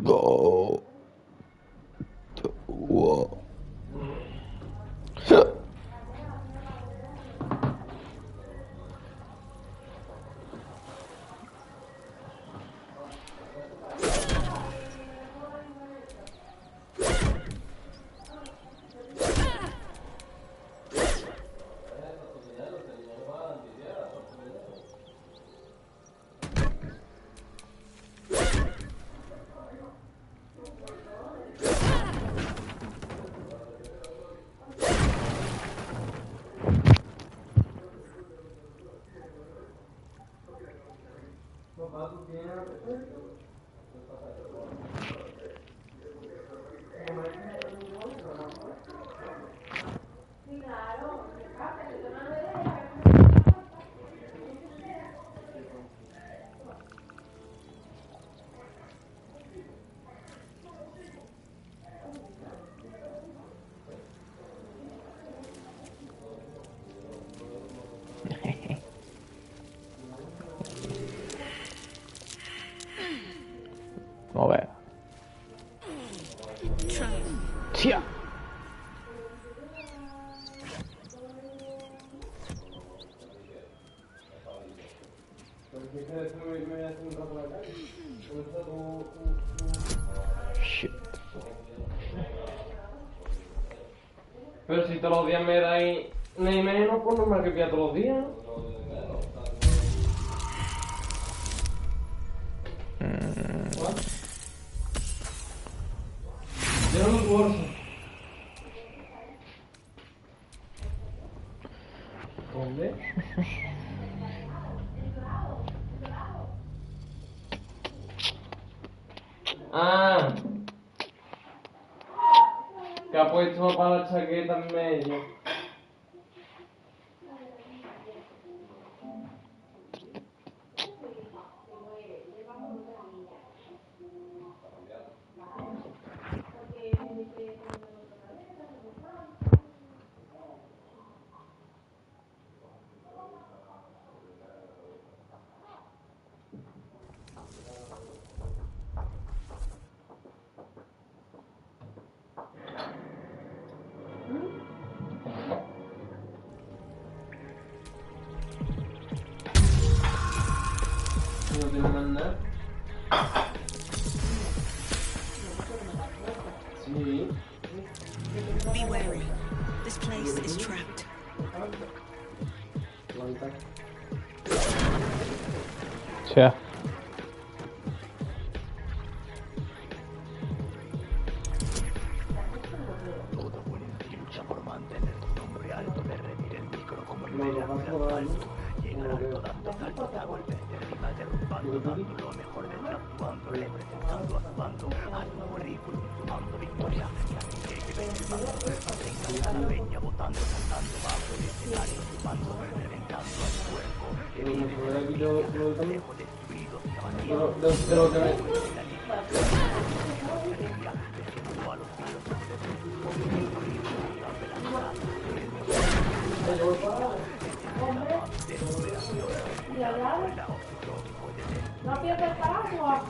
Go. Whoa. Vabbè. Tia. Shit. Pero si todos los días me dais ni menos, pues normal que pida todos los días. Yo no lo bolso. ¿Dónde? Ah, que ha puesto para la chaqueta en medio. No tiene más nada. Sí. Be wary. This place is trapped. Tia. Todo policía lucha por mantener tu nombre alto, derretir el micro como el medio del asfalto, llegar alto dando saltos a golpes de rima, derrumbando, dando lo mejor de ti, actuando, representando, actuando, haciendo ridículo, sumando victoria, y así que ven el mando, mantengan a la peña, votando, cantando, bajo el escenario, sumando, reventando al cuerpo, que vive de la vida, lejos destruidos y abatidos, De lo que me... No pierdas paraguas.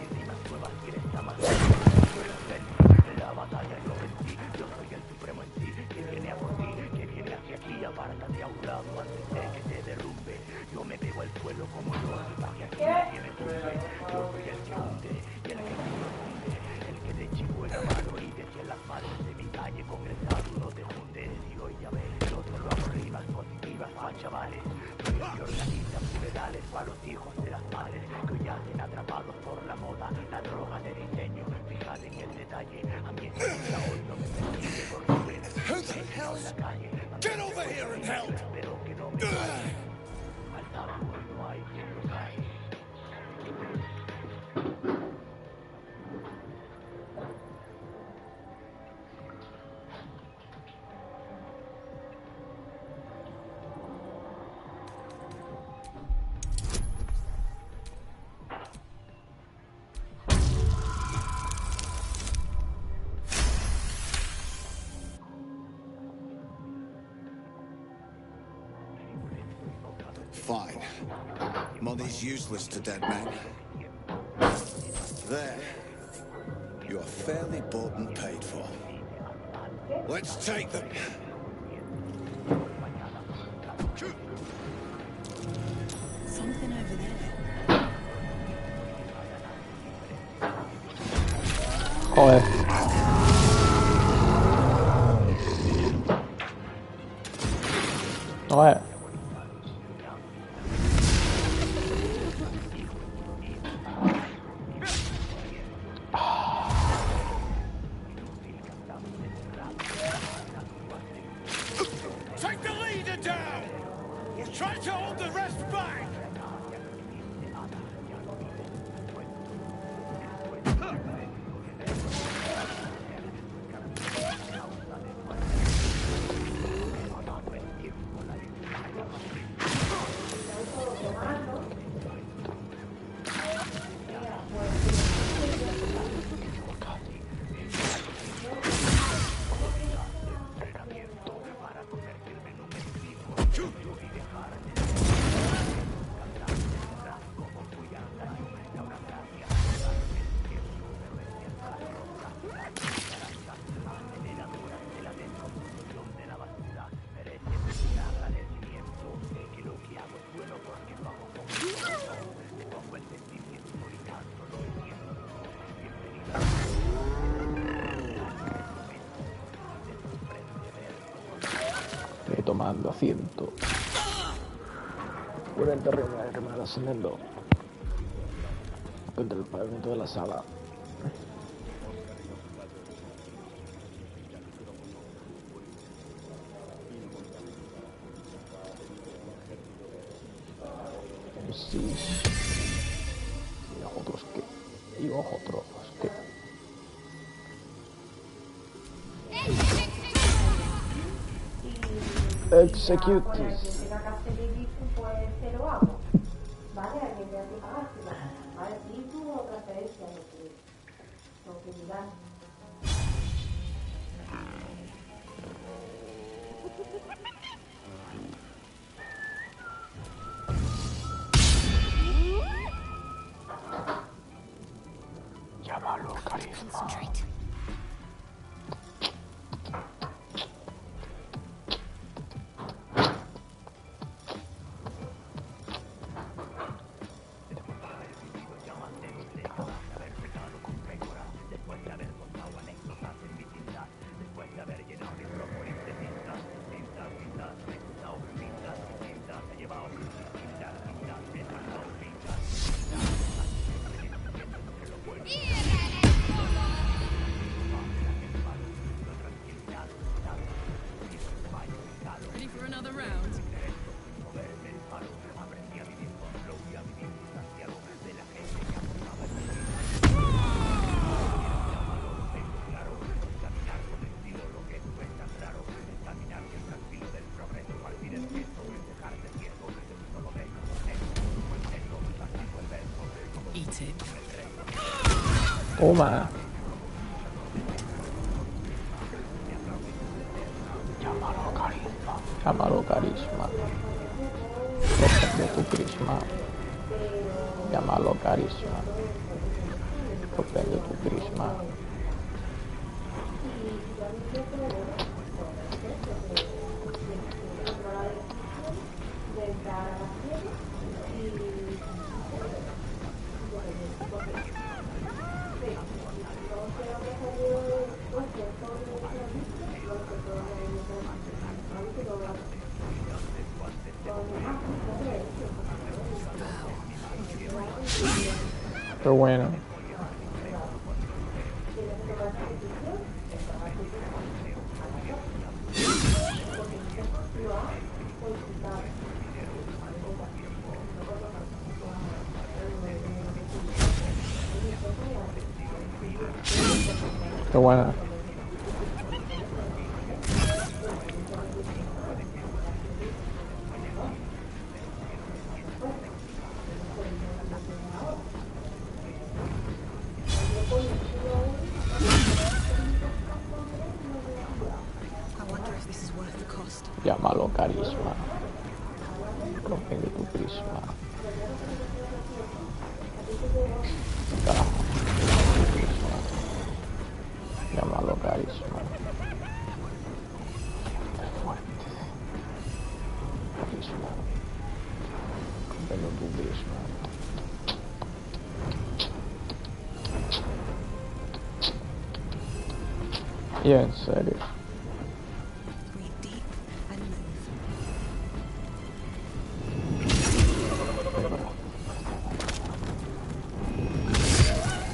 La batalla yo vencí, yo soy el supremo en sí, que viene a por ti, que viene hacia aquí, apártate a un lado antes de que te derrumbe. Yo me pego al suelo como yo, para que aquí nadie me tumbe. Yo soy el que hunde y el que no hunde, el que de chico era malo y decía en las madres de mi calle con el sado no te hundes. Y hoy ya ves, yo solo hago rimas positivas para chavales. Soy el que organiza funerales para los hijos de las madres que hoy yacen atrapados por la moda, la droga de diseño. Fíjate en el detalle, a mí esa vida hoy no me persigue porque ven en la calle. Get over here and help! Espero que no me falle. Al tabu no hay quien lo cae. Fine. Money's useless to dead men. There. You are fairly bought and paid for. Let's take them. Something over there. Joder. Joder. Take the leader down! Try to hold the rest back! Tomando asiento. Por el terreno que me va ascendiendo contra el pavimento de la sala. Sí. Y otros que. Y otros que. Execute. Tenga que hacer el pues se lo hago. Vale, alguien me hace pagárselo. A ver, si tú o transferencia, lo que digas. Llámalo carisma. Concentrate. Ready for another round? Eat it. Toma. Llámalo carisma. Llámalo carisma. Protege tu carisma. Llámalo carisma. Protege tu carisma. Pero bueno. Qué buena. I wonder if this is worth the cost. Llámalo carisma. Protege tu carisma. Carajo. rompiendo tu prisma. Y en serio. Breathe deep and move.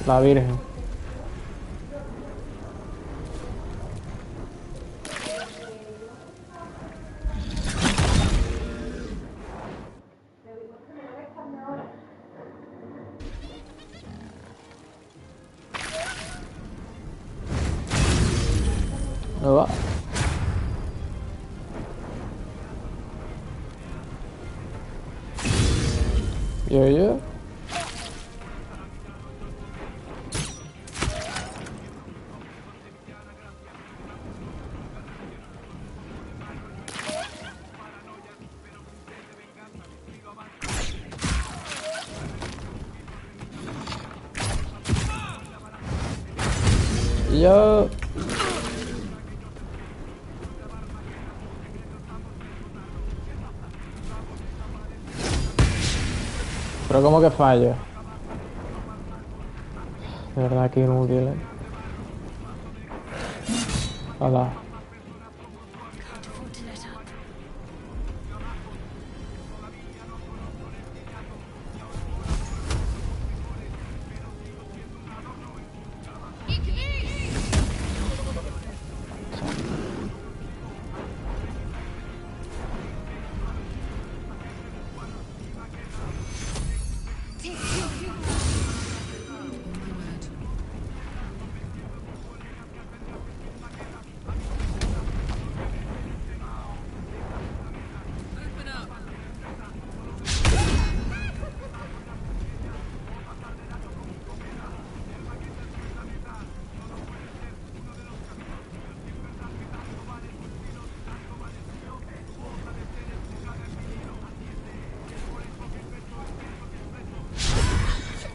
La Virgen. No va. Yo. Yo. Pero como que fallo. De verdad que inútil, Hola. Can't afford to let up.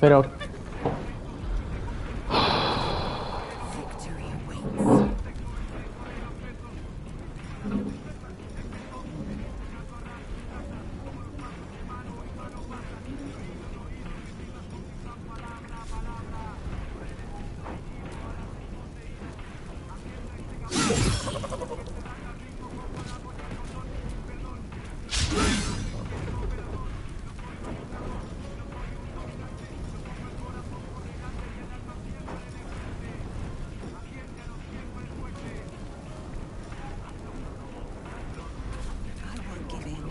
Pero... Victory awaits. I won't give in.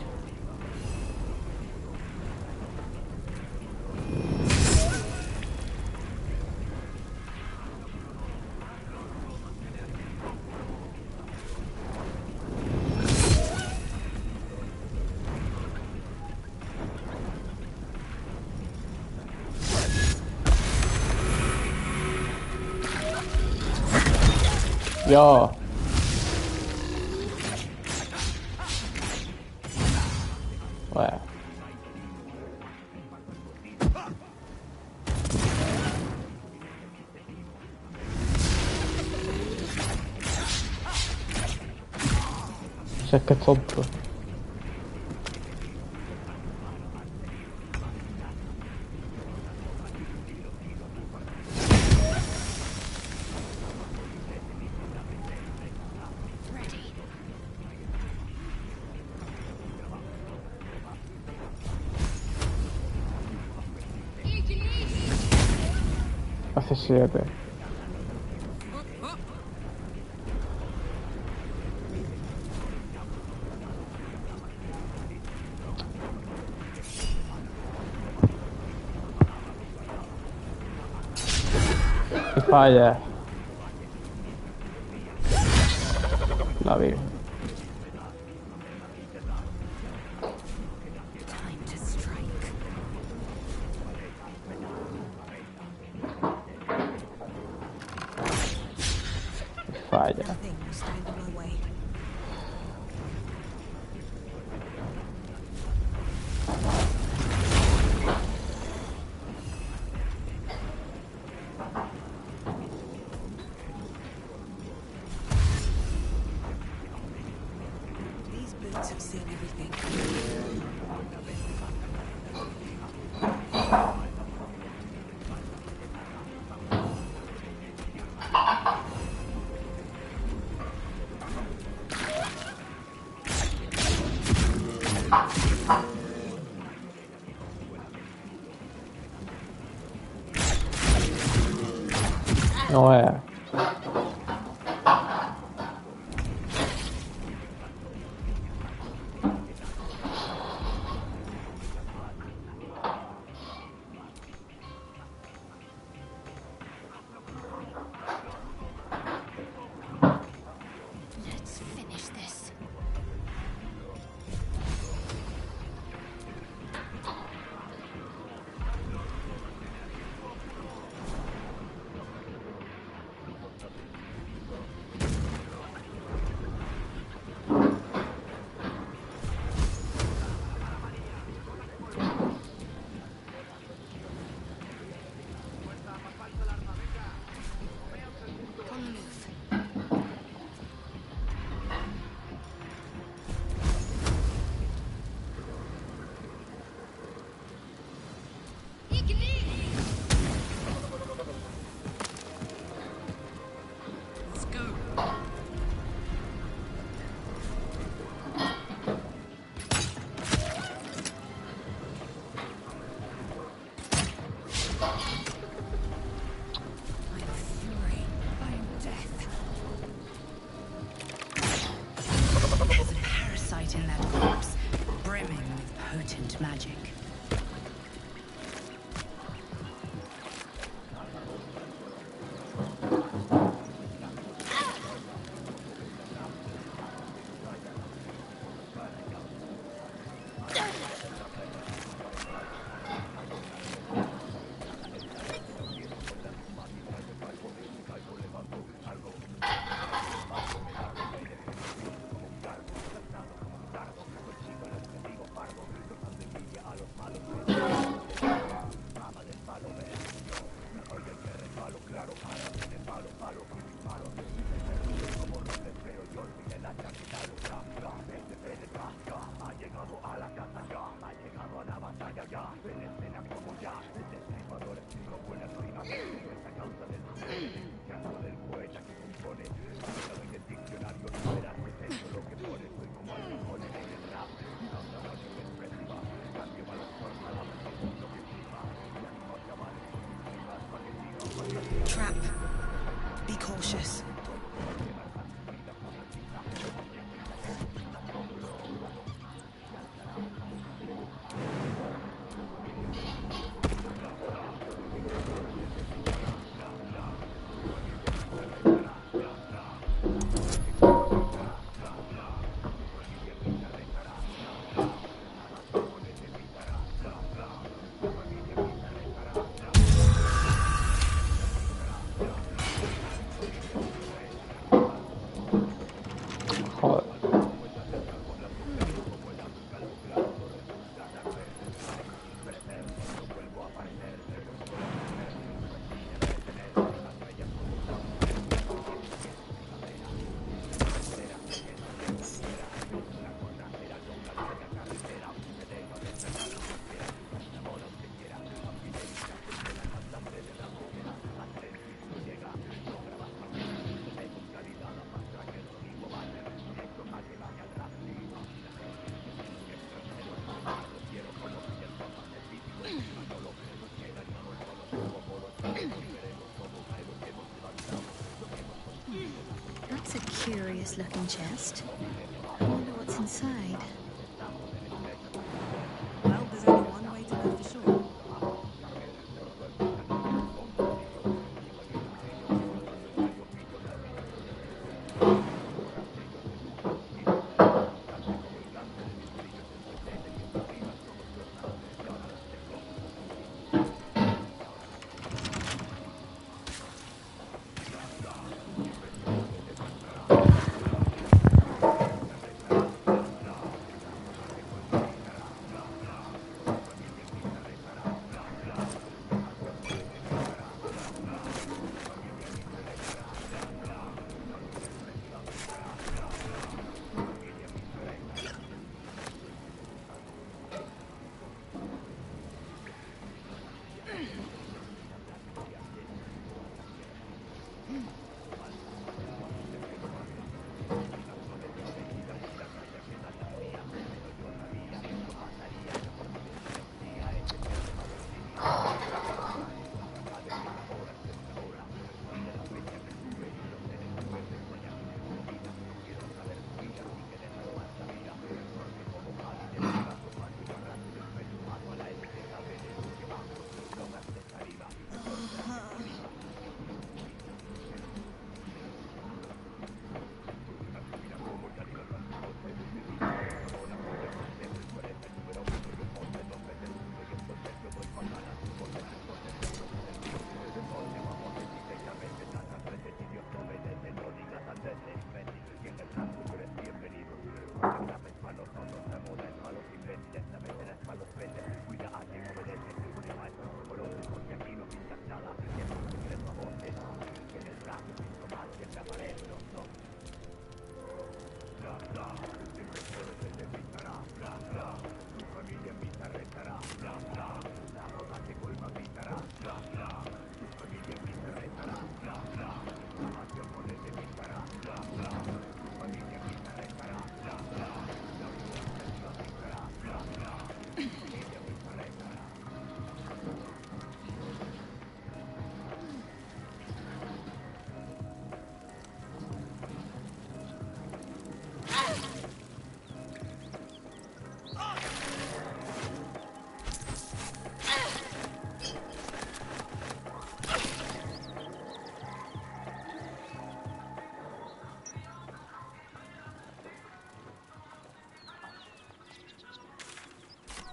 Yo. Bueno. Si es que es tonto. Hace 7. Y falla. La vi. Time to strike. Falla. Nothing will stand in my way. These boots have seen everything. No es. Let's finish this. On the move. Let's go. I'm fury. I'm death. There's a parasite in that corpse, brimming with potent magic. Trap. Be cautious. Joder. That's a curious looking chest. I wonder what's inside. Well, there's only one way to know for sure.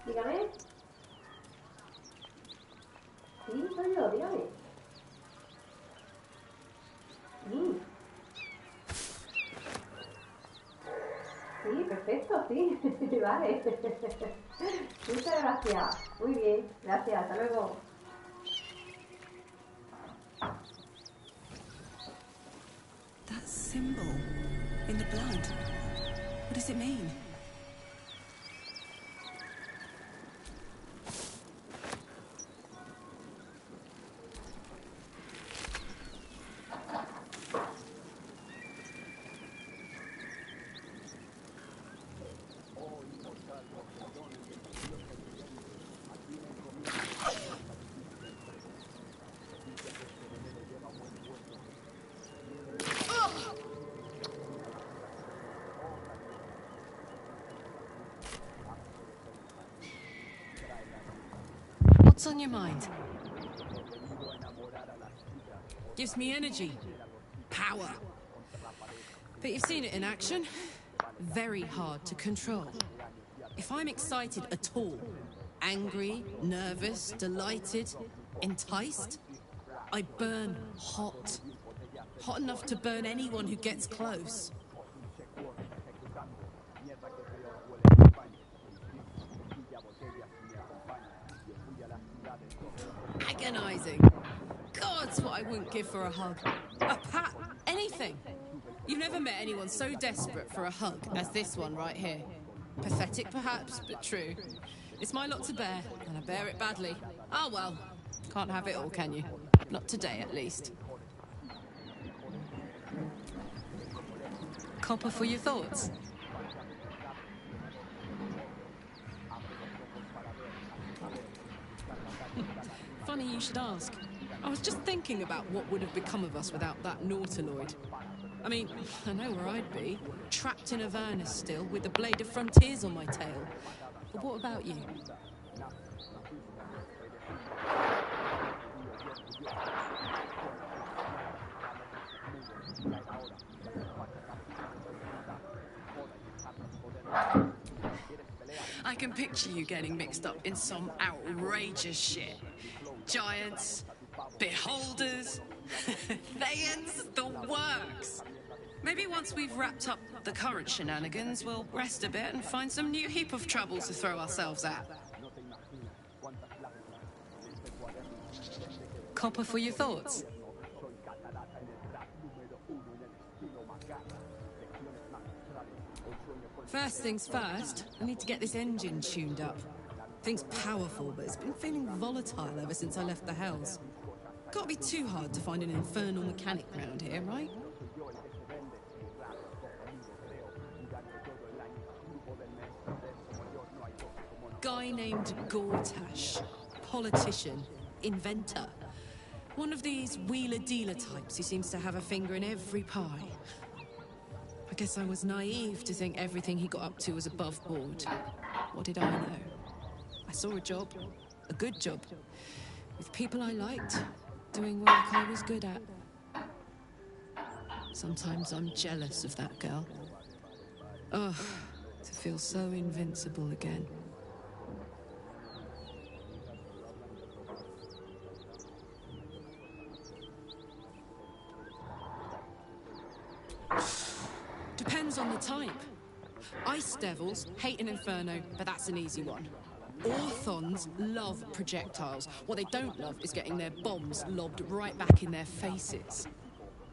Dígame. Sí, soy yo, dígame. Sí, perfecto, sí. Vale. Muchas gracias. Muy bien, gracias. Hasta luego. That symbol in the blood. What does it mean? What's on your mind? Gives me energy. Power. But you've seen it in action. Very hard to control. If I'm excited at all, angry, nervous, delighted, enticed, I burn hot. Hot enough to burn anyone who gets close. Agonizing. Gods, what I wouldn't give for a hug. A pat, anything. You've never met anyone so desperate for a hug as this one right here. Pathetic perhaps, but true. It's my lot to bear, and I bear it badly. Ah well, can't have it all, can you? Not today, at least. Copper for your thoughts? Funny you should ask. I was just thinking about what would have become of us without that nautiloid. I mean, I know where I'd be. Trapped in Avernus still, with the blade of frontiers on my tail. But what about you? I can picture you getting mixed up in some outrageous shit. Giants, beholders, Thayans, the works. Maybe once we've wrapped up the current shenanigans, we'll rest a bit and find some new heap of trouble to throw ourselves at. Copper for your thoughts? First things first, I need to get this engine tuned up. Thing's powerful, but it's been feeling volatile ever since I left the Hells. Can't be too hard to find an infernal mechanic round here, right? Guy named Gortash. Politician. Inventor. One of these wheeler-dealer types who seems to have a finger in every pie. I guess I was naive to think everything he got up to was above board. What did I know? I saw a job. A good job. With people I liked. Doing work I was good at. Sometimes I'm jealous of that girl. Ugh, to feel so invincible again. Depends on the type. Ice devils hate an inferno, but that's an easy one. Orthons love projectiles. What they don't love is getting their bombs lobbed right back in their faces.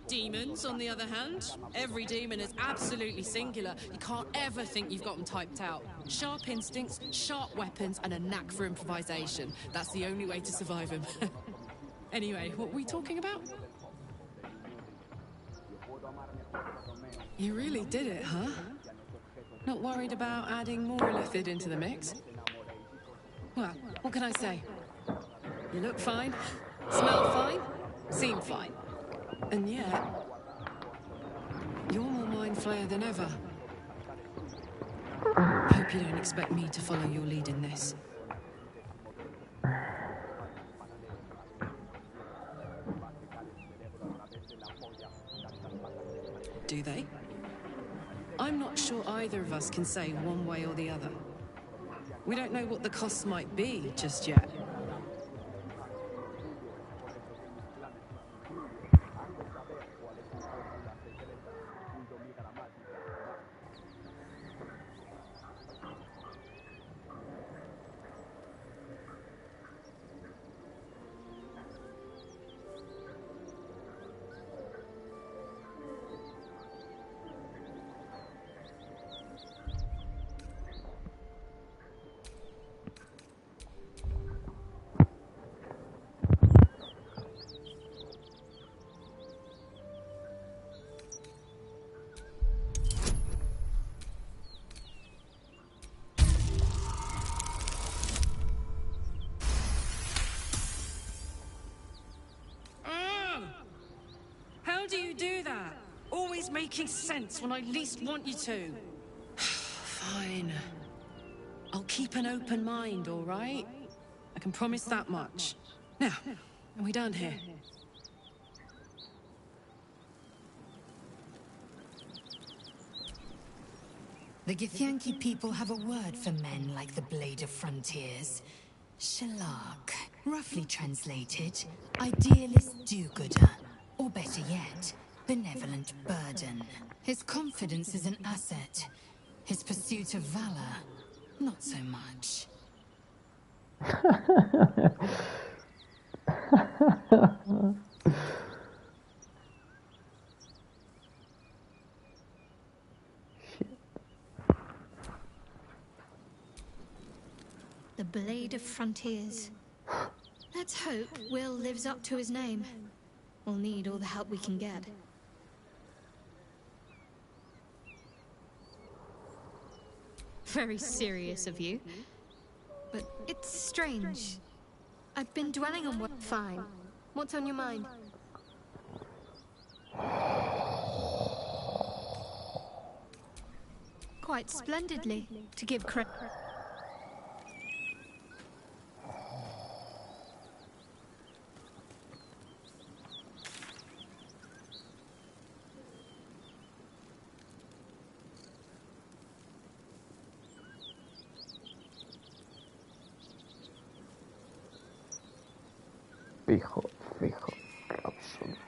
Demons, on the other hand, every demon is absolutely singular. You can't ever think you've got them typed out. Sharp instincts, sharp weapons, and a knack for improvisation. That's the only way to survive them. Anyway, what were we talking about? You really did it, huh? Not worried about adding more lithid into the mix? Well, what can I say? You look fine, smell fine, seem fine. And yet, you're more mind flayer than ever. Hope you don't expect me to follow your lead in this. Do they? I'm not sure either of us can say one way or the other. We don't know what the costs might be just yet. How do you do that? Always making sense when I least want you to. Fine. I'll keep an open mind, all right? I can promise that much. Now, are we done here? The Githyanki people have a word for men like the Blade of Frontiers. Shalak. Roughly translated, idealist do-gooder. Or better yet, benevolent burden. His confidence is an asset. His pursuit of valor, not so much. The Blade of Frontiers. Let's hope Will lives up to his name. We'll need all the help we can get. Very serious of you. But it's strange. I've been dwelling on what... Fine. What's on your mind? Quite splendidly, to give credit. Fijo, fijo, absoluto.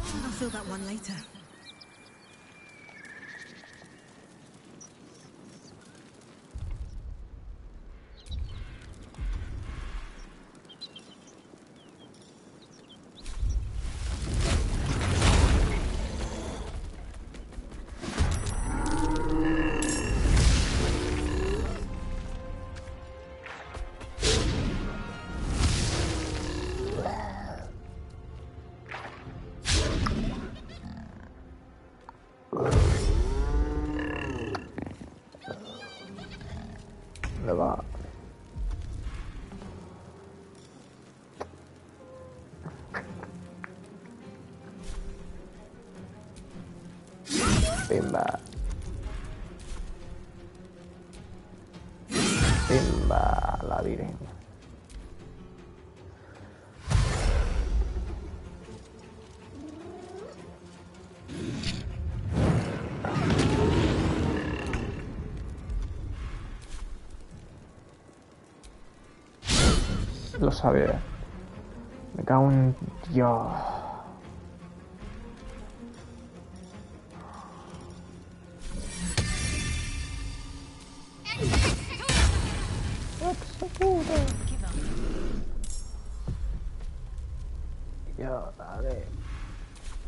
I'll fill that one later. Le va. Pimba. Pimba, la virgen. Lo sabía. Me cago en Dios. Yo, dale.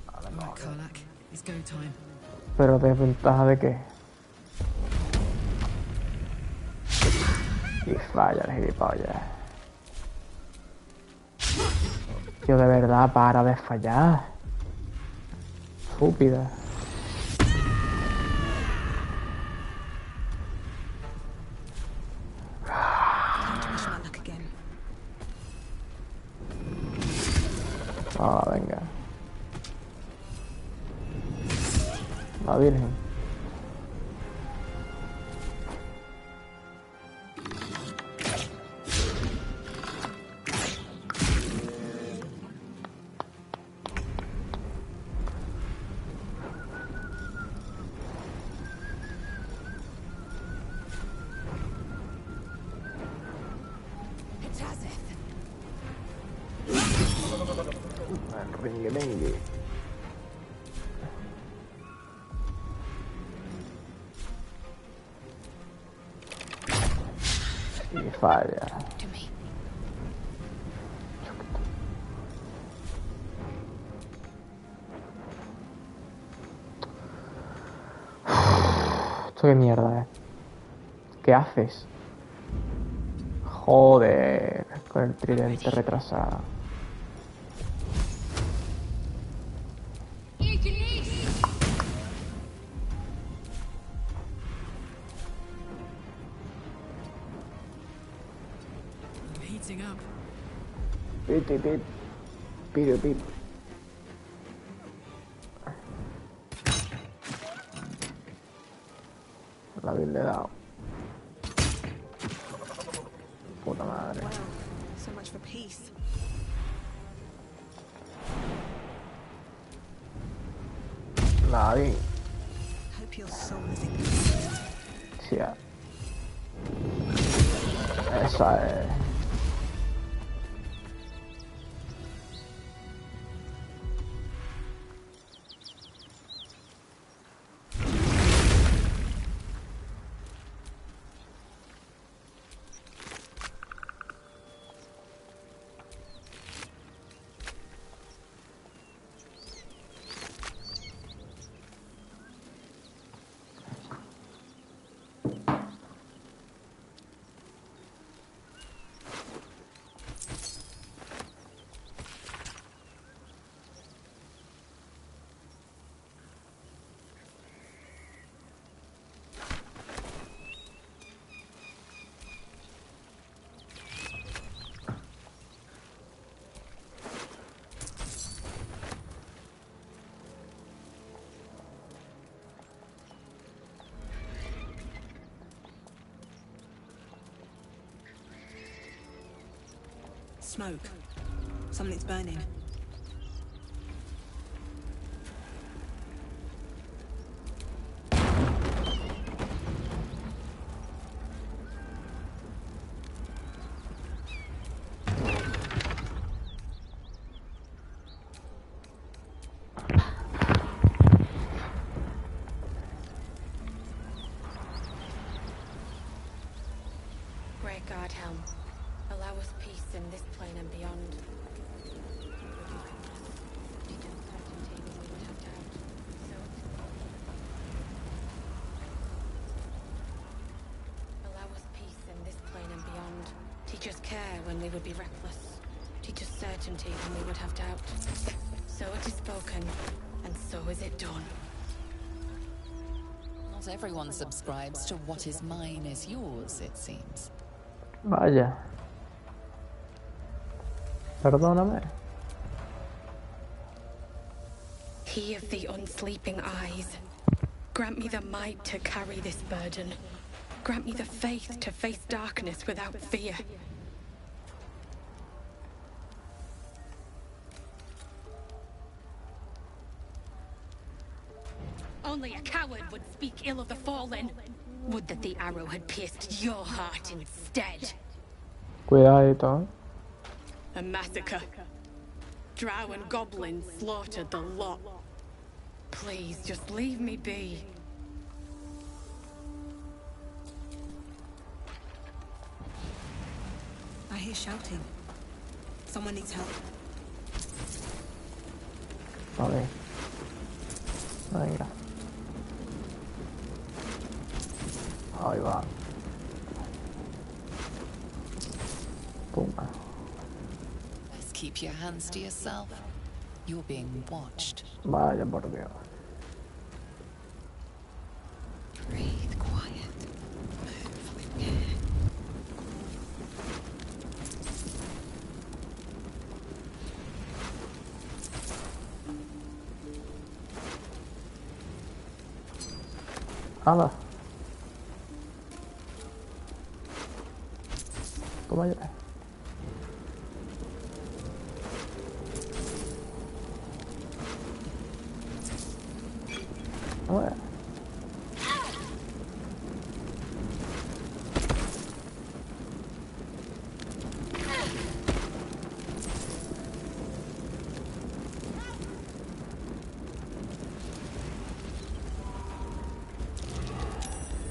Dale, no. Karlak, it's go time. Pero desventaja de qué. Y falla el gilipollas. Tío, de verdad, para de fallar. Estúpida. Ah, venga. La Virgen. Ringue-dengue. Y falla. Esto qué mierda, ¿Qué haces? Joder, con el tridente retrasado. Pip, pip, pip. Pip, pip. La bien le he dado. Puta madre. So much for peace. La vi. Hope your soul is in peace. Sí, esa es. Smoke. Something's burning. Great God, Helm. Allow us peace in this plane and beyond. Allow us peace in this plane and beyond. Teach us care when we would be reckless. Teach us certainty when we would have doubt. So it is spoken, and so is it done. Not everyone subscribes to what is mine is yours, it seems. Vaya. Perdóname. He of the unsleeping eyes, grant me the might to carry this burden. Grant me the faith to face darkness without fear. Only a coward would speak ill of the fallen. Would that the arrow had pierced your heart instead. Cuidadito. A massacre. Drow and goblins slaughtered the lot. Please, just leave me be. I hear shouting. Someone needs help. Vale. Venga. Ahí va. Pumba. Best keep your hands to yourself. You're being watched. Vaya por Dios. Breathe quiet. Move with care. ¡Hala! Toma ya. Toma ya.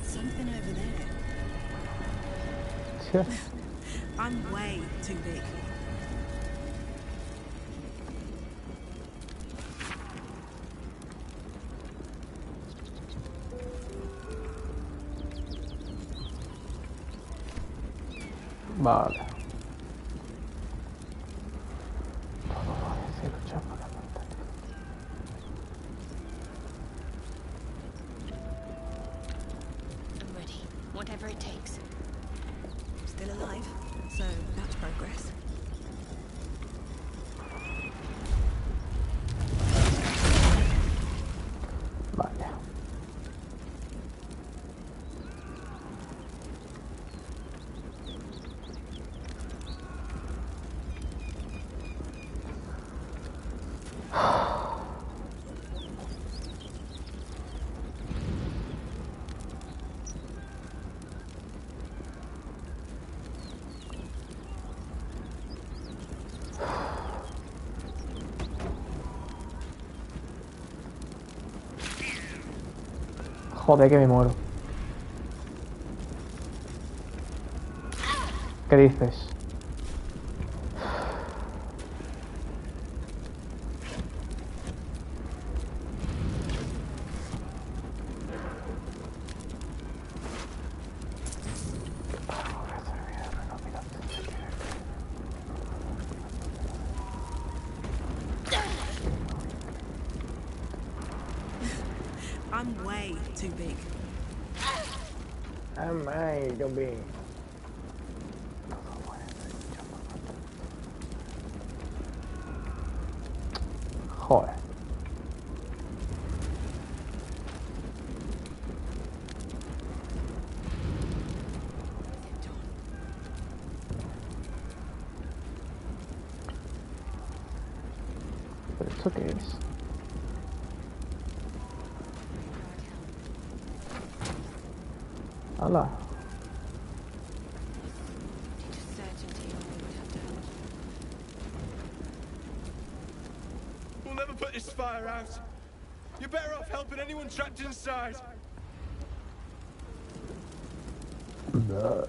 Something over there. Sí. I'm way too big. Vale. Todo parece luchar por la pantalla. I'm ready. Whatever it takes. Still alive, so that's progress. Vale. Joder, que me muero. ¿Qué dices? I'm way too big. Ay, yo vi. Joder. ¿Pero esto qué es? ¡Hala! We'll never put this fire out. You're better off helping anyone trapped inside. Bleh.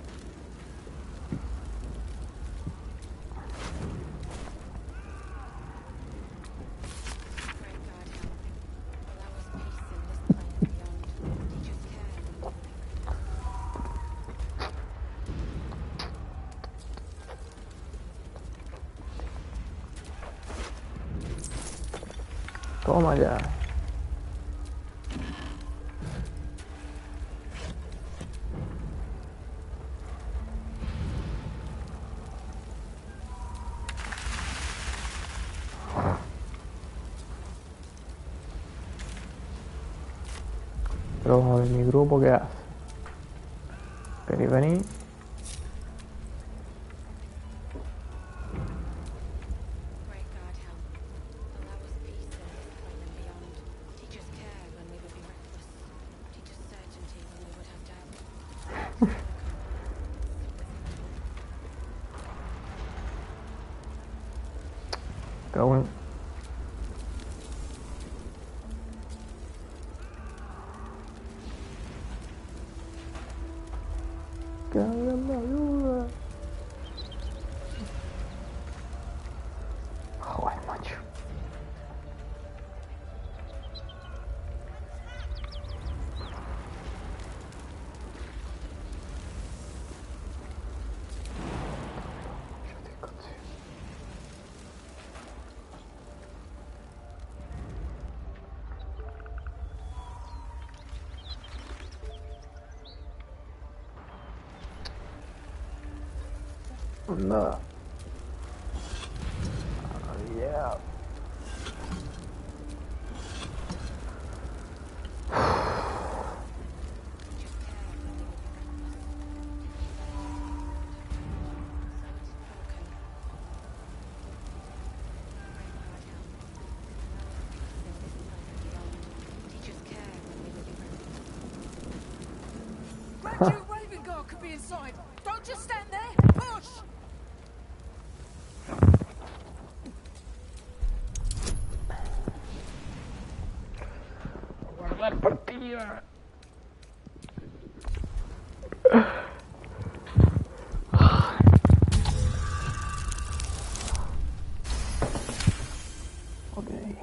Toma ya. Pero joder, mi grupo, ¿qué hace? ¿Queréis venir? Pero bueno. Que alguien me ayude. Joder, macho. Nada. Yeah. must be inside. Don't just stand there. Push! Guardar partida. Okay.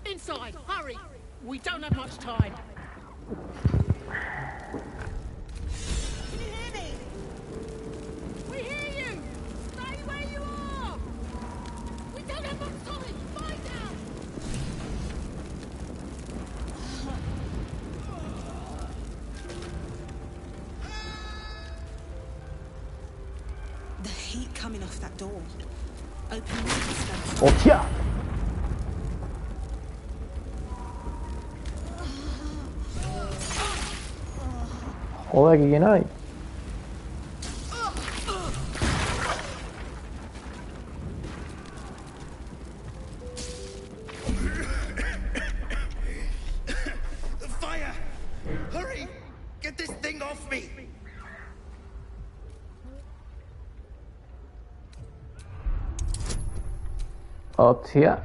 Inside, hurry! We don't have much time. Can you hear me? We hear you! Stay where you are! We don't have much time! Find out! The heat coming off that door. Open the space. ¡Hostia! Joder, ¿aquí quién hay? Fire! Hurry! Get this thing off me! ¡Hostia!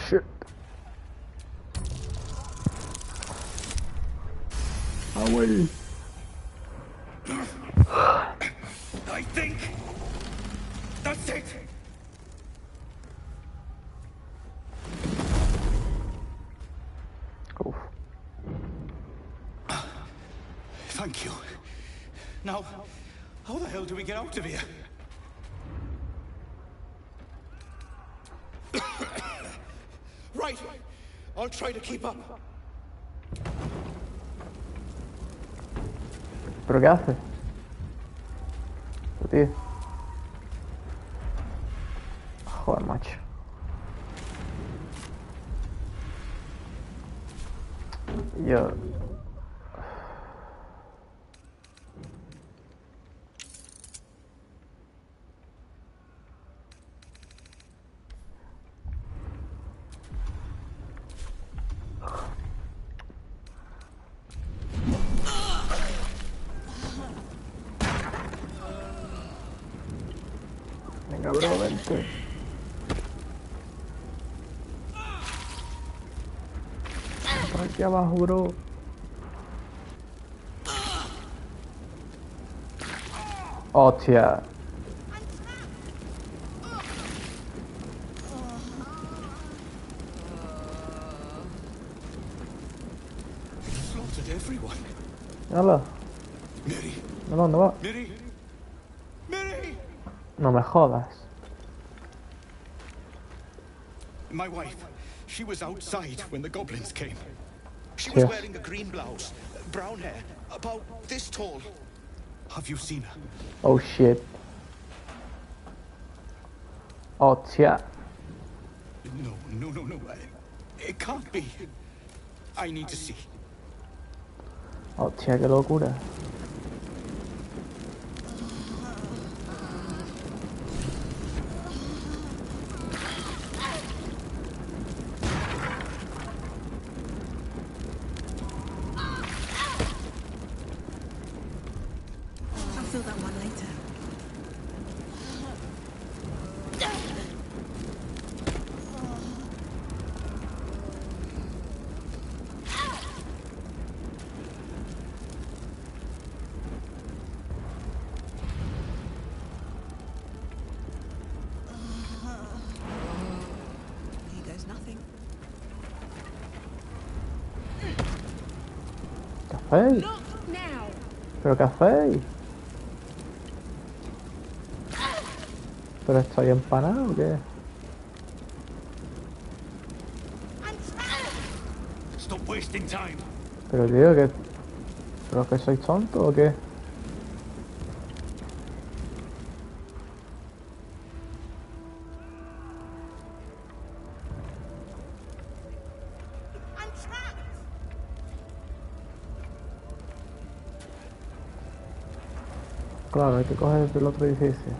Shit. Ah, güey. I think that's it. Uf. Thank you. Now, how the hell do we get out of here? Right. I'll try to keep up. ¿Pero qué hace? Tío. Joder, macho. Yo... Venga, bro, vente. Por aquí abajo, bro. Hostia. Slaughtered everyone. Hola. Mary. ¿Dónde va? Mary. Mary. No me jodas. My wife. She was outside when the goblins came. She was wearing a green blouse, brown hair, about this tall. Have you seen her? Oh shit. Hostia. No. It can't be. I need to see. Hostia, qué locura. I'll fill that one later. Here goes nothing. ¿Qué hacéis? ¿Pero qué hacéis? ¿Pero estoy empanado o qué? Stop wasting time. Pero tío, ¿qué? ¿Pero que sois tontos o qué? Claro, hay que coger desde el otro edificio.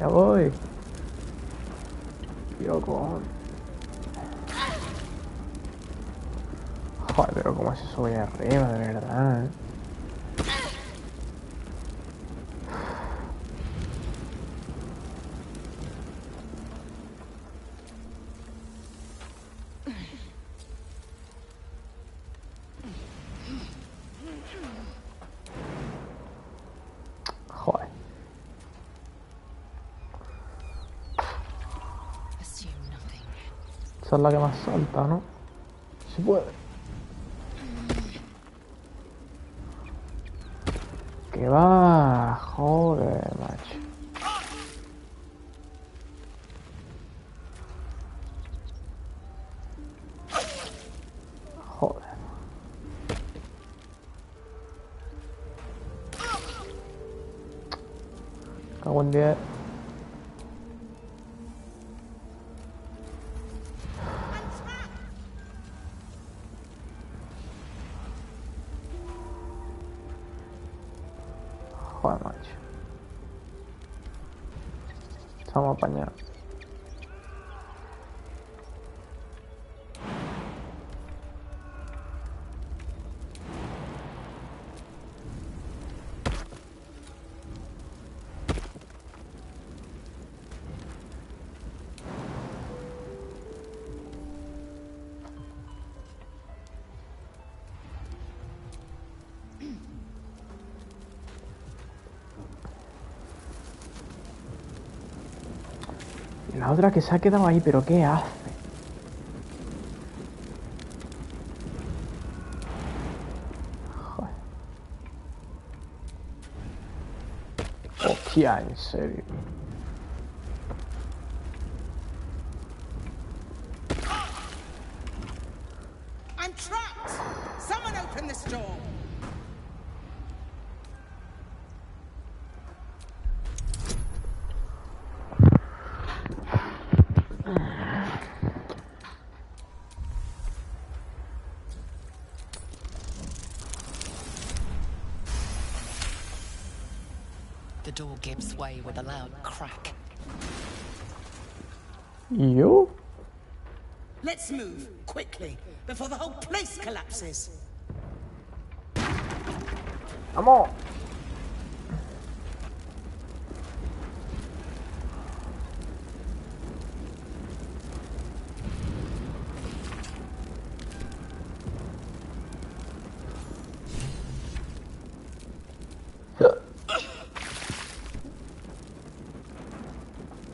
Ya voy. Tío, con... Joder, pero cómo se sube arriba, de verdad, ¿eh? Joder. Esa es la que más salta, ¿no? Si puede. Que va, joder, macho. Joder. Cago en 10. Joder, macho. Estamos apañados. Y la otra que se ha quedado ahí, pero ¿qué hace? Joder. Hostia, en serio. I'm trapped! Someone open this door! The door gives way with a loud crack. You? Let's move, quickly, before the whole place collapses. Vamos.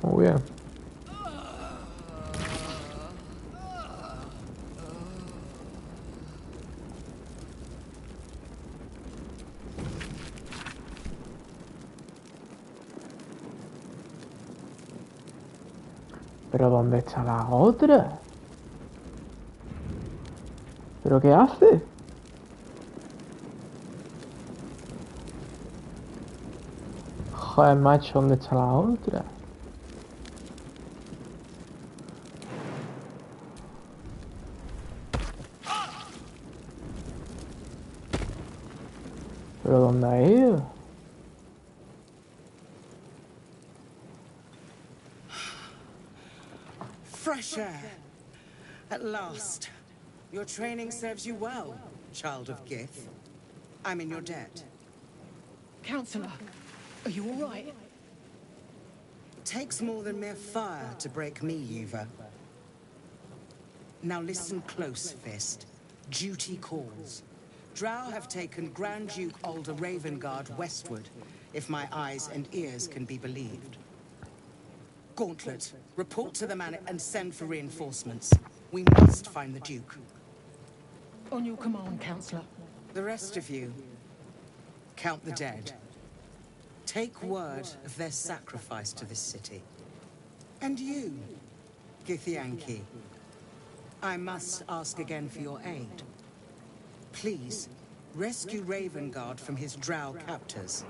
Muy bien. ¿Pero dónde está la otra? ¿Pero qué hace? Joder, macho, ¿dónde está la otra? ¿Pero dónde ha ido? Fresh air. At last. Your training serves you well, child of Gith. I'm in your debt. Counselor, are you all right? It takes more than mere fire to break me, Yuva. Now listen close, Fist. Duty calls. Drow have taken Grand Duke Alder Ravengard westward, if my eyes and ears can be believed. Gauntlet, report to the man and send for reinforcements. We must find the Duke. On your command, Counselor. The rest of you, count the dead. Take word of their sacrifice to this city. And you, Githyanki, I must ask again for your aid. Please, rescue Ravengard from his drow captors.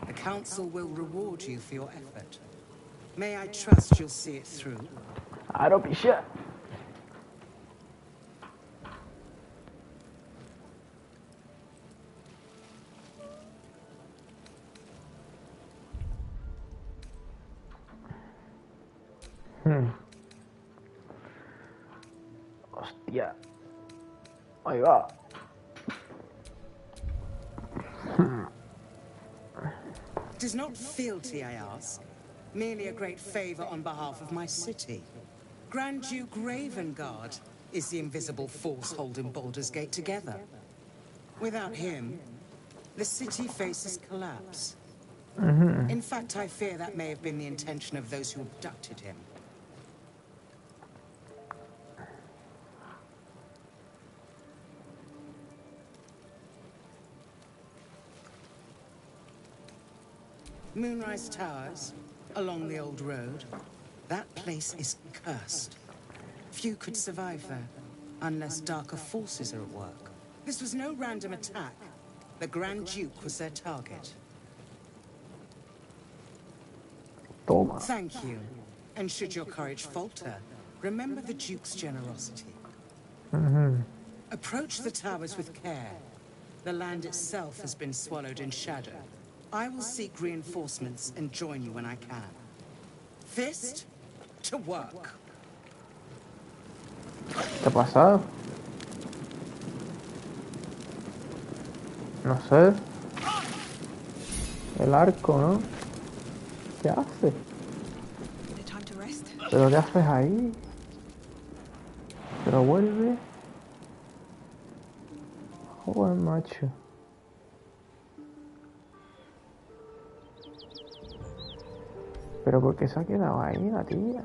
The Council will reward you for your effort. May I trust you'll see it through? I don't be sure. Hostia. Ahí va. It is not fealty, I ask. Merely a great favor on behalf of my city. Grand Duke Ravengard is the invisible force holding Baldur's Gate together. Without him, the city faces collapse. In fact, I fear that may have been the intention of those who abducted him. Moonrise Towers, along the old road. That place is cursed. Few could survive there, unless darker forces are at work. This was no random attack. The Grand Duke was their target. Toma. Thank you. And should your courage falter, remember the Duke's generosity. Approach the towers with care. The land itself has been swallowed in shadow. I will seek reinforcements and join you when I can. Fist to work. ¿Qué ha pasado? No sé. El arco, ¿no? ¿Qué hace? ¿Pero qué haces ahí? ¿Pero vuelve? Joder, macho. ¿Pero por qué se ha quedado ahí la tía?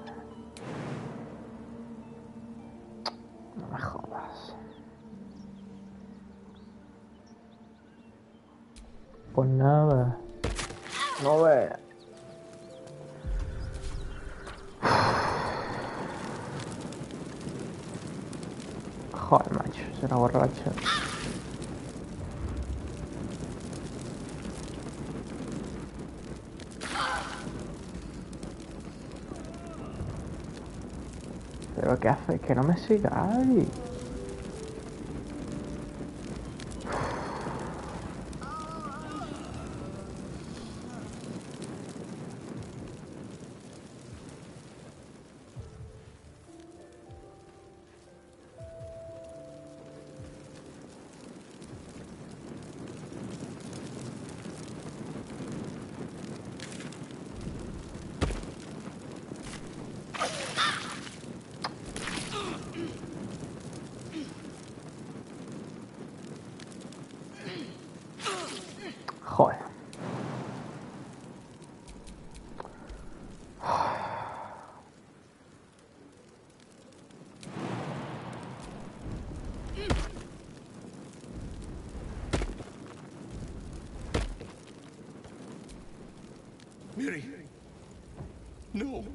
No me jodas. Pues nada. No ve. Joder, macho. Será borracha. ¿Pero qué hace? Que no me sigáis. Joder. Miri. No.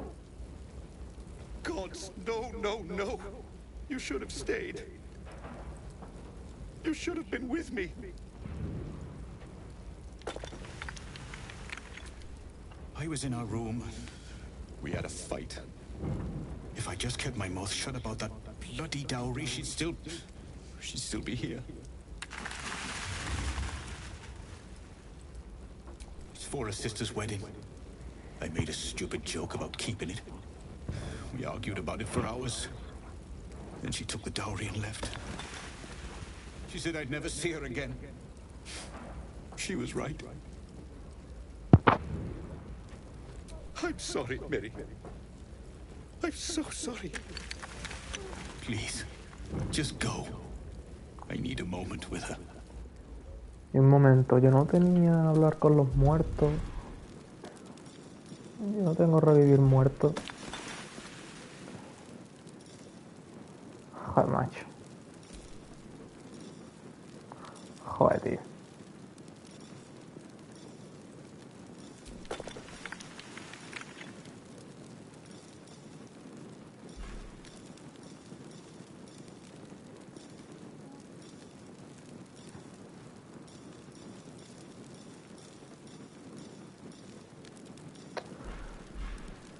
Gods, no, no, no. You should have stayed. You should have been with me. I was in our room. We had a fight. If I just kept my mouth shut about that bloody dowry, she'd still be here. It's for her sister's wedding. I made a stupid joke about keeping it. We argued about it for hours. Then she took the dowry and left. She said I'd never see her again. She was right. I'm sorry, Mary. I'm so sorry. Please, just go. I need a moment with her. Y un momento, yo no tenía hablar con los muertos. Yo no tengo revivir muertos. Joder, macho. Joder, tío.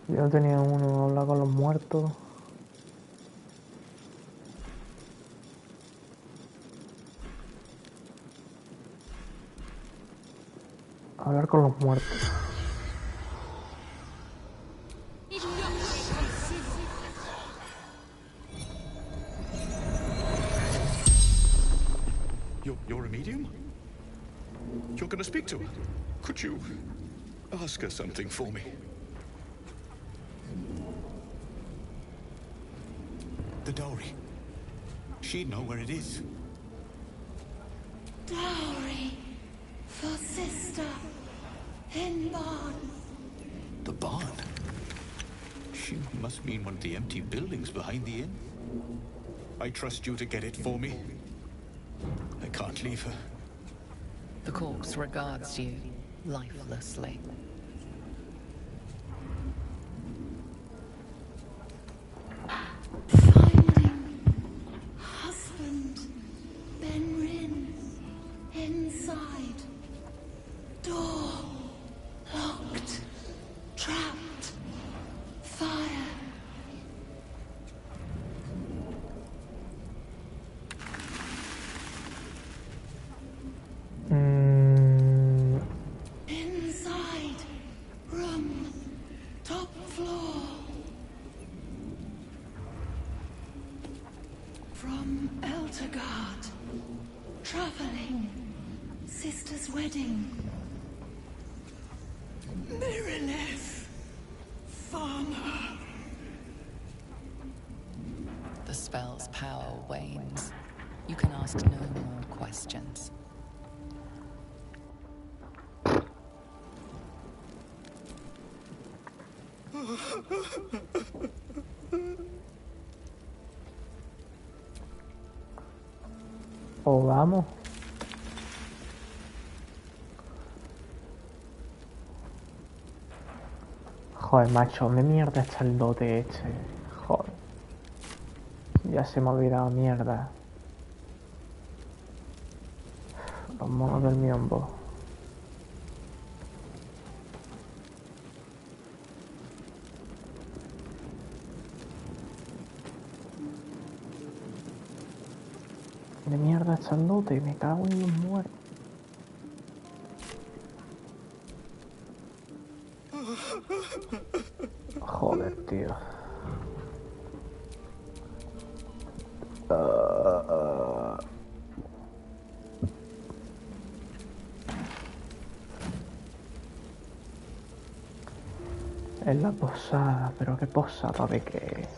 Yo no tenía uno hablar con los muertos. Hablar con los muertos. Did not consider medium? You're gonna speak to her? Could you ask her something for me? The dowry. She'd know where it is. Dowry for sister in barn. The barn? She must mean one of the empty buildings behind the inn. I trust you to get it for me. I can't leave her. The corpse regards you lifelessly. Husband, Benrin, inside. Door locked, trapped, fire. Inside room, top floor. From Eltergard, traveling, sister's wedding. Mirilith, farmer. The spell's power wanes. You can ask no more questions. O vamos. Joder, macho, ¿dónde mierda está el dote este? Joder. Ya se me ha olvidado, mierda. Los monos del miombo. ¿Dónde mierda está el dote? Me cago en los muertos. Joder, tío. Es la posada, pero ¿qué posada de qué?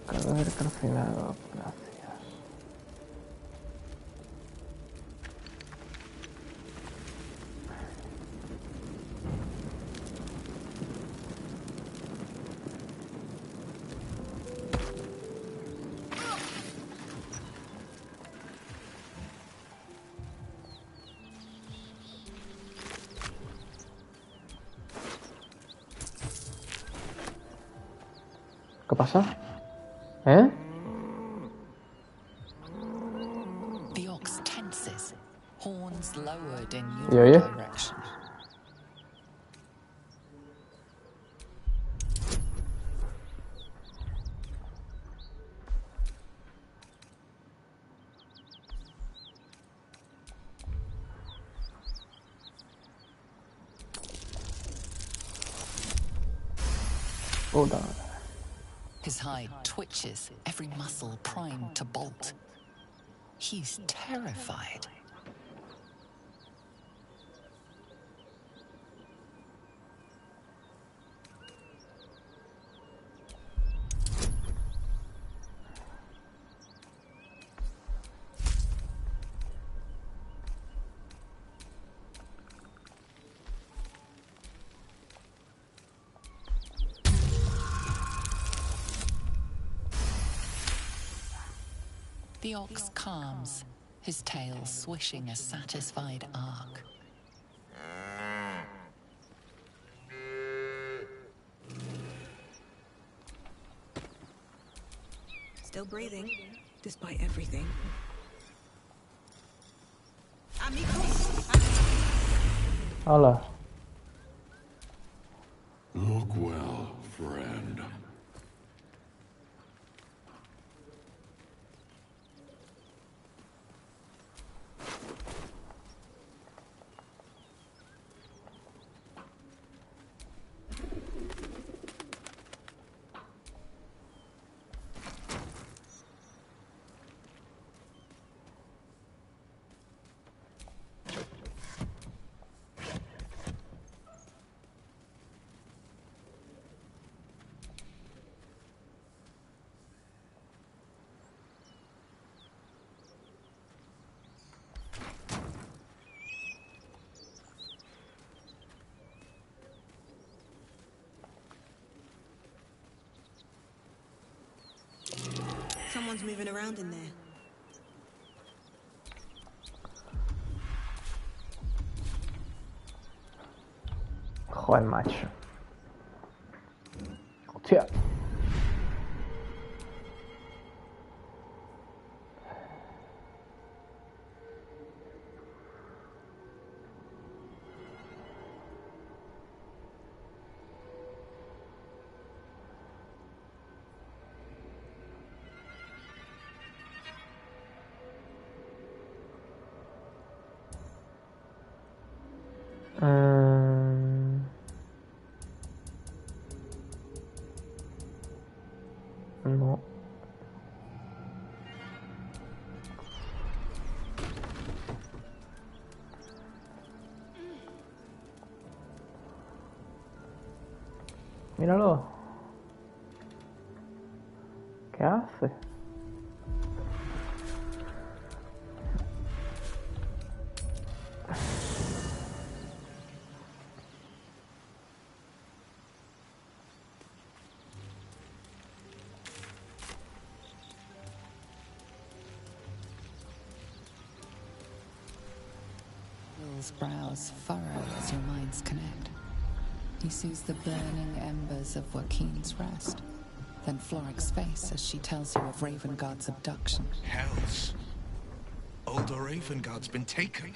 Cadáver calcinado, gracias. ¿Qué pasa? ¿Eh? The ox tenses, horns lowered in ¿Y your oye? direction. Puta. His hide twitches, every muscle primed to bolt. He's terrified. The ox calms, his tail swishing a satisfied arc. Still breathing, despite everything. Amigos! Hola. Look well, friend. Someone's moving around in there. Joder, macho. Hostia. No. Míralo. ¿Qué hace? Will's brows furrow as your minds connect. He sees the burning embers of Joaquin's rest, then Floric's face as she tells you of Ravengard's abduction. Hells. Older Ravengard's been taken.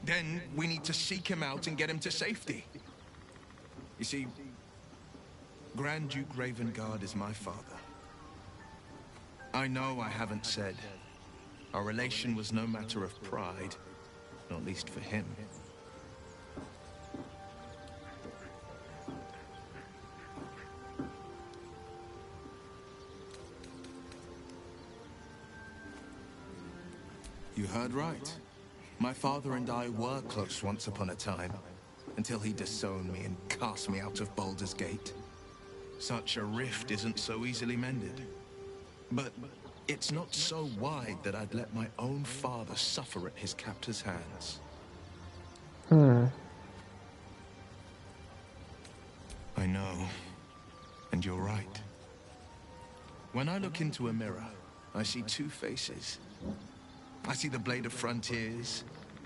Then we need to seek him out and get him to safety. You see, Grand Duke Ravengard is my father. I know I haven't said. Our relation was no matter of pride, not least for him. You heard right. My father and I were close once upon a time, until he disowned me and cast me out of Baldur's Gate. Such a rift isn't so easily mended. But it's not so wide that I'd let my own father suffer at his captor's hands. I know, and you're right. When I look into a mirror, I see two faces. I see the Blade of Frontiers,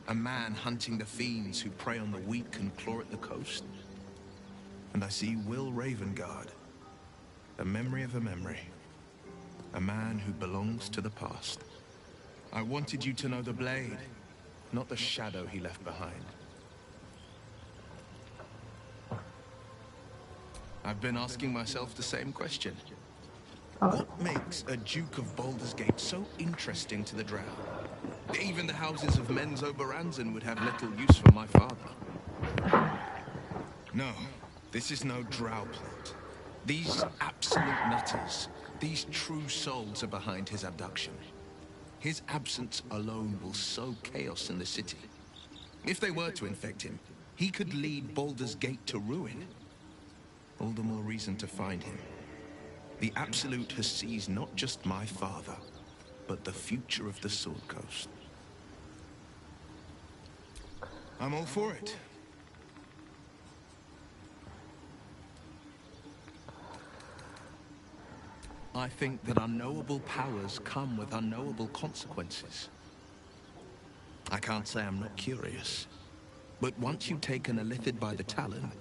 a man hunting the fiends who prey on the weak and claw at the coast. And I see Will Ravengard, a memory of a memory. A man who belongs to the past. I wanted you to know the Blade, not the shadow he left behind. I've been asking myself the same question. What makes a Duke of Baldur's Gate so interesting to the Drow? Even the houses of Menzo Baranzan would have little use for my father. No, this is no Drow plot. These absolute nutters, these true souls are behind his abduction. His absence alone will sow chaos in the city. If they were to infect him, he could lead Baldur's Gate to ruin. All the more reason to find him. The Absolute has seized not just my father, but the future of the Sword Coast. I'm all for it. I think that unknowable powers come with unknowable consequences. I can't say I'm not curious, but once you've taken a lithid by the talon,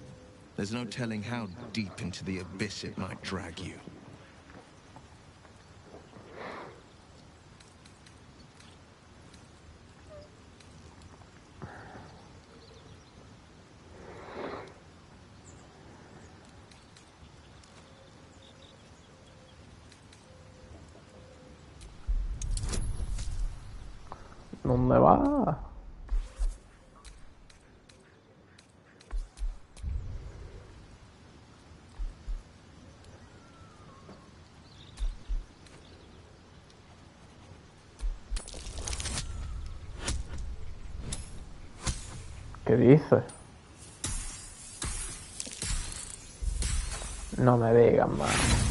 there's no telling how deep into the abyss it might drag you. ¿Dónde va? ¿Qué dices? No me digas más.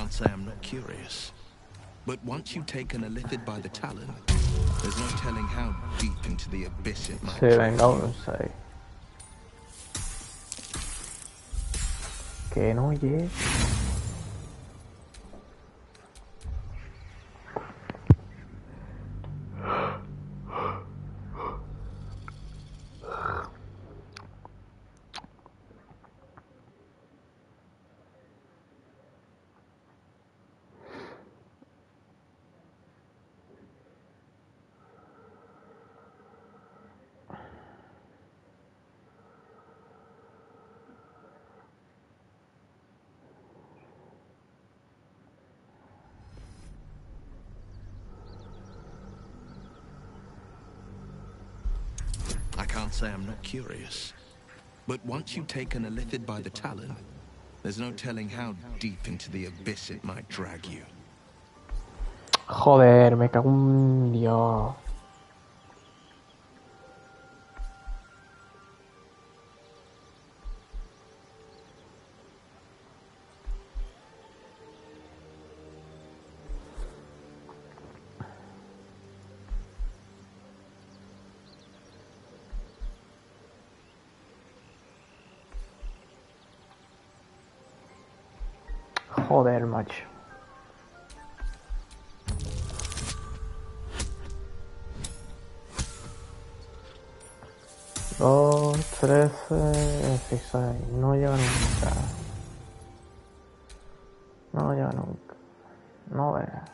can't say I'm not curious. But once you've taken a lithid by the talon, there's no telling how deep into the abyss it might Sí, drag venga, you. un 6. Que no llegue. I can't say I'm not curious. But once you've taken a lithid by the talon, there's no telling how deep into the abyss it might drag you. Joder, me cago en Dios. Joder, macho. Dos, 13, 16. No llega nunca. No llega nunca. No veas.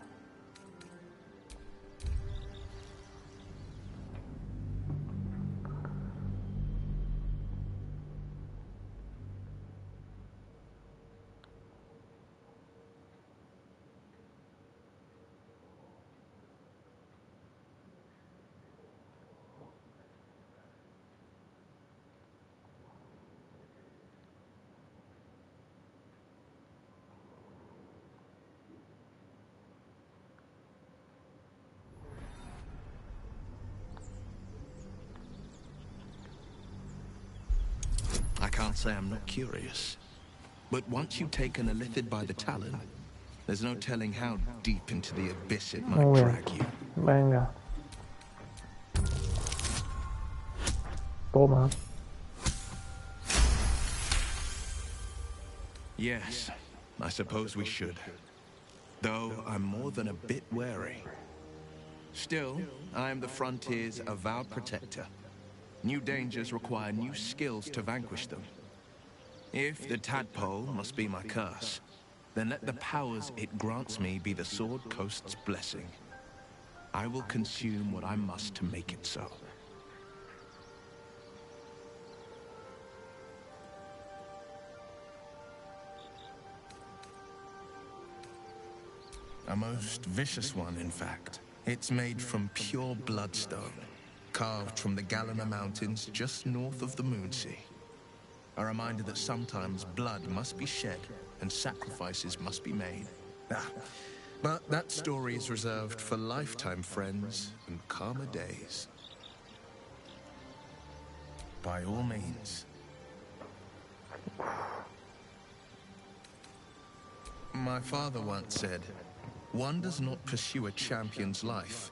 I can't say I'm not curious. But once you've taken a lithid by the talon, there's no telling how deep into the abyss it might Muy bien. drag you. Venga. Toma. Yes, I suppose we should. Though I'm more than a bit wary. Still, I am the frontier's avowed protector. New dangers require new skills to vanquish them. If the tadpole must be my curse, then let the powers it grants me be the Sword Coast's blessing. I will consume what I must to make it so. A most vicious one, in fact. It's made from pure bloodstone, carved from the Galena Mountains just north of the Moonsea. A reminder that sometimes blood must be shed and sacrifices must be made. But that story is reserved for lifetime friends and calmer days. By all means. My father once said, one does not pursue a champion's life.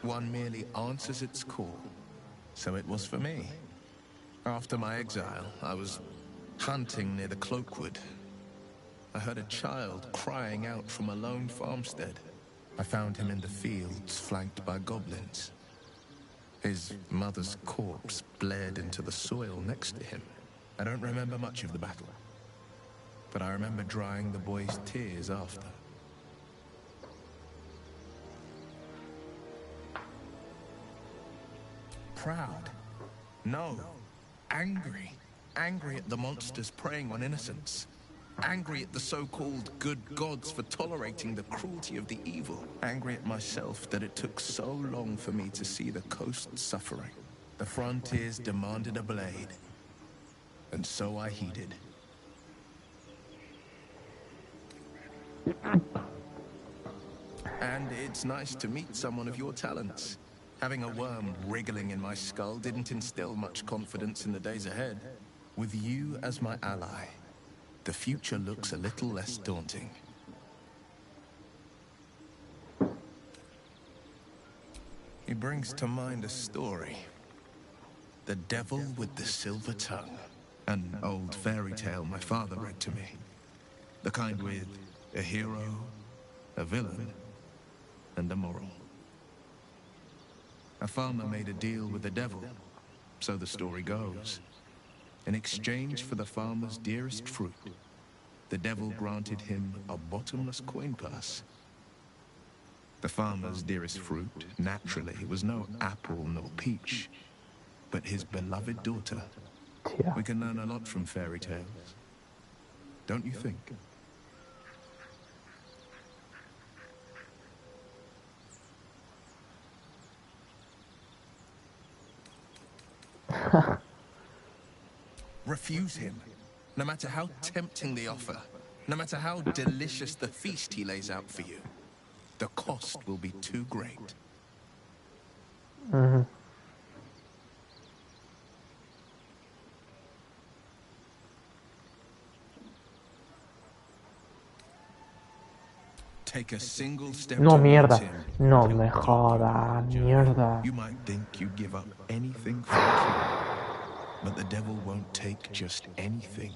One merely answers its call. So it was for me. After my exile, I was hunting near the Cloakwood. I heard a child crying out from a lone farmstead. I found him in the fields, flanked by goblins. His mother's corpse bled into the soil next to him. I don't remember much of the battle, but I remember drying the boy's tears after. Proud? No. Angry. Angry at the monsters preying on innocents. Angry at the so-called good gods for tolerating the cruelty of the evil. Angry at myself that it took so long for me to see the coast suffering. The frontiers demanded a blade. And so I heeded. And it's nice to meet someone of your talents. Having a worm wriggling in my skull didn't instill much confidence in the days ahead. With you as my ally, the future looks a little less daunting. brings to mind a story. The Devil with the Silver Tongue. An old fairy tale my father read to me. The kind with a hero, a villain, and a moral. A farmer made a deal with the devil, so the story goes. In exchange for the farmer's dearest fruit, the devil granted him a bottomless coin purse. The farmer's dearest fruit, naturally, was no apple nor peach, but his beloved daughter. Yeah. We can learn a lot from fairy tales, don't you think? Refuse him, no matter how tempting the offer, no matter how delicious the feast he lays out for you. The cost will be too great. Mm-hmm. Take a single step No, towards mierda. him. No me jodas, mierda. You might think you give up anything for a king, but the devil won't take just anything.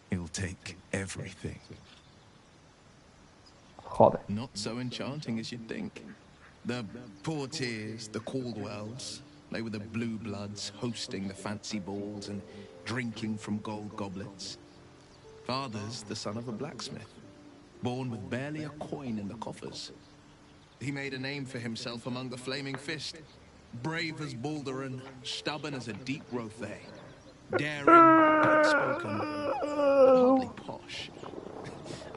He'll take everything. Joder. Not so enchanting as you'd think. The Portiers, the Caldwells, they were the blue bloods hosting the fancy balls and drinking from gold goblets. Father's the son of a blacksmith, born with barely a coin in the coffers. He made a name for himself among the Flaming Fist. Brave as Baldur, stubborn as a deep Rothay. Daring, outspoken, but hardly posh.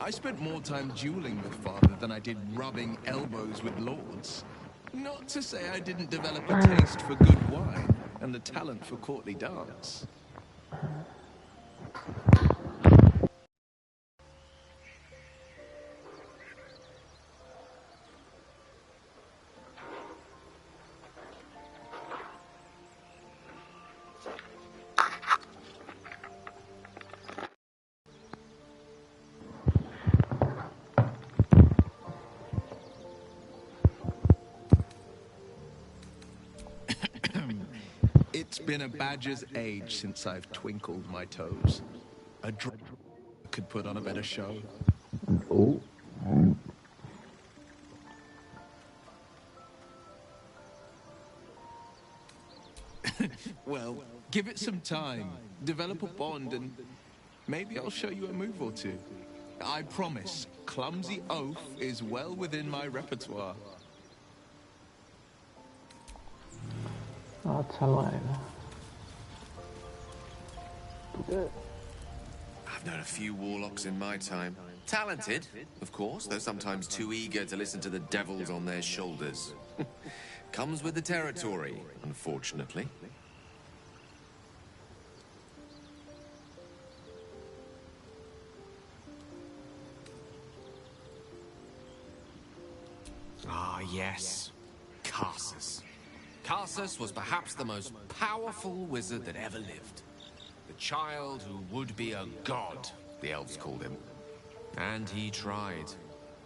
I spent more time dueling with father than I did rubbing elbows with lords. Not to say I didn't develop a taste for good wine and the talent for courtly dance. It's been a badger's age since I've twinkled my toes. A drop could put on a better show. Oh. Well, give it some time. Develop a bond and maybe I'll show you a move or two. I promise, clumsy oath is well within my repertoire. Hasta luego. I've known a few warlocks in my time. Talented, of course, though sometimes too eager to listen to the devils on their shoulders. Comes with the territory, unfortunately. Ah, yes. Karsus. Karsus was perhaps the most powerful wizard that ever lived. The child who would be a god, the elves called him. And he tried.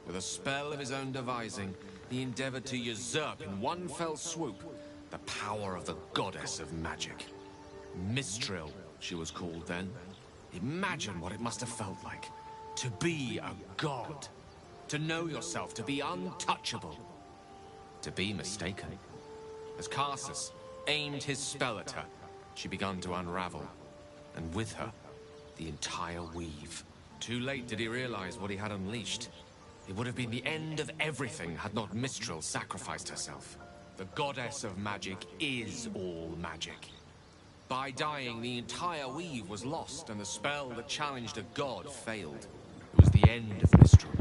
With a spell of his own devising, he endeavored to usurp in one fell swoop the power of the goddess of magic. Mistral, she was called then. Imagine what it must have felt like. To be a god. To know yourself, to be untouchable. To be mistaken. As Karsus aimed his spell at her, she began to unravel. And with her, the entire weave. Too late did he realize what he had unleashed. It would have been the end of everything had not Mistral sacrificed herself. The goddess of magic is all magic. By dying, the entire weave was lost, and the spell that challenged a god failed. It was the end of Mistral,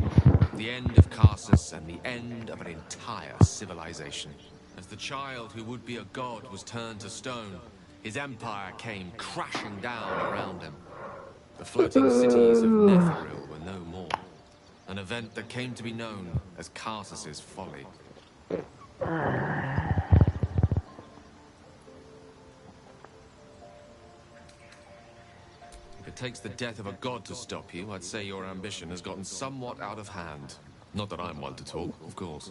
the end of Karsus, and the end of an entire civilization. As the child who would be a god was turned to stone, his empire came crashing down around him. The floating cities of Netheril were no more. An event that came to be known as Karsus's folly. If it takes the death of a god to stop you, I'd say your ambition has gotten somewhat out of hand. Not that I'm one to talk, of course.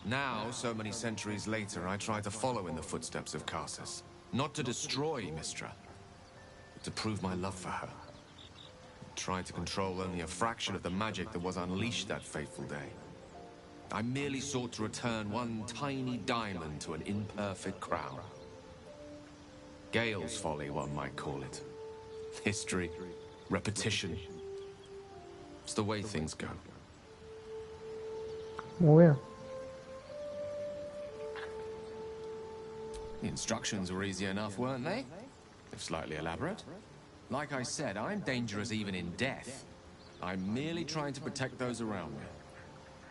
Now, so many centuries later, I try to follow in the footsteps of Karsus. Not to destroy Mystra, but to prove my love for her. Try to control only a fraction of the magic that was unleashed that fateful day. I merely sought to return one tiny diamond to an imperfect crown. Gale's folly, one might call it. History, repetition. It's the way things go. Muy bien. The instructions were easy enough, weren't they? If slightly elaborate. Like I said, I'm dangerous even in death. I'm merely trying to protect those around me.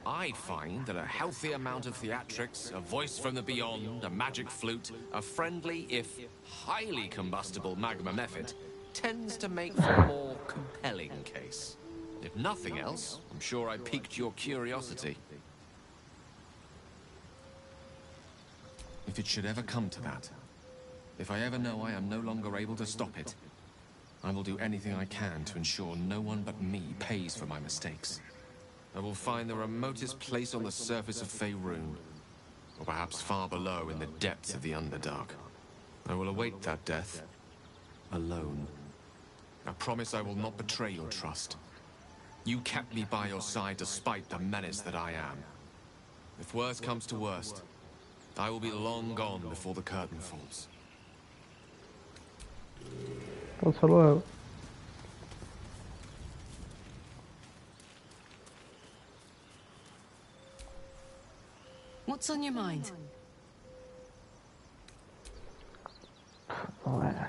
I'd find that a healthy amount of theatrics, a voice from the beyond, a magic flute, a friendly, if highly combustible magma method, tends to make for a more compelling case. If nothing else, I'm sure I piqued your curiosity. If it should ever come to that, if I ever know I am no longer able to stop it, I will do anything I can to ensure no one but me pays for my mistakes. I will find the remotest place on the surface of Faerun, or perhaps far below in the depths of the Underdark. I will await that death, alone. I promise I will not betray your trust. You kept me by your side despite the menace that I am. If worst comes to worst, I will be long gone before the curtain falls. Hasta luego. What's on your mind? Bueno.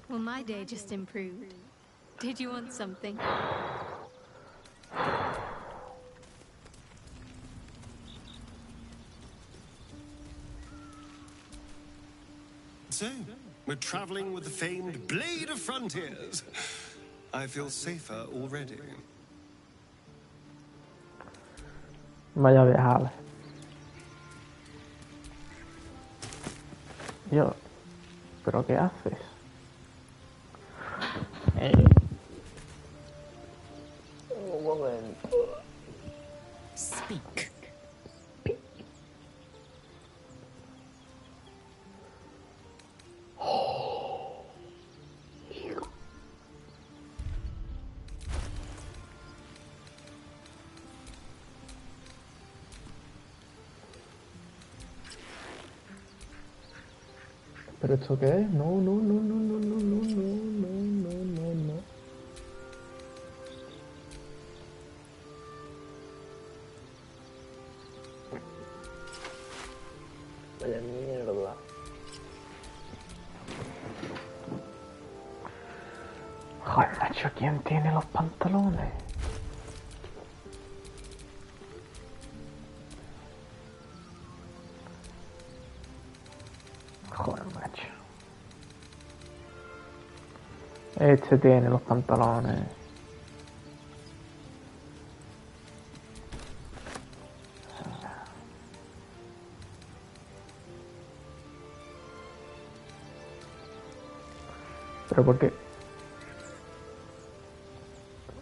Well, my day just improved. Did you want something? So, we're traveling with the famed Blade of Frontiers. I feel safer already. Vaya viajale. Yo, ¿pero qué haces? Un momento. Speak. ¿Pero esto qué es? No, no, no, no, no, no, no, no, no, no, no, no. Vaya mierda. Joder, macho, ¿quién tiene los pantalones? Joder, macho. Este tiene los pantalones. ¿Pero por qué?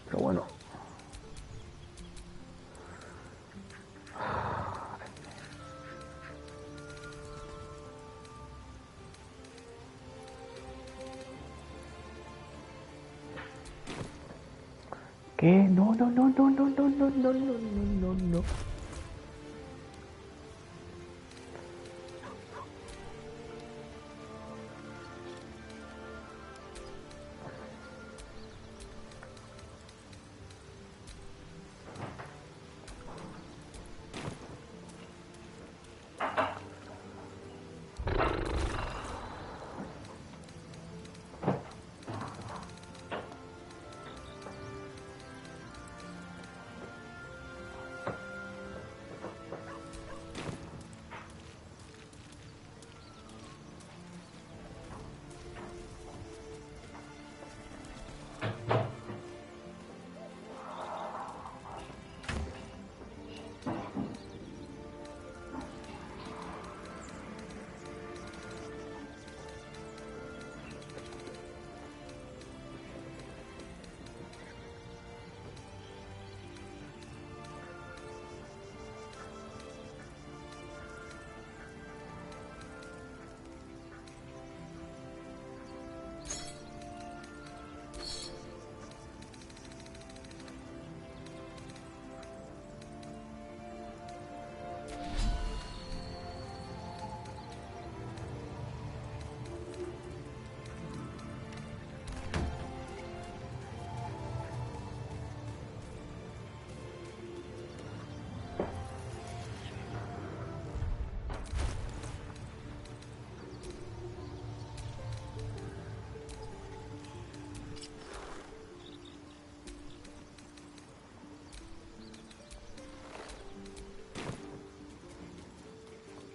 Pero bueno. ¿Qué? No, no, no, no, no, no, no, no, no, no, no, no.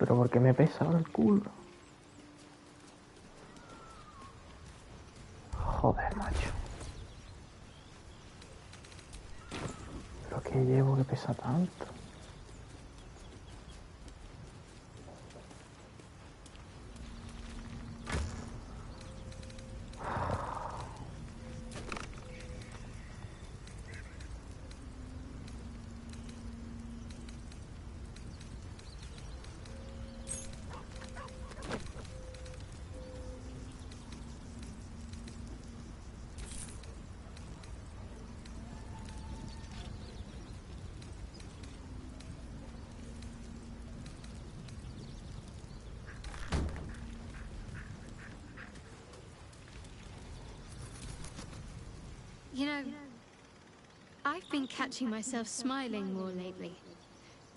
Pero porque me pesa el culo. Joder, macho. Pero que llevo que pesa tanto. You know, I've been catching myself smiling more lately.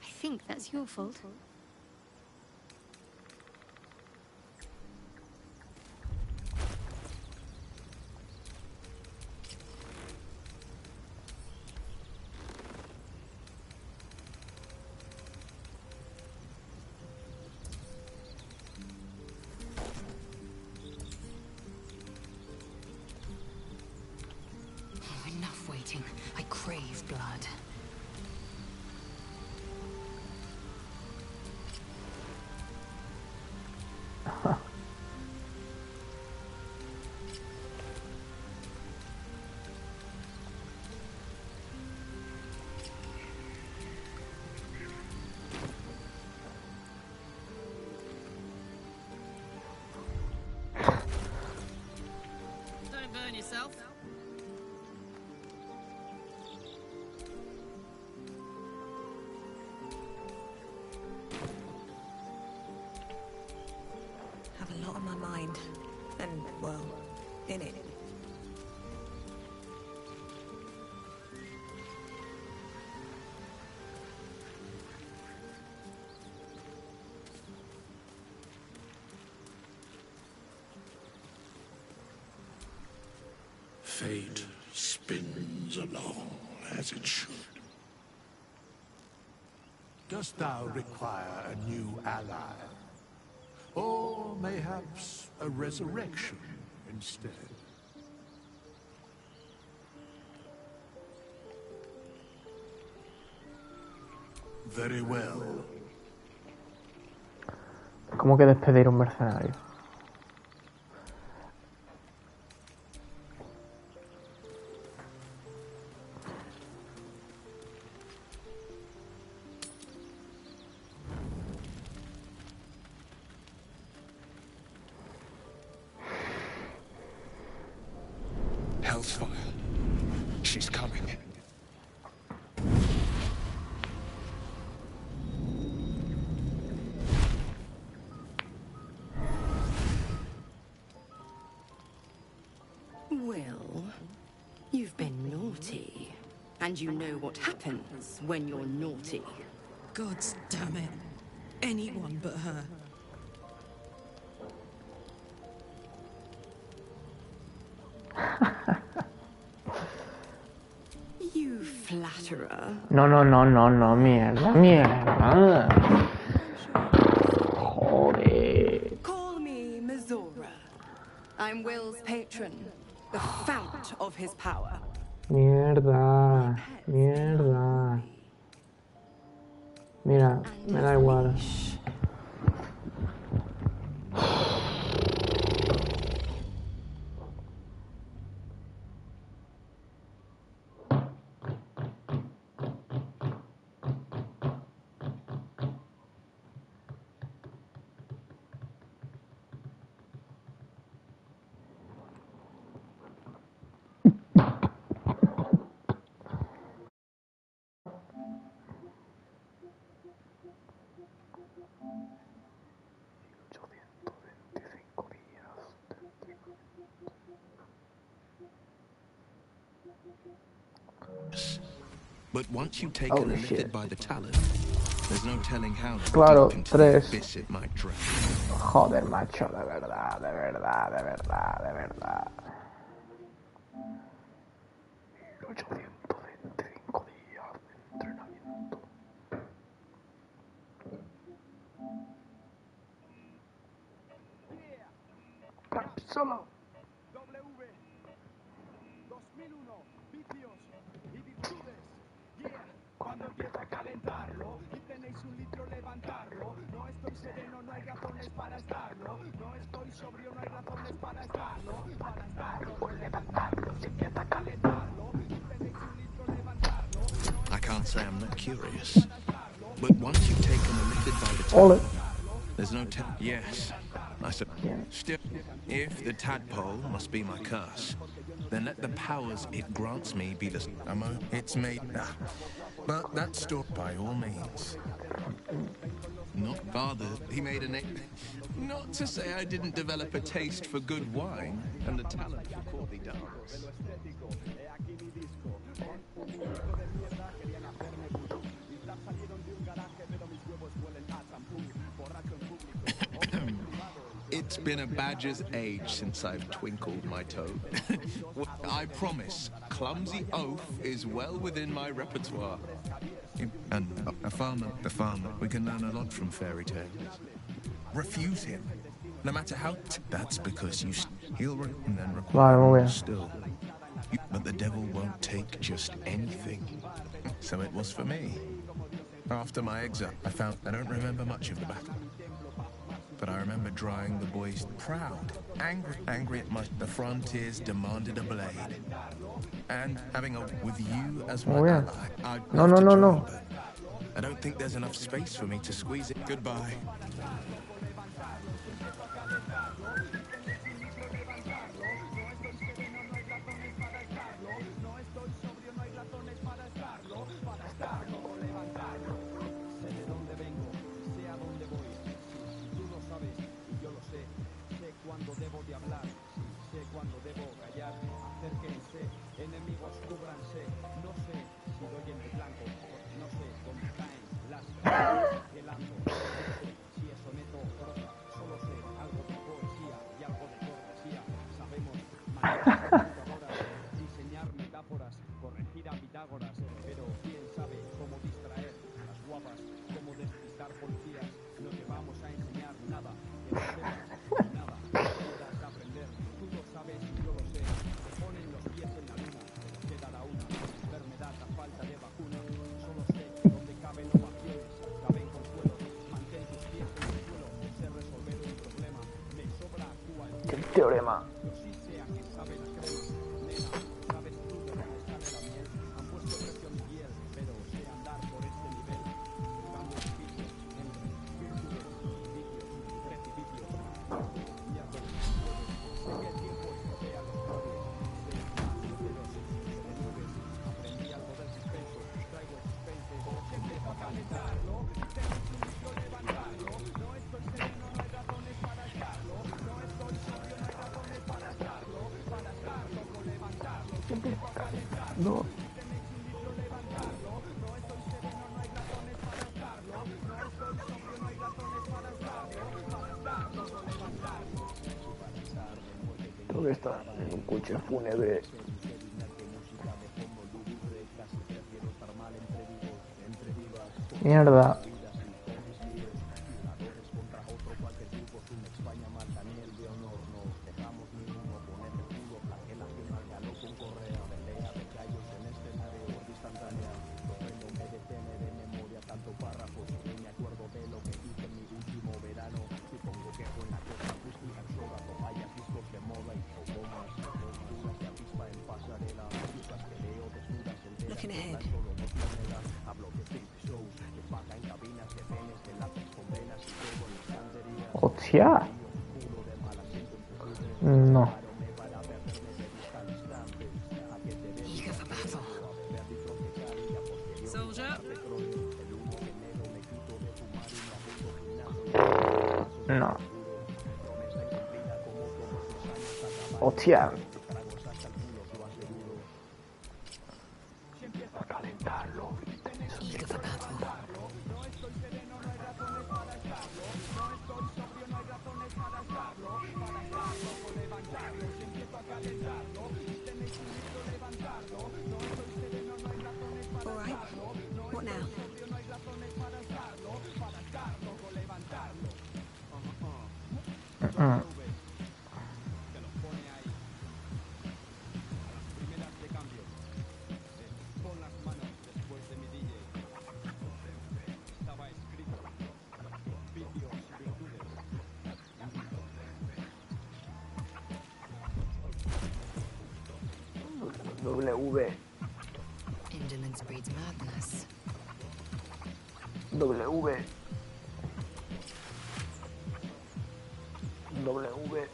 I think that's your fault. Enough waiting. I crave blood. Don't burn yourself. Have a lot on my mind. And, well, in it. Fate spins along as it should. Dost thou require a new ally? Or mayhaps a resurrection instead? Very well. ¿Cómo que despedir a un mercenario? Hellsfire. She's coming. Well, you've been naughty. And you know what happens when you're naughty. Gods damn it. Anyone but her. You flatterer. No, mierda, mierda. Joder. Call me Mizora. I'm Will's patron, the fount of his power. Mierda, mierda. Mira, me da igual. But once you take an lifted by the talon, there's no telling how Claro, deep into the 3. abyss it might drag. Joder, macho, de verdad, de verdad, de verdad, de verdad. 1825 días de entrenamiento. Solo. Cuando empieza a calentarlo y tenéis un litro levantarlo. No estoy sereno, no hay razones para estarlo. No estoy sobrio, no hay razones para estarlo. Para estarlo, levantarlo. Si empieza a calentarlo y tenéis un litro levantarlo. I can't say I'm not curious, but once you've taken a lifted by the tadpole, there's no yes, I said. Still, if the tadpole must be my curse, then let the powers it grants me be the it's made. But that's stored by all means. Not father, he made a name. Not to say I didn't develop a taste for good wine and a talent for courtly dance. It's been a badger's age since I've twinkled my toe. I promise, clumsy oath is well within my repertoire. And the farmer, we can learn a lot from fairy tales. Refuse him, no matter how. That's because he'll and then require still. But the devil won't take just anything. So it was for me. After my exile, I don't remember much of the battle. But I remember drawing the boys proud, angry at the frontiers demanded a blade. And having with you as my ally. No. I don't think there's enough space for me to squeeze it. Goodbye. Diseñar metáforas, corregir a Pitágoras, pero quién sabe cómo distraer a las guapas, cómo despistar policías. No te vamos a enseñar nada, que no sepas nada, puedas aprender. Tú lo sabes y yo lo sé. Se ponen los pies en la luna, pero quedará una enfermedad a falta de vacuna. Solo sé que donde caben ovaciones, caben consuelos. Mantén tus pies en el suelo, sé resolver un problema. Me sobra cualquier ¿Qué teorema? No. ¿Dónde está? En un coche fúnebre. Mierda. Looking ahead. Hostia. No. Eager for battle. Soldier. No. Hostia. Eager for battle. All right. What now? W. Indolence breeds madness. W. W.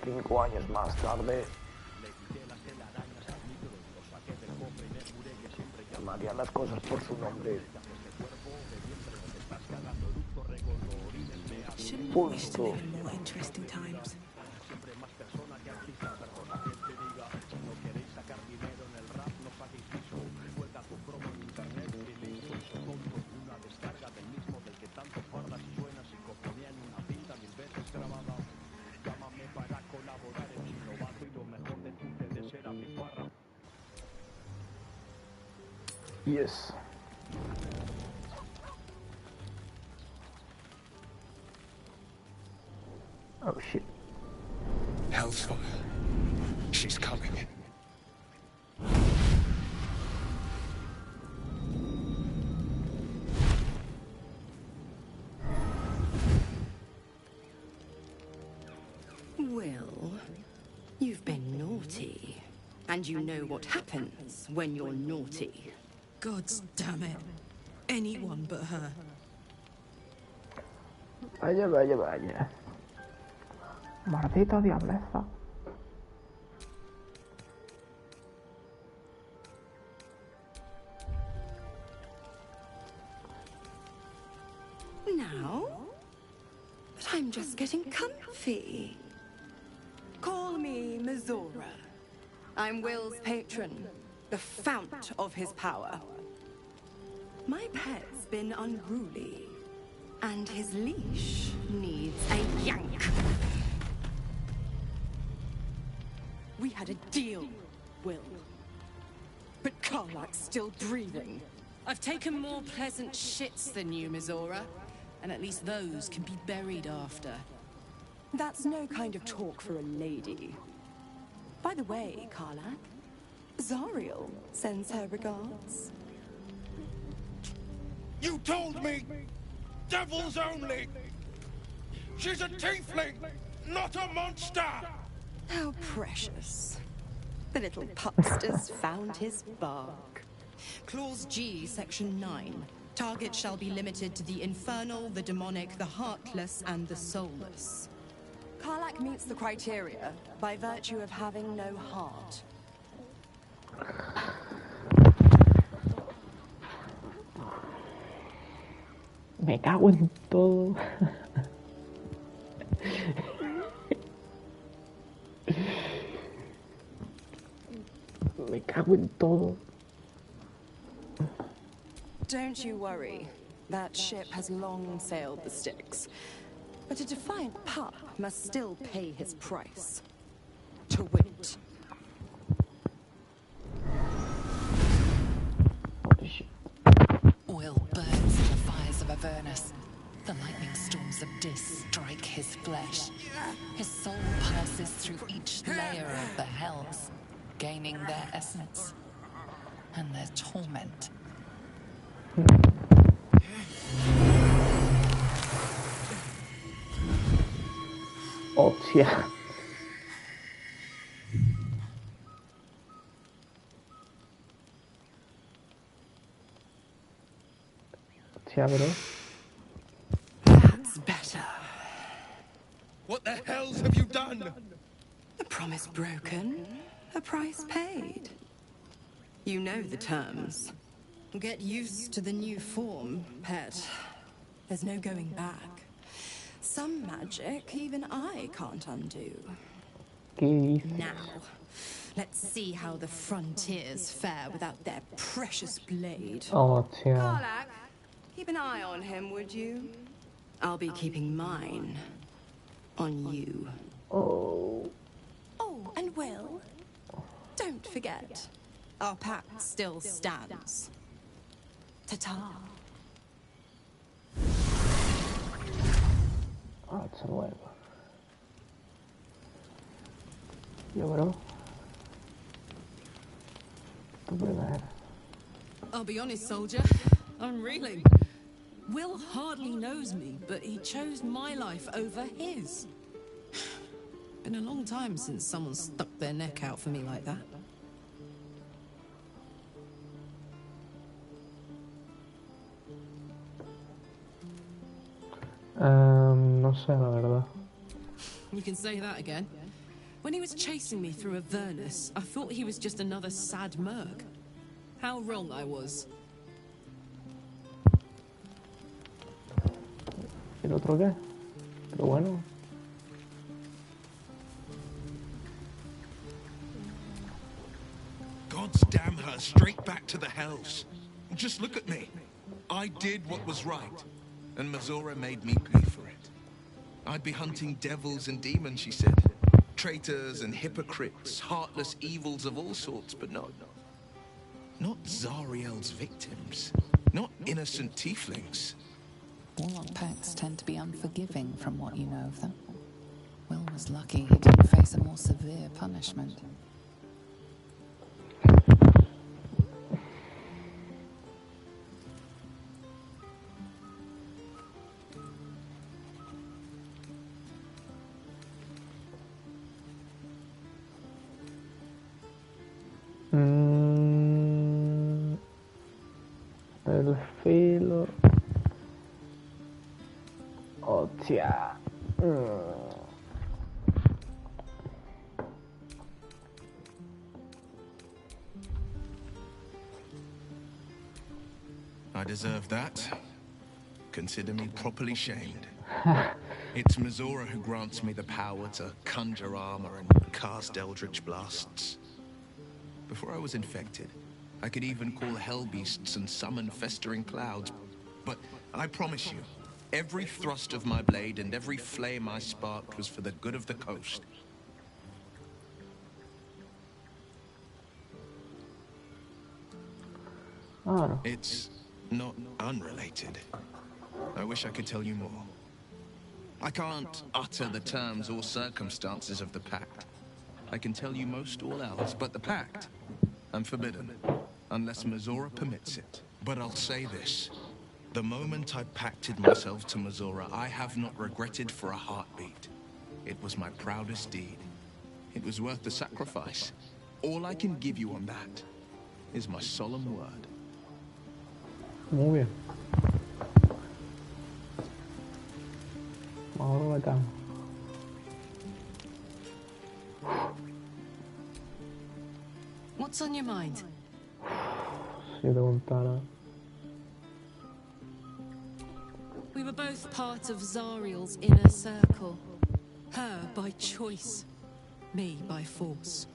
5 años más tarde. Llamaría las cosas por su nombre. Shouldn't wish to live in more interesting times. Yes. Oh shit. Hellsfire. She's coming. Will, you've been naughty. And you know what happens when you're naughty. Gods damn it. Anyone but her. Vaya, vaya, vaya. Maldita diableza. Now? But I'm just getting comfy. Call me Mizora. I'm Will's patron, the fount of his power. My pet's been unruly, and his leash needs a yank. We had a deal, Will. But Karlak's still breathing. I've taken more pleasant shits than you, Mizora. And at least those can be buried after. That's no kind of talk for a lady. By the way, Karlak, Zariel sends her regards. You told me! Devils only! She's a tiefling, not a monster! How precious. The little pupster's found his bark. Clause G, Section 9. Target shall be limited to the infernal, the demonic, the heartless, and the soulless. Karlak meets the criteria by virtue of having no heart. Me cago en todo. Me cago en todo. Don't you worry. That ship has long sailed the Styx. But a defiant pup must still pay his price. To wit. Will burns in the fires of Avernus. The lightning storms of Dis strike his flesh. His soul passes through each layer of the hells, gaining their essence and their torment. Hostia. Hostia, bro. That's better. What the hells have you done? A promise broken, a price paid. You know the terms. Get used to the new form, pet. There's no going back. Some magic even I can't undo. Now, let's see how the frontiers fare without their precious blade. Oh, yeah. Karlak, keep an eye on him, would you? I'll be keeping mine on you. Oh. Oh, and Will, don't forget, our pact still stands. Ta-ta. Hasta luego. Yo, bro. Tu primero. I'll be honest, soldier. I'm reeling. Will hardly knows me, but he chose my life over his. Been a long time since someone stuck their neck out for me like that. No sé, la verdad. You can say that again. When he was chasing me through Avernus, I thought he was just another sad merc. How wrong I was. ¿El otro qué? Pero bueno. Gods damn her, straight back to the hells. Just look at me. I did what was right, and Mazora made me pay for it. I'd be hunting devils and demons, she said. Traitors and hypocrites, heartless evils of all sorts, but not Zariel's victims. Not innocent tieflings. Warlock pacts tend to be unforgiving from what you know of them. Will was lucky he didn't face a more severe punishment. El filo. Hostia. I deserve that. Consider me properly shamed. It's Mazora who grants me the power to conjure armor and cast eldritch blasts. Before I was infected, I could even call hell beasts and summon festering clouds. But I promise you, every thrust of my blade and every flame I sparked was for the good of the coast. Oh, no. It's not unrelated. I wish I could tell you more. I can't utter the terms or circumstances of the pact. I can tell you most all else, but the pact, I'm forbidden, unless Mazora permits it. But I'll say this. The moment I pacted myself to Mazora, I have not regretted for a heartbeat. It was my proudest deed. It was worth the sacrifice. All I can give you on that is my solemn word. Muy bien. Vamos a la cama. What's on your mind? Si te contara. We were both part of Zariel's inner circle. Her by choice, me by force.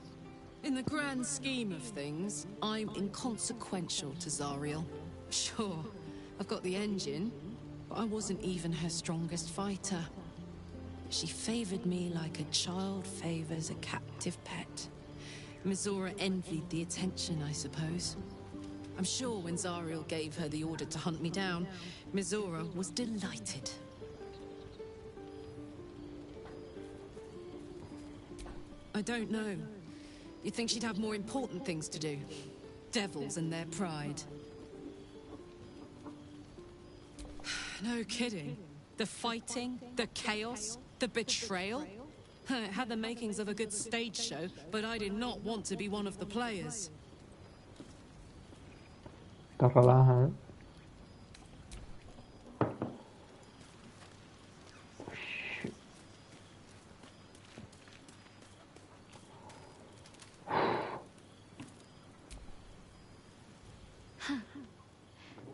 In the grand scheme of things, I'm inconsequential to Zariel. Sure, I've got the engine, but I wasn't even her strongest fighter. She favored me like a child favors a captive pet. Mazora envied the attention, I suppose. I'm sure when Zariel gave her the order to hunt me down, Mazora was delighted. I don't know. You'd think she'd have more important things to do. Devils and their pride. No kidding. The fighting, the chaos, the betrayal. It had the makings of a good stage show, but I did not want to be one of the players. Te relaja, ¿eh?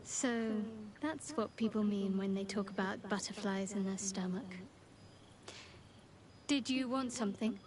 So, that's what people mean when they talk about butterflies in their stomach. Did you want something?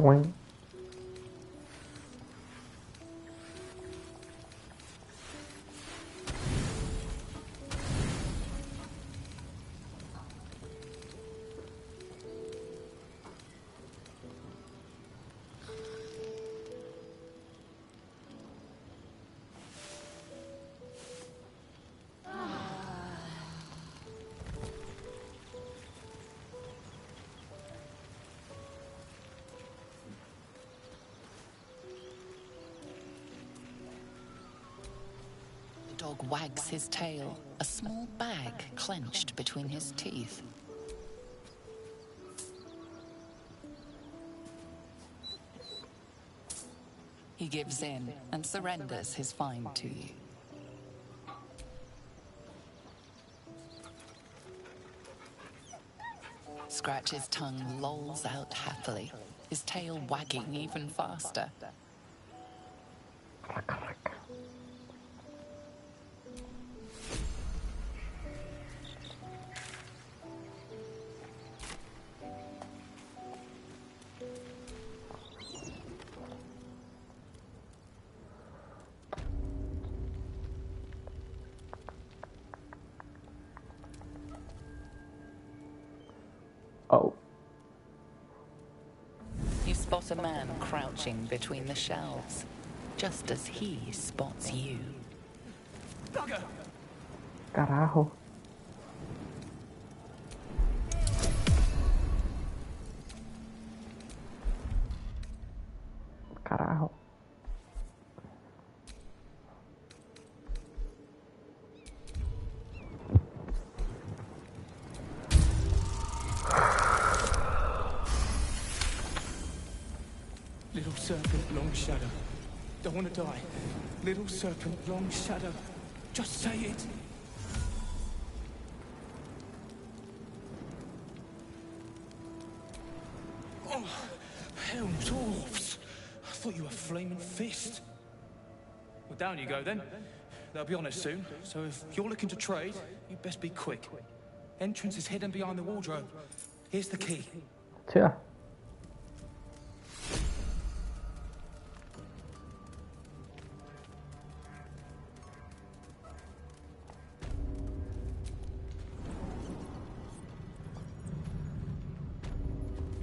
cago en... The dog wags his tail, a small bag clenched between his teeth. He gives in and surrenders his find to you. Scratch's tongue lolls out happily, his tail wagging even faster. Oh. You spot a man crouching between the shelves, just as he spots you. Carajo. Carajo. Little serpent, long shadow. Don't want to die. Little serpent, long shadow. Just say it. Oh, hell, dwarves. I thought you were flaming fist. Well, down you go then. They'll be on us soon, so if you're looking to trade, you'd best be quick. Entrance is hidden behind the wardrobe. Here's the key. Yeah.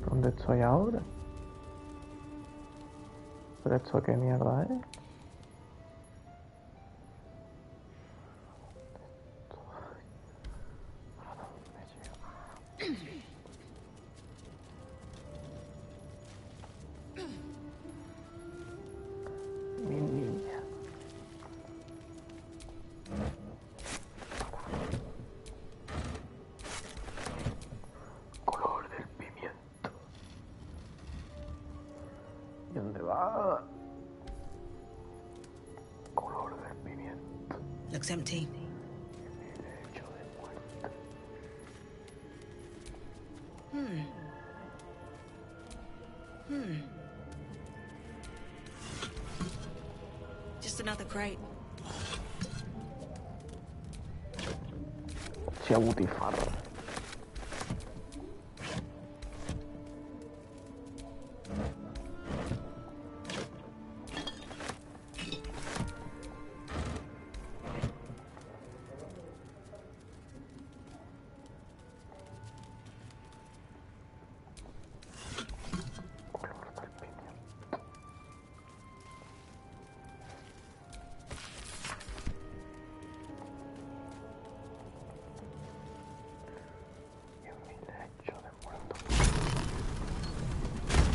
¿Dónde estoy ahora? ¿Pero esto qué mierda es? Mi niña. Color del pimiento. ¿Y dónde va? Color del pimiento. Looks empty. Just another crate. Hostia, butifarra.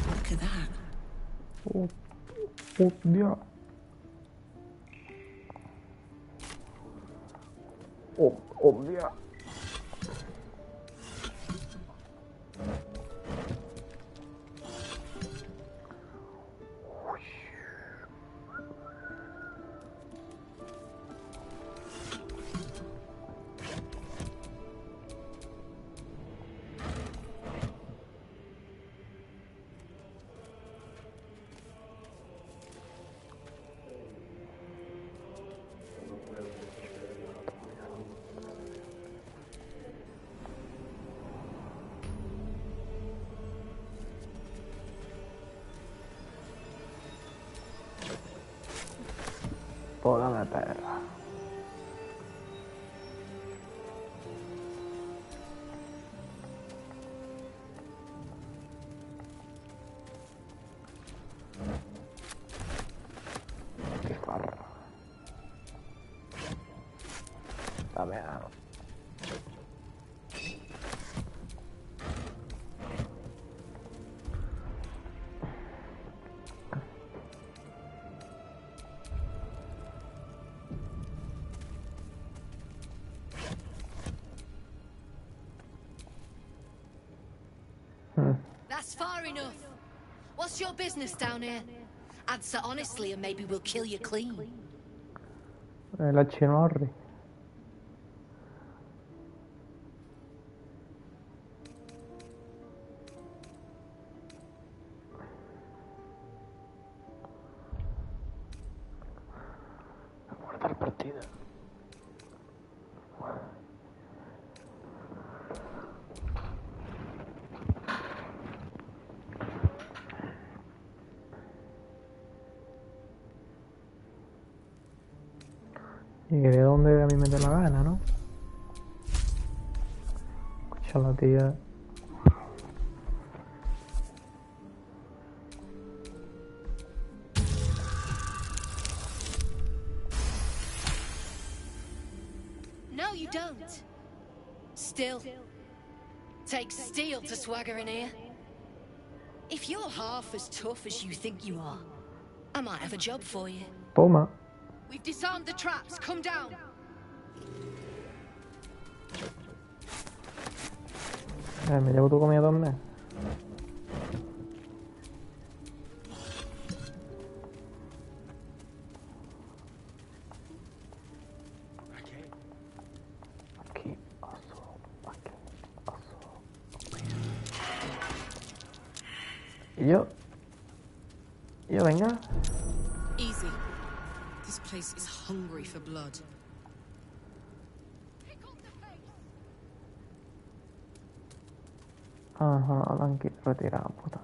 Look at that. Oh, Dios. Oh, Dios. Pues dame perra. Qué farra. Dame algo. That's far enough. What's your business down here? Answer honestly and maybe we'll kill you clean. La Cinorri. Guardar partida. Y de donde a mí me dé la gana, ¿no? Escucha la tía. No, you don't. Still. Takes steel to swagger in here. If you're half as tough as you think you are, I might have a job for you. Toma. We've disarmed the traps. Come down. Me llevo tu comida también. Aquí, Y yo, venga. Easy. This place is hungry for blood. Ajá, tranquilo, retirado, puta.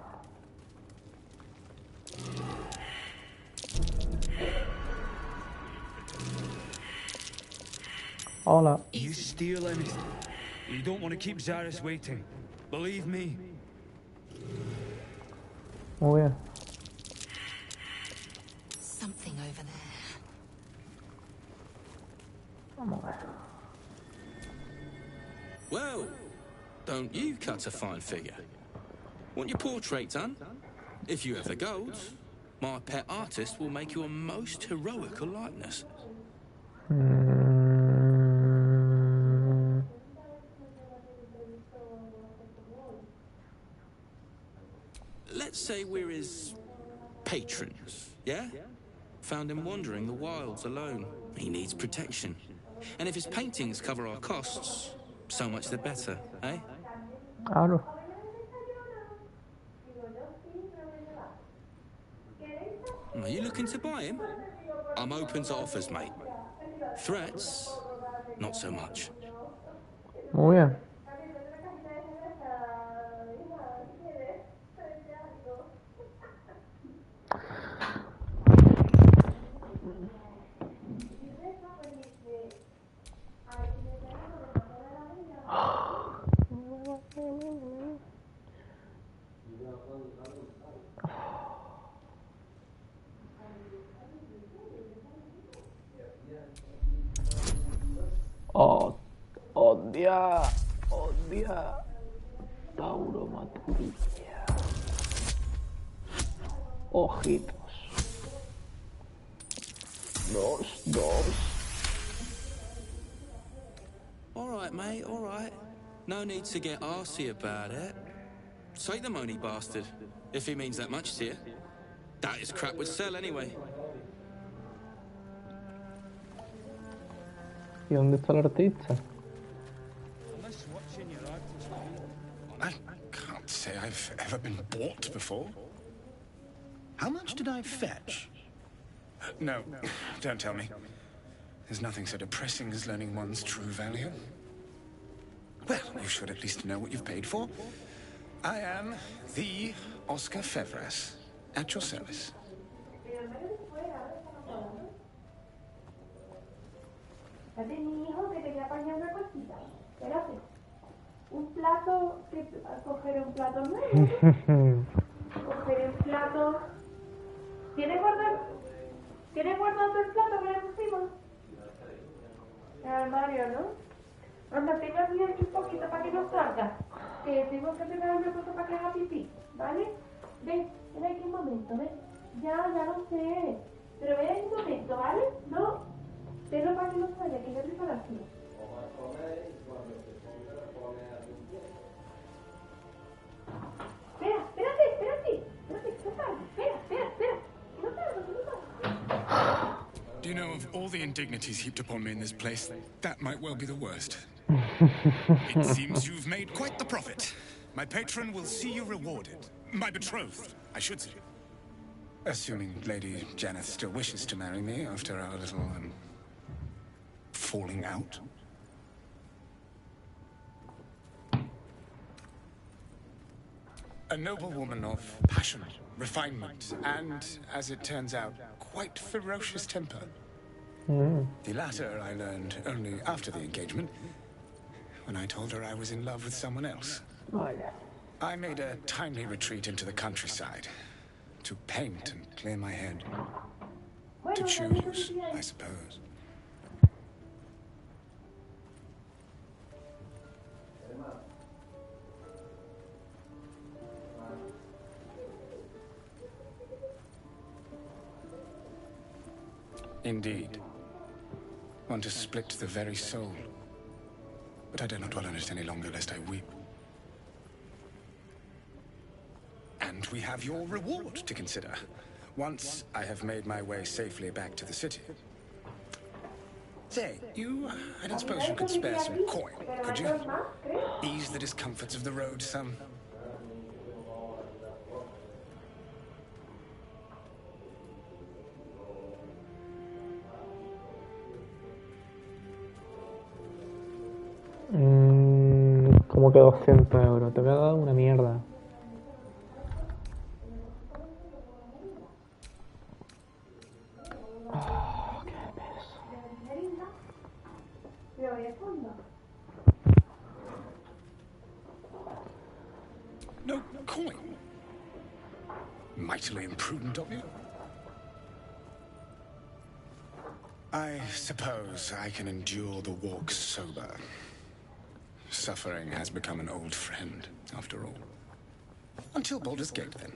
Hola. You steal anything, you don't want to keep Zaris waiting. Believe me. Muy bien. Something over there. Vamos a ver. Well, don't you cut a fine figure? Want your portrait done? If you have the gold, my pet artist will make you a most heroical likeness. Let's say we're his patrons, yeah? Found him wandering the wilds alone. He needs protection. And if his paintings cover our costs, so much the better, eh? Claro. Are you looking to buy him? I'm open to offers, mate. Threats, not so much. Muy bien. Odia. Tauromaturgia. Ojitos. Dos. All right, mate, all right. No need to get arsey about it. Take the money, bastard, if he means that much to you. That is crap would sell anyway. ¿Y dónde está el artista? I can't say I've ever been bought before. How much did I fetch? No, don't tell me. There's nothing so depressing as learning one's true value. Well, you should at least know what you've paid for. I am the Oscar Fevras, at your service. Espérate, mi hijo, que te voy a apañar una cosita. Espérate. Un plato, cogeré un plato nuevo. Cogeré un plato. ¿Tienes guardado el plato que le pusimos? El armario, ¿no? Anda, tengo aquí un poquito para que no salga. Que tengo que pegar una cosa para que haga pipí, ¿vale? Ven aquí un momento, ven. Ya lo sé. Pero ven aquí un momento, ¿vale? No, tenlo para que no salga, que ya preparación. Do you know, of all the indignities heaped upon me in this place, that might well be the worst. It seems you've made quite the profit. My patron will see you rewarded. My betrothed, I should say. Assuming Lady Janeth still wishes to marry me after our little, falling out. A noble woman of passion, refinement, and, as it turns out, quite ferocious temper. The latter I learned only after the engagement, when I told her I was in love with someone else. I made a timely retreat into the countryside, to paint and clear my head. To choose, I suppose. Indeed. One to split the very soul. But I dare not dwell on it any longer, lest I weep. And we have your reward to consider. Once I have made my way safely back to the city. Say, I don't suppose you could spare some coin, could you? Ease the discomforts of the road some. Como que 200 euros. Te voy a dar una mierda. Oh, qué peso. No coin? Mightily imprudent of you. I suppose I can endure the walk sober. Suffering has become an old friend, after all. Until Baldur's Gate, then.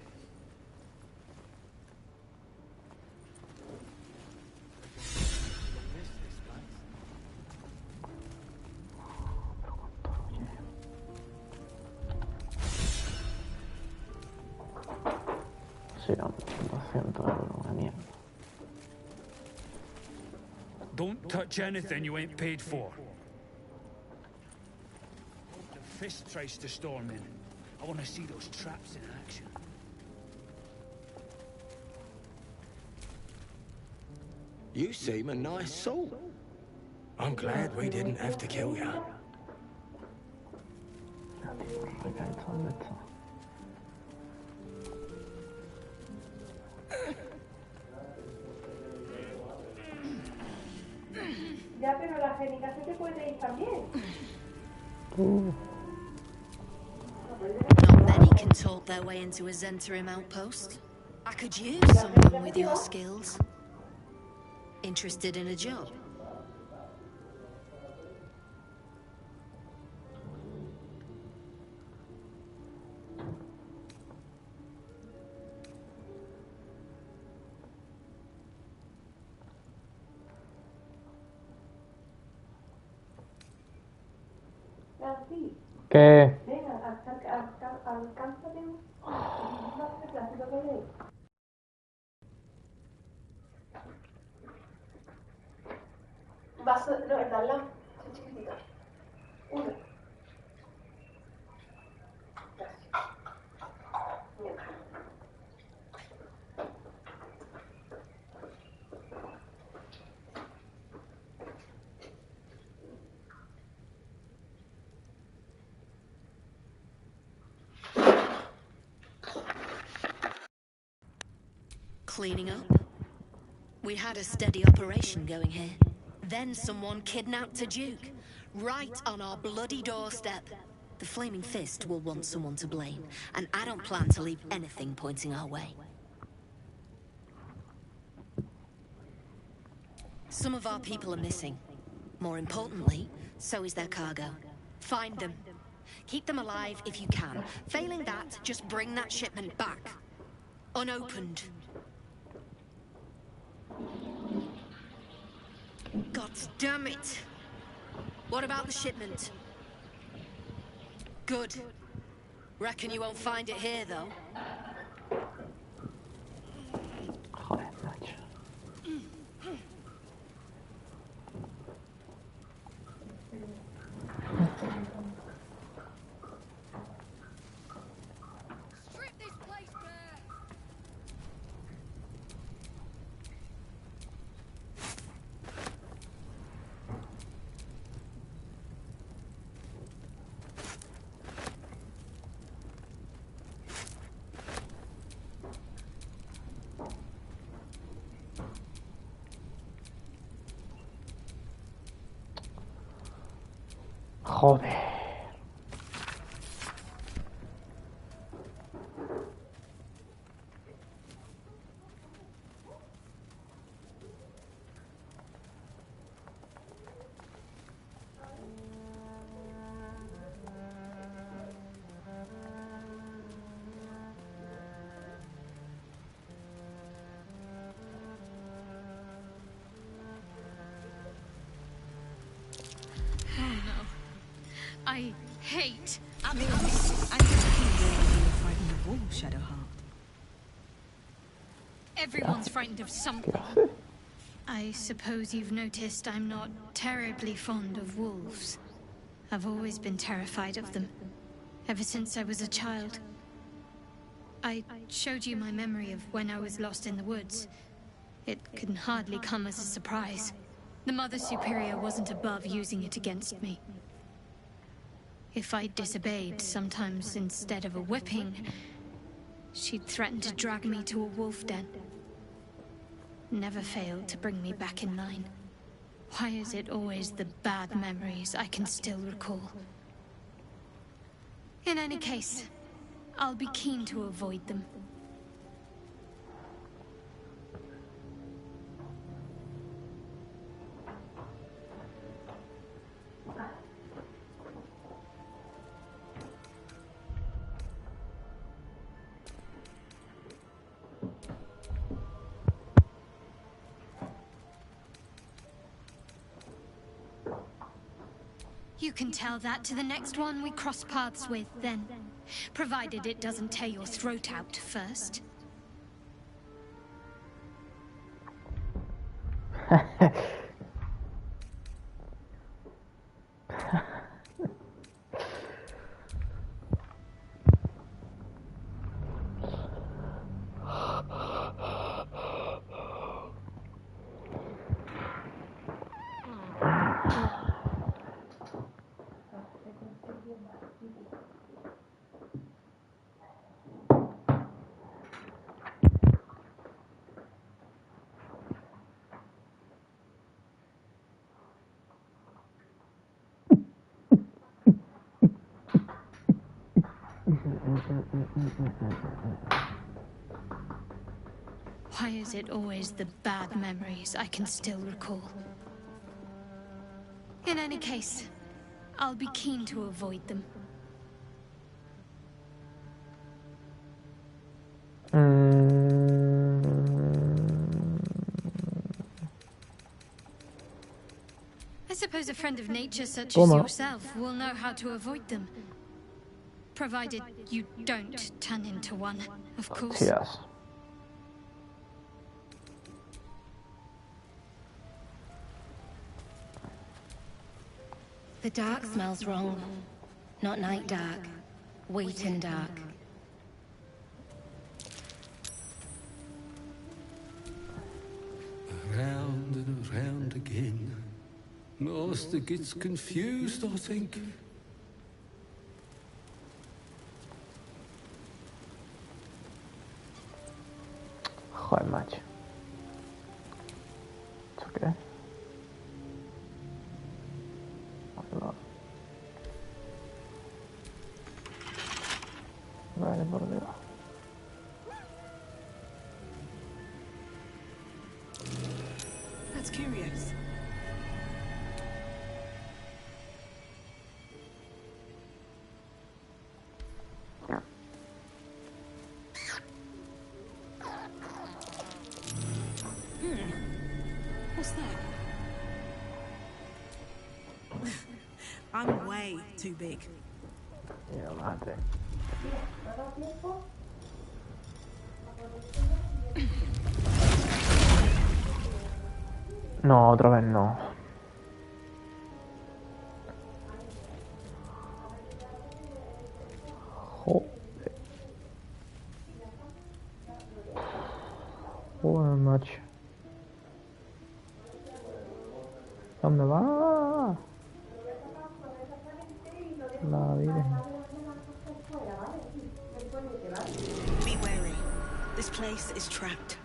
Sí, 200 euros, una mierda. Don't touch anything you ain't paid for. The fist tries to storm in. I want to see those traps in action. You seem a nice soul. I'm glad we didn't have to kill you. Ya, pero la génica se te puede ir también. Not many can talk their way into a Zentarim outpost. I could use someone with your skills. Interested in a job? ¿Qué? Venga, alcánzate un plástico que leí. Vaso, no, el de al lado, son chiquititos. Uno. Gracias. Bien. Cleaning up? We had a steady operation going here. Then someone kidnapped a duke, right on our bloody doorstep. The Flaming Fist will want someone to blame, and I don't plan to leave anything pointing our way. Some of our people are missing. More importantly, so is their cargo. Find them. Keep them alive if you can. Failing that, just bring that shipment back. Unopened. God damn it! What about the shipment? Good. Reckon you won't find it here, though. Joder, macho. Strip this place bare! Joder. I hate. I'll be honest, I didn't think you were frightened of wolves, Shadowheart. Everyone's frightened of something. I suppose you've noticed I'm not terribly fond of wolves. I've always been terrified of them, ever since I was a child. I showed you my memory of when I was lost in the woods. It can hardly come as a surprise. The Mother Superior wasn't above using it against me. If I disobeyed, sometimes instead of a whipping, she'd threaten to drag me to a wolf den. Never failed to bring me back in line. Why is it always the bad memories I can still recall? In any case, I'll be keen to avoid them. You can tell that to the next one we cross paths with, then. Provided it doesn't tear your throat out first. Why is it always the bad memories I can still recall? In any case, I'll be keen to avoid them. I suppose a friend of nature such as yourself will know how to avoid them. Provided you don't turn into one, of course. Yes. The dark smells wrong. Not night dark. Waiting dark. Around and around again. Master gets confused, I think. Joder, macho. ¿Esto qué es? That's curious. What's that? I'm way too big. Mia madre. No, otra vez no. Joder. Joder, macho. ¿Dónde va? La Virgen. Be wary. This place is trapped.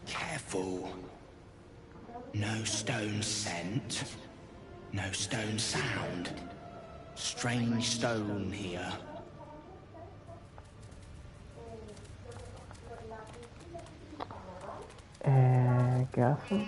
Careful. No stone scent. No stone sound. Strange stone here. ¿Qué hace?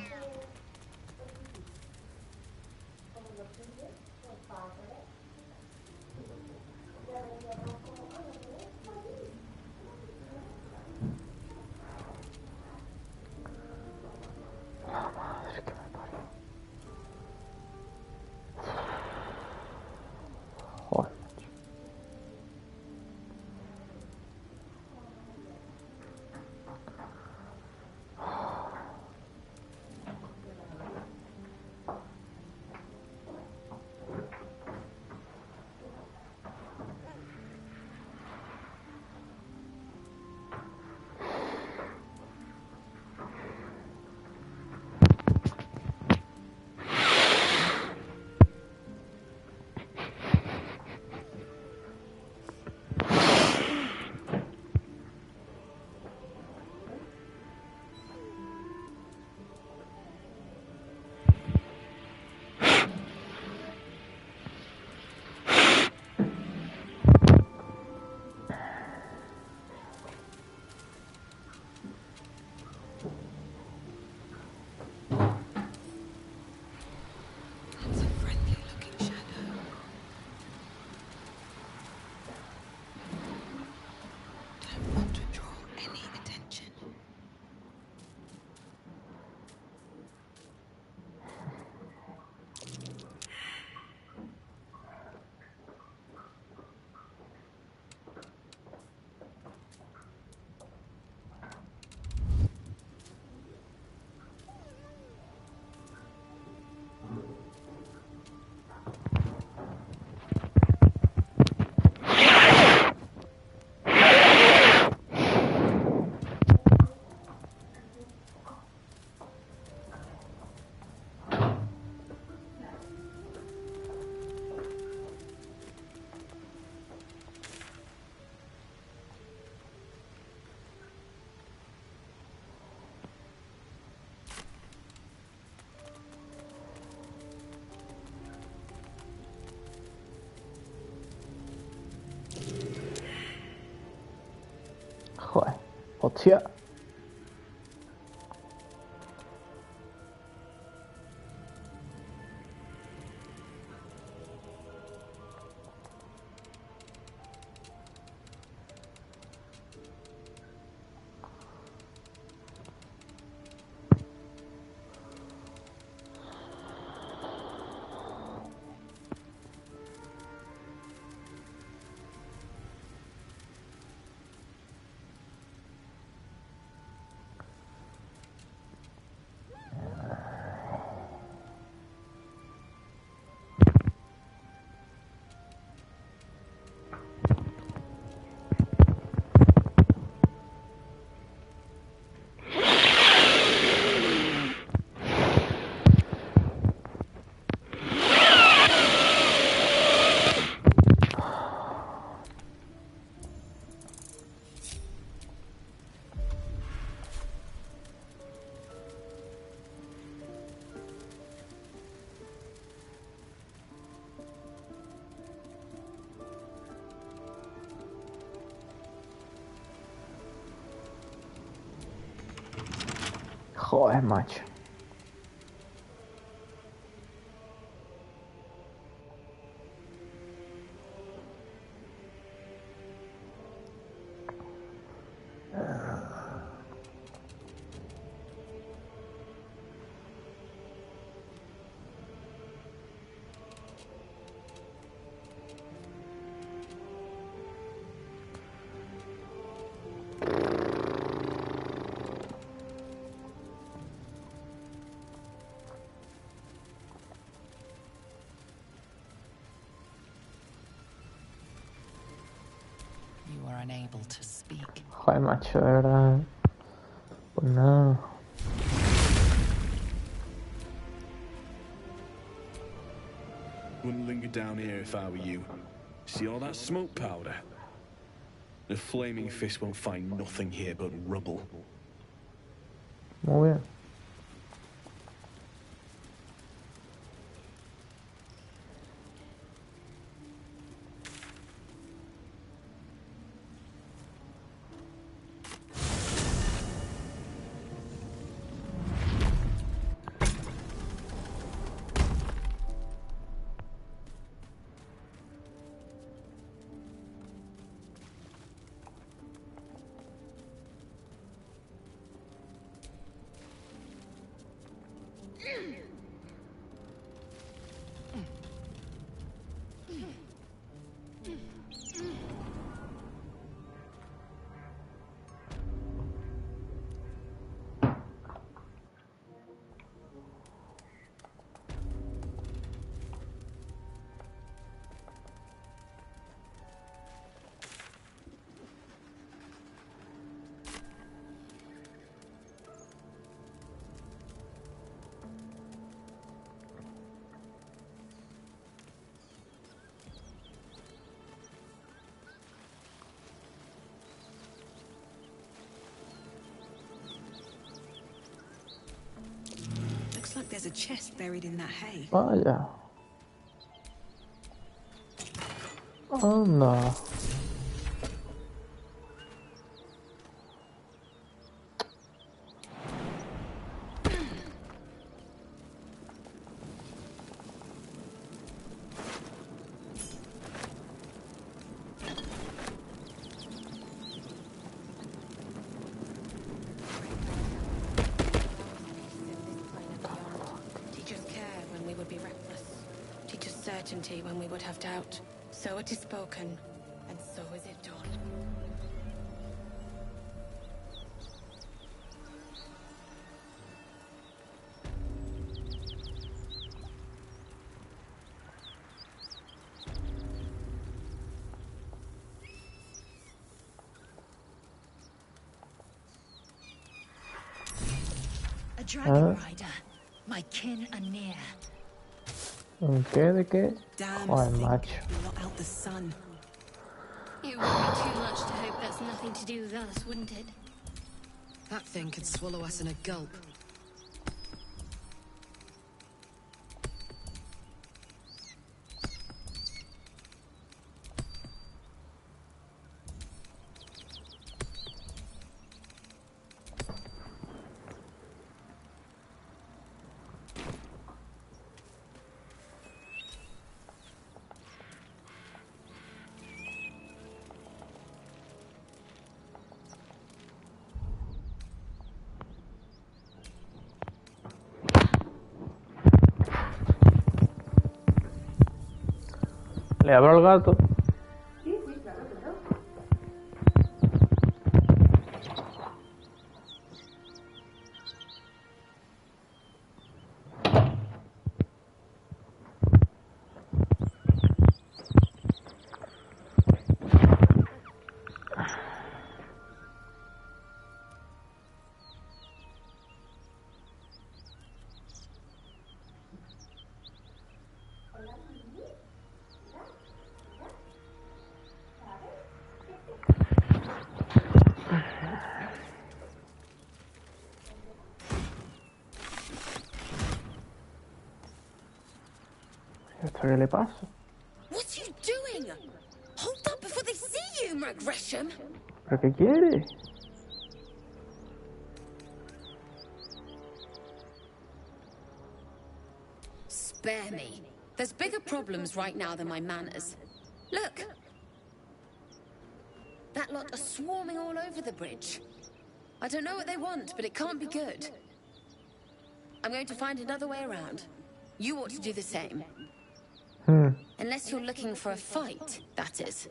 Joder, hostia. Joder, macho. You are unable to speak. Joder, macho, de verdad. Pues nada. Wouldn't linger down here if I were you. See all that smoke powder? The flaming fist won't find nothing here but rubble. Muy bien. Looks like there's a chest buried in that hay. Vaya. Anda. Certainty when we would have doubt. So it is spoken, and so is it done. A dragon rider. My kin are near. ¿En qué? ¿De qué? Joder, macho. Out the sun. It would be too much to hope that's nothing to do with us, wouldn't it? That thing could swallow us in a gulp. Le abro al gato. Sí, claro, claro. ¿Esto qué le pasa? What are you doing? Hold up before they see you, Gresham. ¿Pero qué quiere? spare me. There's bigger problems right now than my manners. Look! That lot are swarming all over the bridge. I don't know what they want, but it can't be good. I'm going to find another way around. You ought to do the same. Unless you're looking for a fight, that is.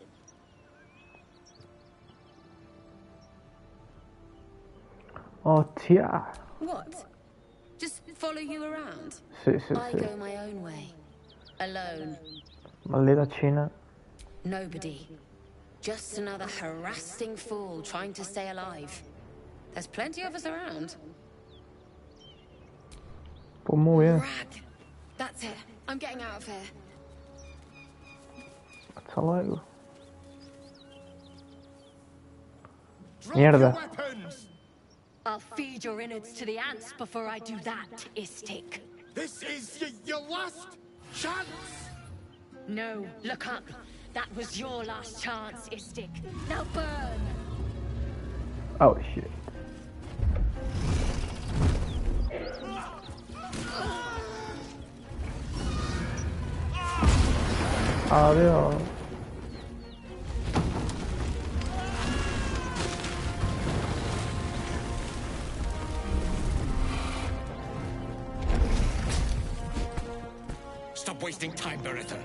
Hostia. What? Just follow you around? Sí. I go my own way. Alone. Maldita China. Nobody. Just another harassing fool trying to stay alive. There's plenty of us around. Pues muy bien. Rag. That's it. I'm getting out of here. Hasta luego. Mierda. I'll feed your innards to the ants before I do that, Istik. This is your last chance! No, look up. That was your last chance, Istik. Now burn! Oh shit. Adiós. Stop wasting time, Beretta.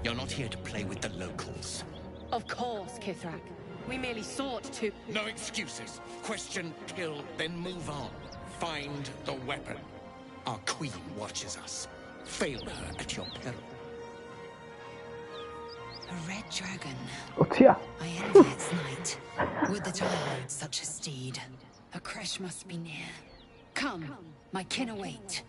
You're not here to play with the locals. Of course, Kithrak. We merely sought to... No excuses. Question, kill, then move on. Find the weapon. Our queen watches us. Fail her at your peril. A red dragon. Hostia. I envy its knight. Would that I rode such a steed. A crash must be near. Come, my kin await.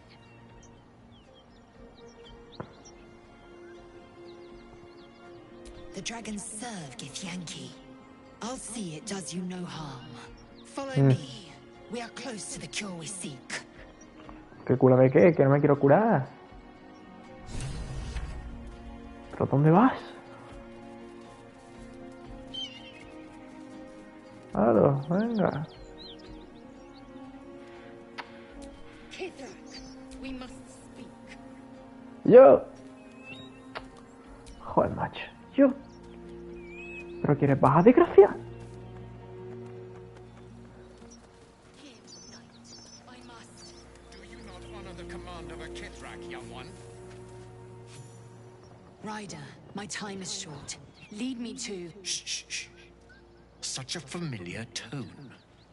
The dragons serve Githyanki. I'll see it does you no harm. Follow me. We are close to the cure we seek. ¿Qué cúrame qué? Que no me quiero curar. ¿Pero dónde vas? Claro, venga. We must speak. Yo. Joder, macho. Yo. ¿Pero quieres bajar de gracia? Ryder, my time is short. Lead me to... Shh. Such a familiar tone.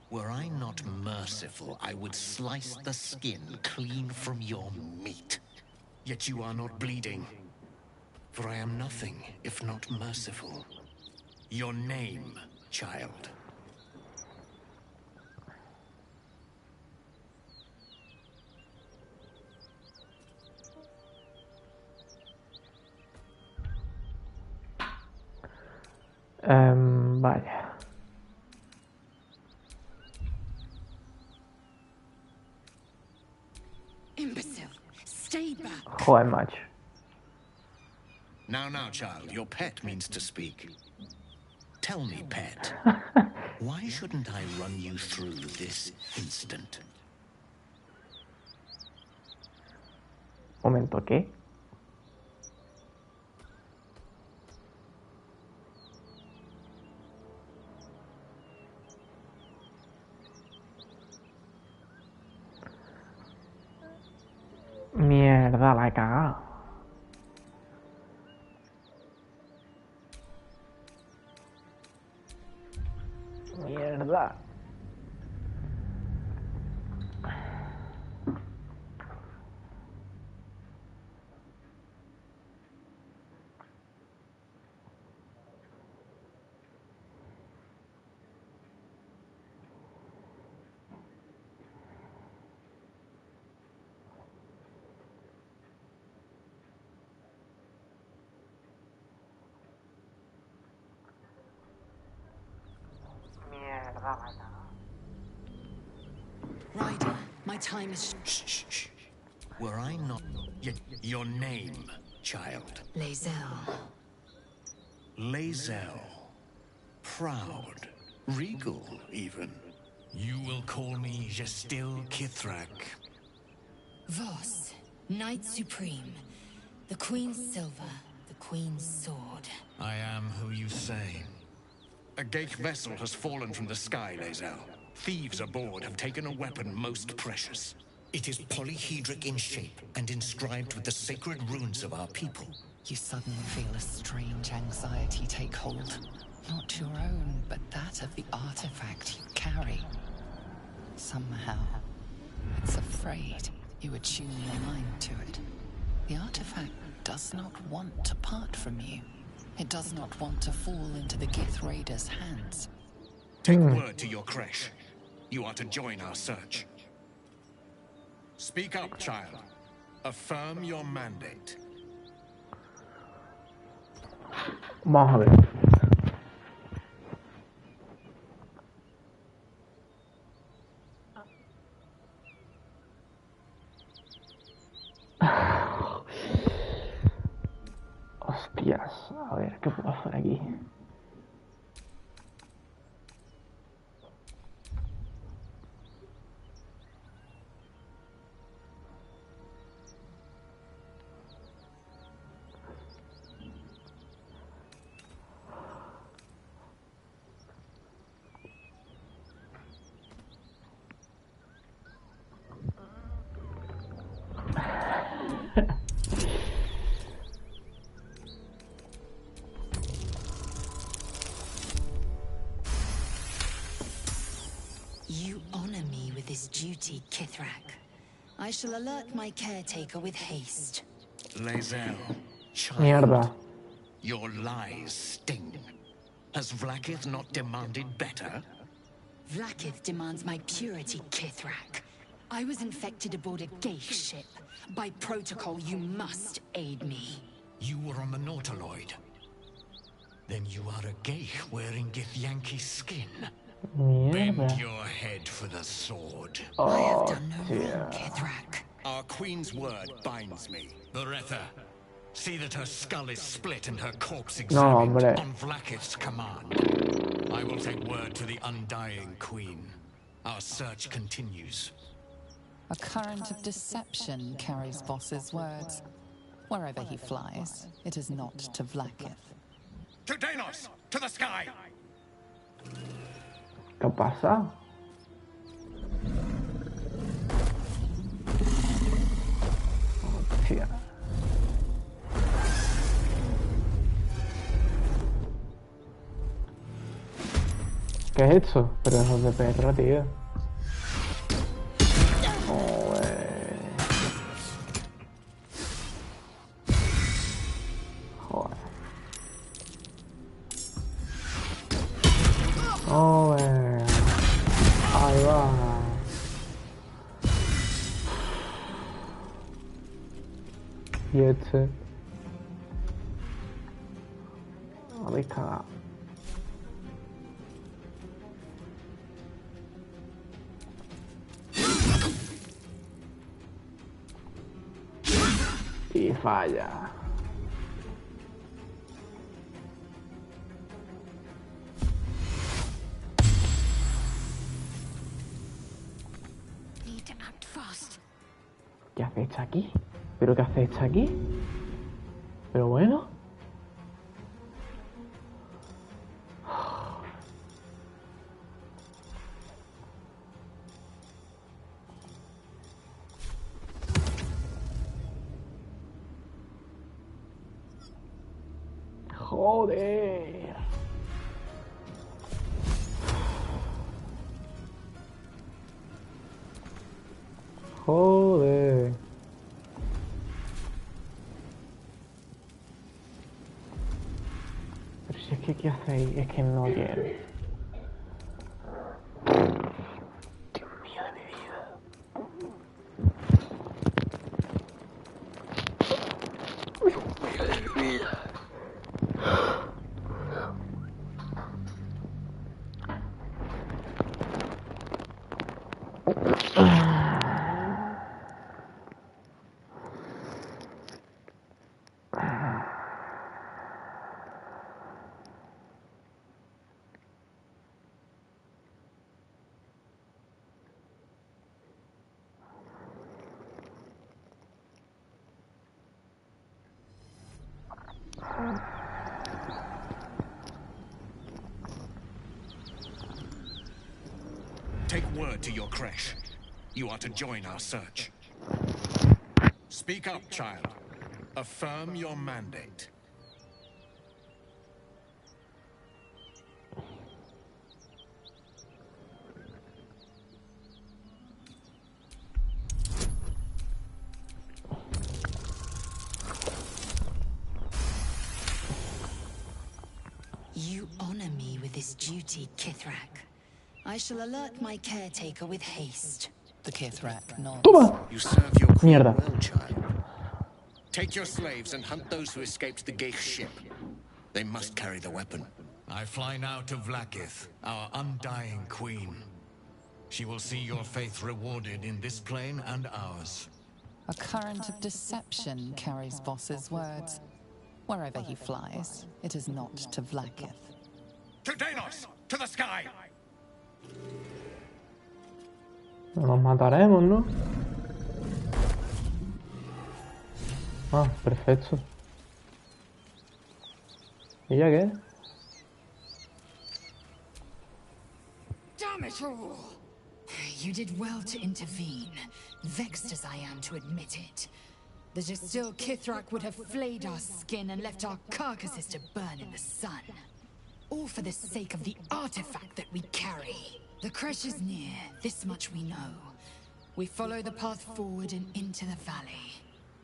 Were I not merciful, I would slice the skin clean from your meat. Yet you are not bleeding. For I am nothing if not merciful. Your name, child. Vaya. Imbecile. Stay back. Joder, macho. Now, child, your pet means to speak. Tell me, pet, why shouldn't I run you through this instant? Momento, ¿qué? Mierda, la he cagado. Mierda. Ryder, my time is... Shh. Were I not... Your name, child. Lae'zel. Lae'zel. Proud. Regal, even. You will call me Gestil Kithrak. Voss, Knight Supreme. The Queen's silver, the Queen's sword. I am who you say. A Geich vessel has fallen from the sky, Lae'zel. Thieves aboard have taken a weapon most precious. It is polyhedric in shape and inscribed with the sacred runes of our people. You suddenly feel a strange anxiety take hold. Not your own, but that of the artifact you carry. Somehow, it's afraid. You attune your mind to it. The artifact does not want to part from you. It does not want to fall into the Gith Raiders' hands. Take word to your creche. You are to join our search. Speak up, child. Affirm your mandate. Vamos a ver. Hostias, a ver, ¿qué puedo hacer aquí? You honor me with this duty, Kithrak. I shall alert my caretaker with haste. Lae'zel, child. Mierda. Your lies sting. Has Vlaakith not demanded better? Vlaakith demands my purity, Kithrak. I was infected aboard a Geich ship. By protocol, you must aid me. You were on the Nautiloid. Then you are a Geich wearing Githyanki skin. Mierda. Bend your head for the sword. Oh, I have done no dear. wrong, Kithrak. Our queen's word binds me. Beretha, see that her skull is split and her corpse examined hombre. on Vlaakith's command. I will take word to the undying queen. Our search continues. A current of deception carries Voss's words. Wherever he flies, it is not to Vlaakith. To Danos! To the sky! ¿Qué pasa? Hostia. ¿Qué es esto? Pero eso es de perro, tío. Joder. Joder. Joder. Ahí va. Y este. Habéis cagado. Y falla. Need to act fast. ¿Qué hace esta aquí? ¿Pero qué hace esta aquí? Pero bueno. Joder. Joder. Pero si es que ¿qué hacéis? Es que no quiero. Dios mío de mi vida. Dios mío de mi vida. Take word to your creche. You are to join our search. Speak up, child. Affirm your mandate. You honor me with this duty, Kithrak. I shall alert my caretaker with haste. The Kithrak nods. Toma. You serve your queen Mierda. well, child. Take your slaves and hunt those who escaped the Geich ship. They must carry the weapon. I fly now to Vlakith, our undying queen. She will see your faith rewarded in this plane and ours. A current of deception carries Boss's words. Wherever he flies, it is not to Vlakith. To Delos! To the sky! Nos mataremos, ¿no? Ah, perfecto. ¿Y ya qué? Damn it all! You did well to intervene, vexed as I am to admit it. The Jastil Kithrak would have flayed our skin and left our carcasses to burn in the sun. All for the sake of the artifact that we carry. The creche is near, this much we know. We follow the path forward and into the valley.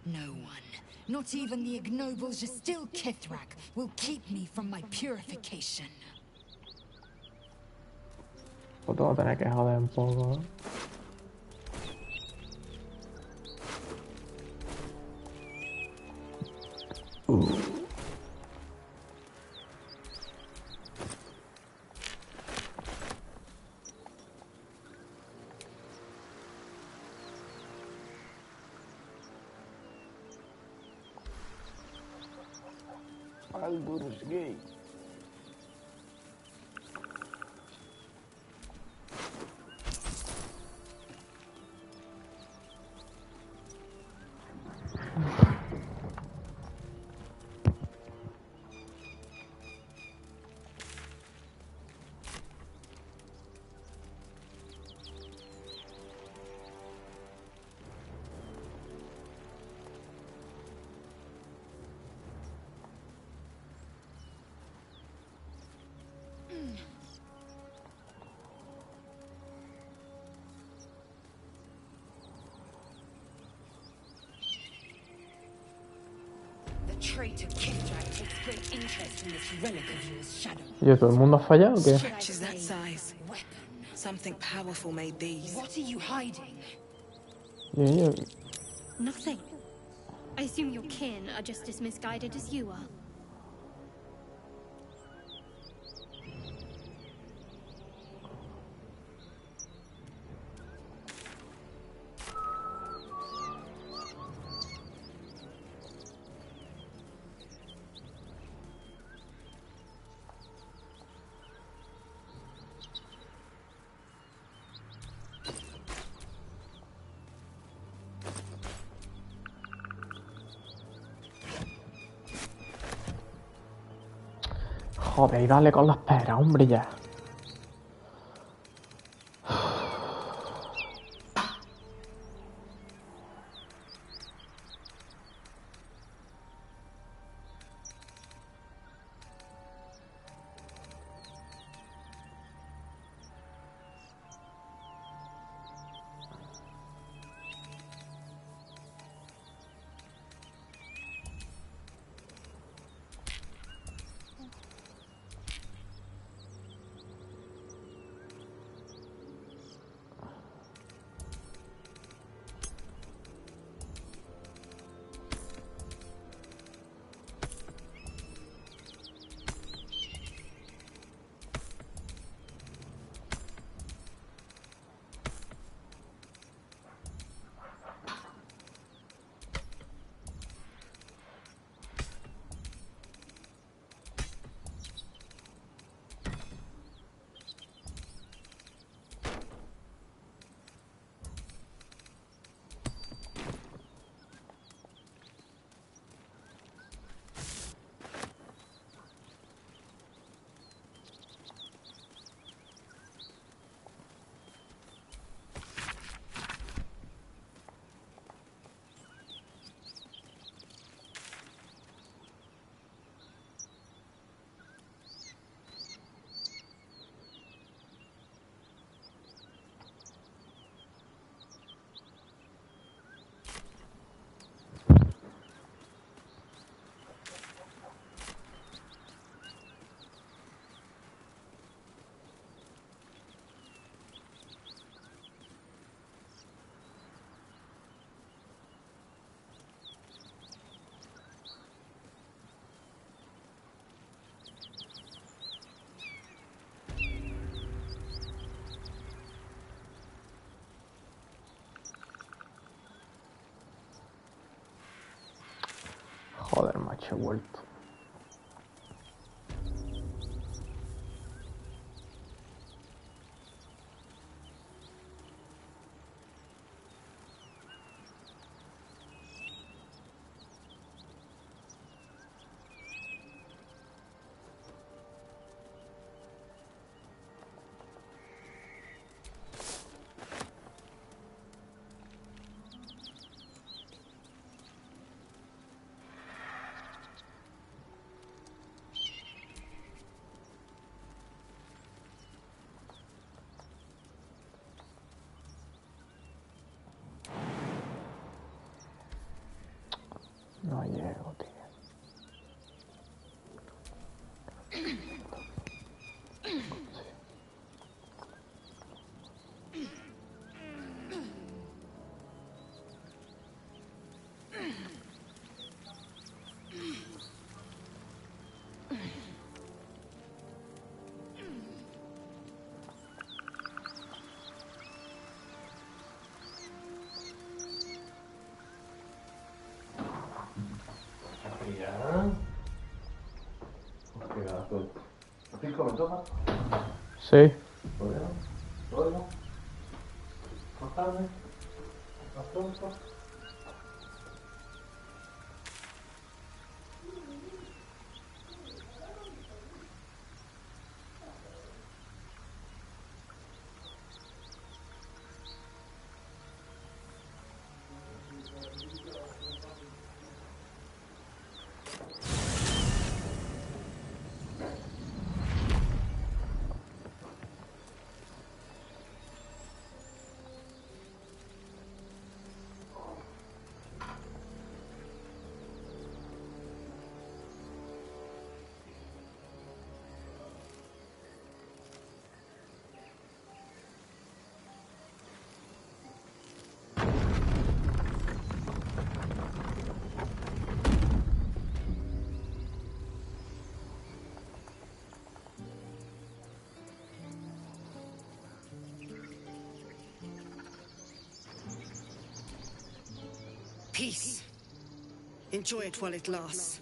No one, not even the ignoble Jastil Kithrak, will keep me from my purification. Pues tengo que tener que joder un poco, ¿no? Baldurs Gate. The traitor Kithrak takes great interest in this relic of yours, Shadow. ¿Y todo el mundo ha fallado o qué? Stretches that size. Something powerful made these. What are you hiding? Nothing. I assume your kin are just as misguided as you are. Joder, y dale con las peras, hombre, ya. Macho, he vuelto. No llego, tío. Sí. Peace. Enjoy it while it lasts.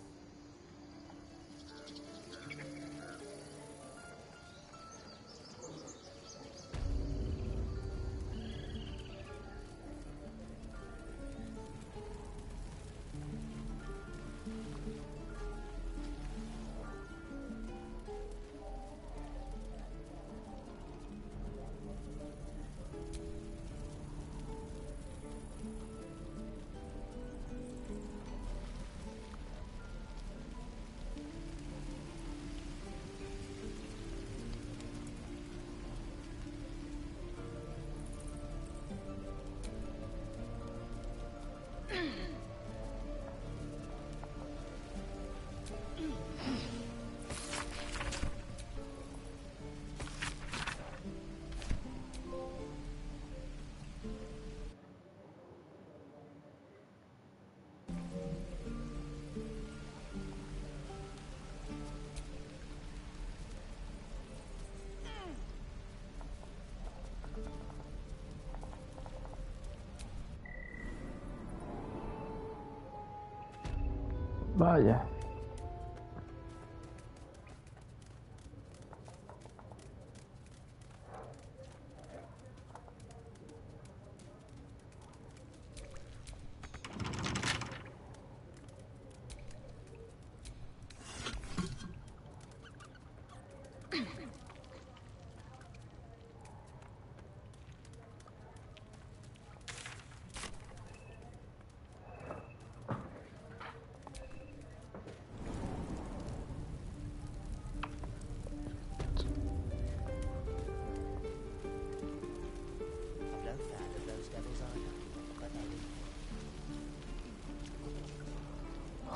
Vaya.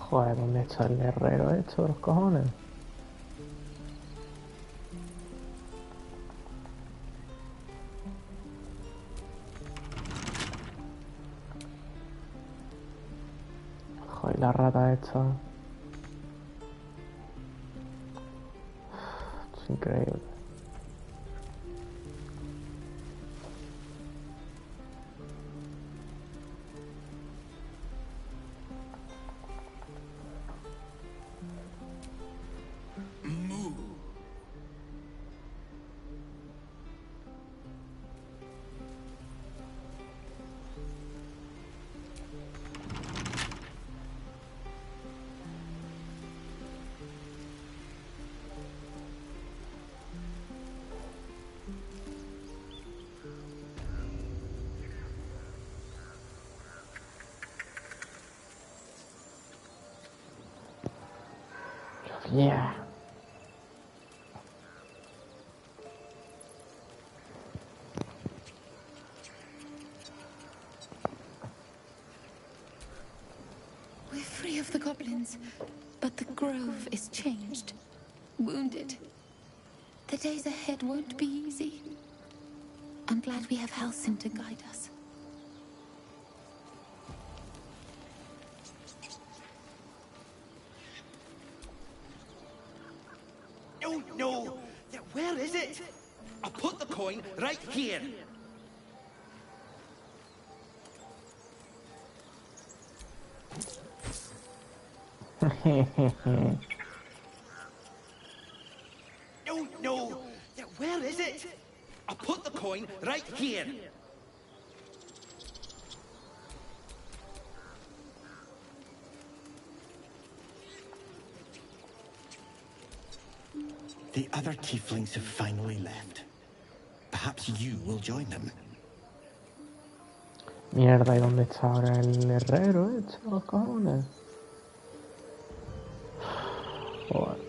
Joder, ¿dónde está el herrero esto de los cojones? Joder, la rata esta. Es increíble. Yeah. We're free of the goblins, but the grove is changed. Wounded. The days ahead won't be easy. I'm glad we have Halsin to guide us. Oh, no! Where is it? I'll put the coin right here. Oh, no! Where is it? I'll put the coin right here. The other tieflings have finally left. Perhaps you will join them. Mierda, ¿y dónde está ahora el herrero, los cojones? Joder.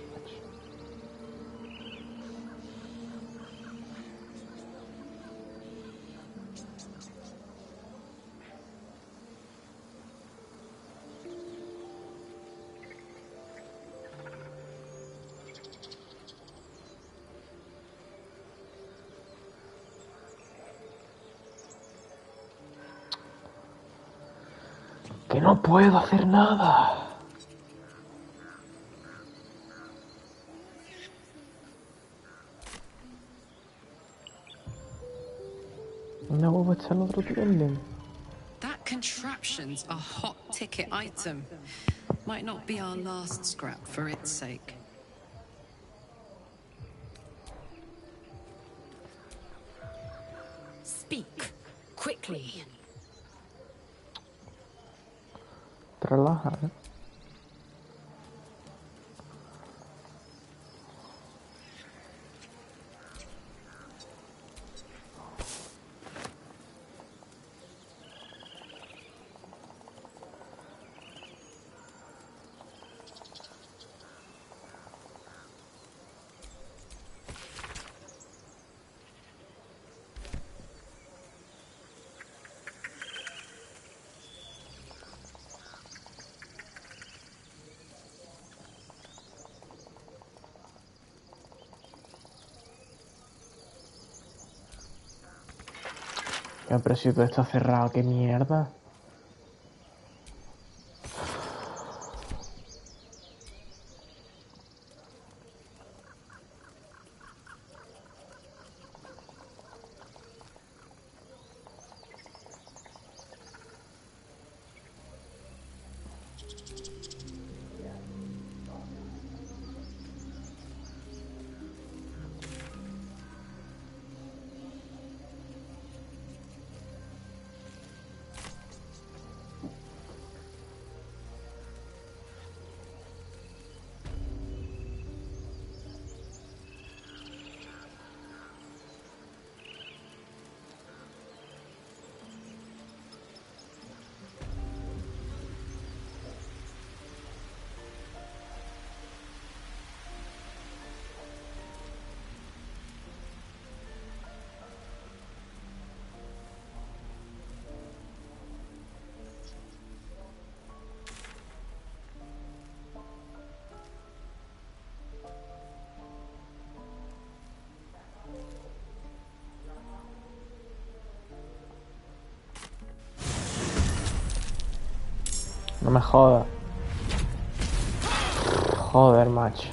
Que no puedo hacer nada. ¿Dónde vuelvo a echar el otro tienden? That contraption's a hot ticket item. Might not be our last scrap for its sake. Speak quickly. Te relaja, ¿eh? Pero si todo está cerrado, qué mierda. No me jodas. Joder, macho.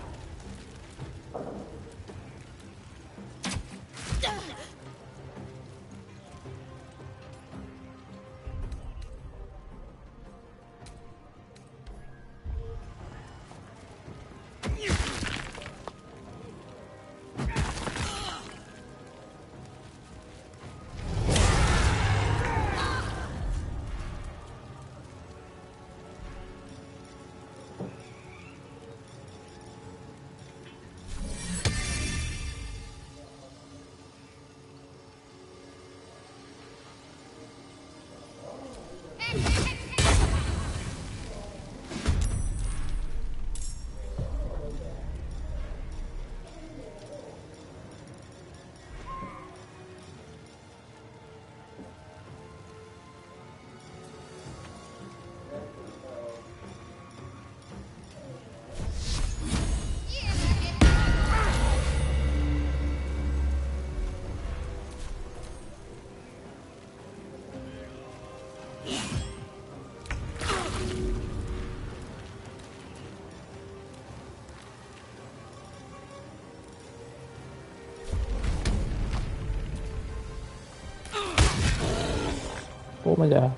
Toma ya.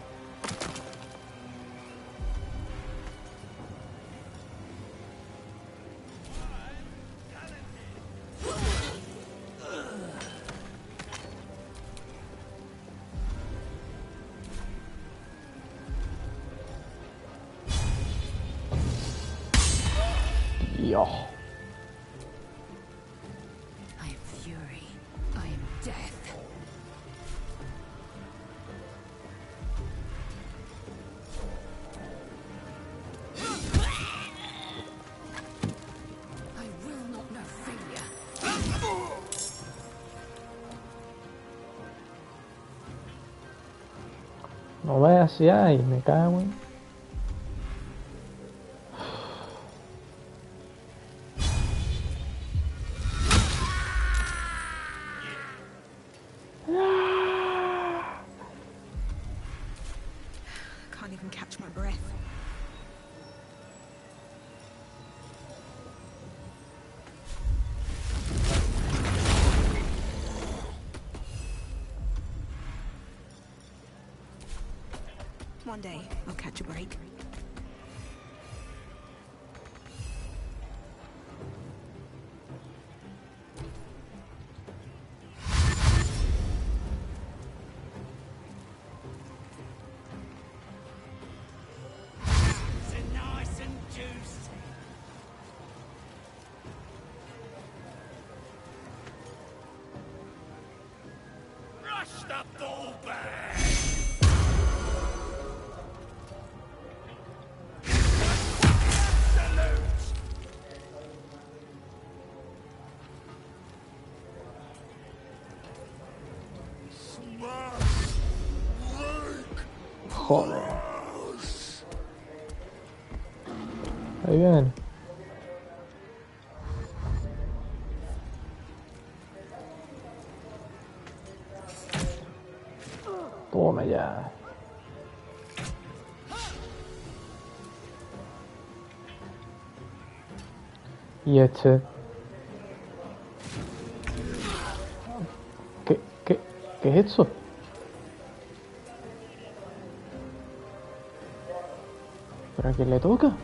Dios. I am fury. I am death. I will not know failure. No veas ya y me cago en... Can't even catch my breath. One day, I'll catch a break. Nice and juicy. Rush the ball back. Joder. Ahí vienen. Toma ya. Y este... ¿Qué es esto? ¿Pero a quién le toca? Got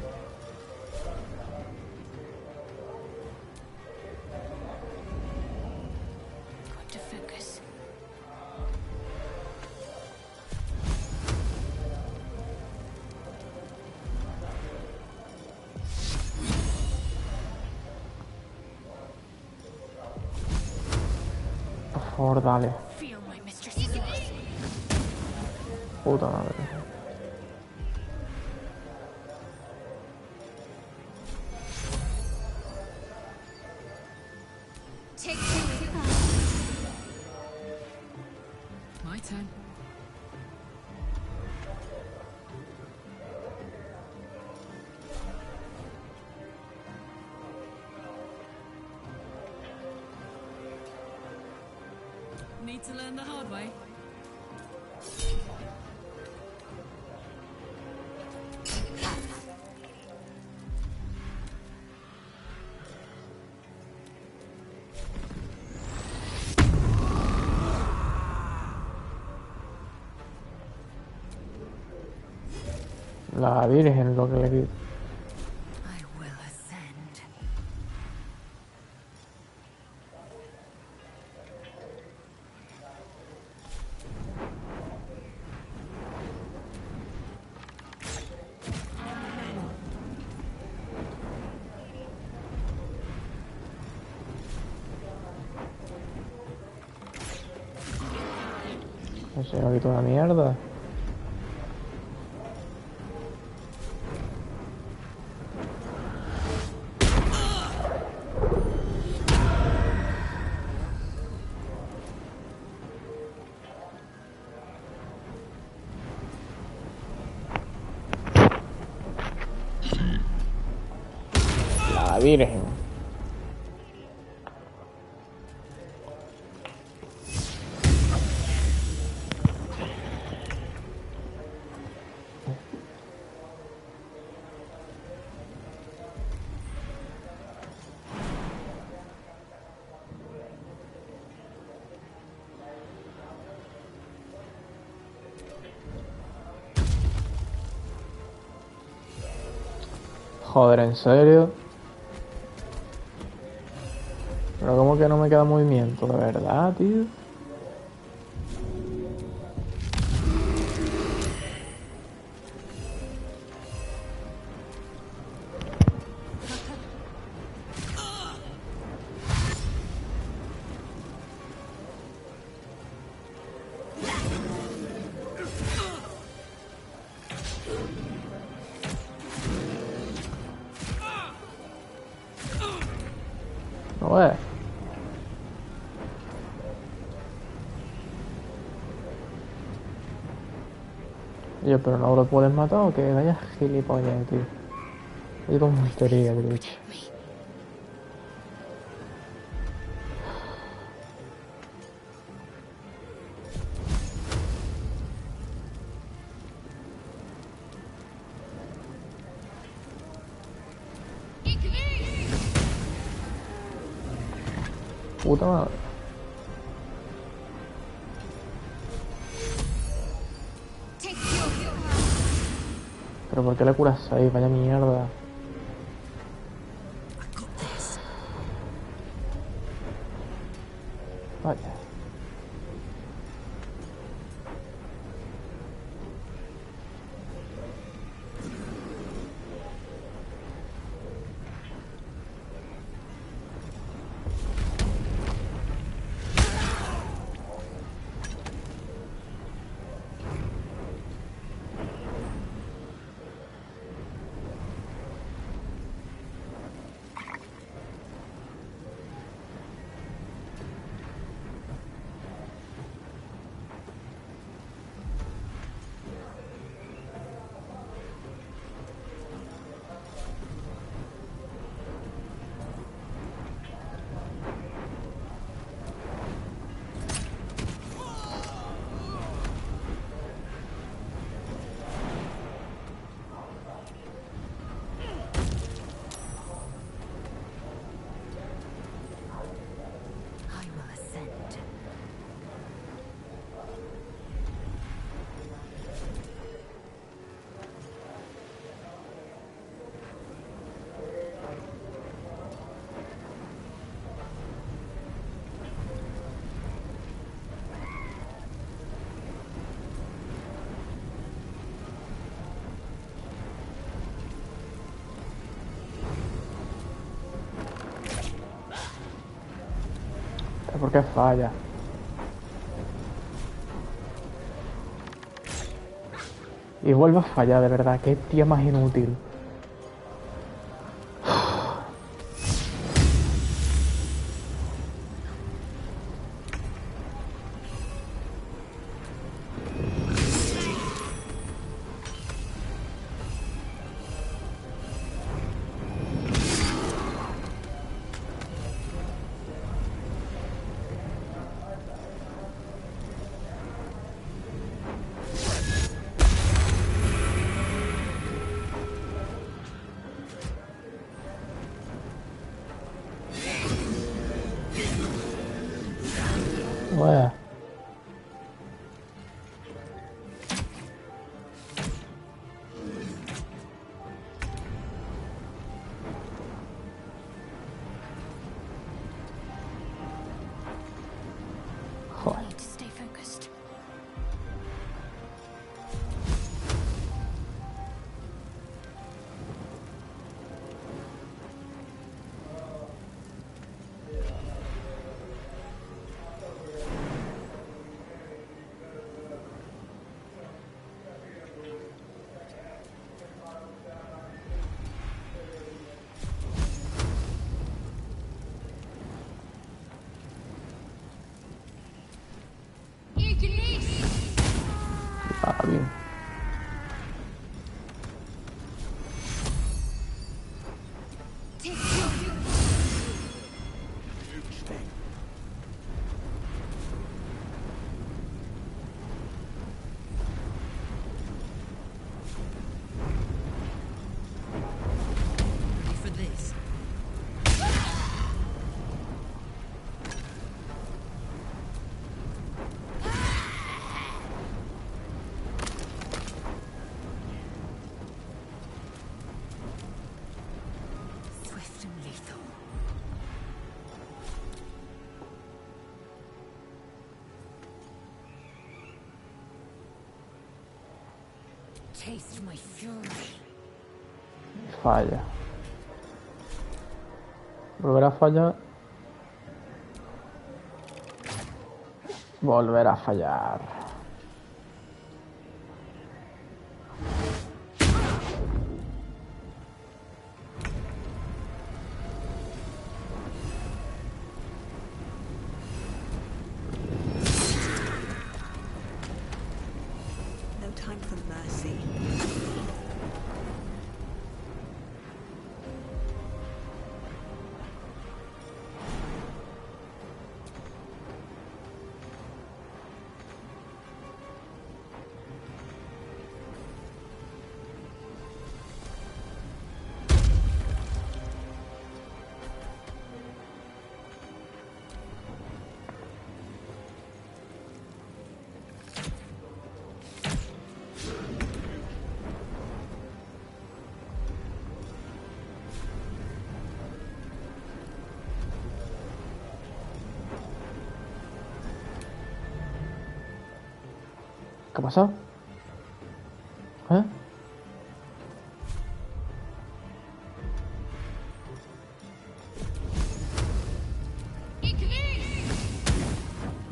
to focus. Por favor, dale. Feel my mistress's loss. Puta madre. My turn. Need to learn the hard way. La Virgen lo que le grita. I will ascend. No sé, me quito una mierda. La Virgen. Joder, ¿en serio? Pero como que no me queda movimiento, de verdad, tío. No es. Oye, pero no lo puedes matar o que vaya gilipollas, tío. Hay tontería, tío. Puta madre. Pero ¿por qué le curas ahí? Vaya mierda. Vaya. ¿Por qué falla? Y vuelve a fallar, de verdad. Qué tía más inútil. Bueno. Joder. Taste my fury. Falla. Volver a fallar. Volver a fallar. No time for mercy. ¿Qué pasa? ¿Eh?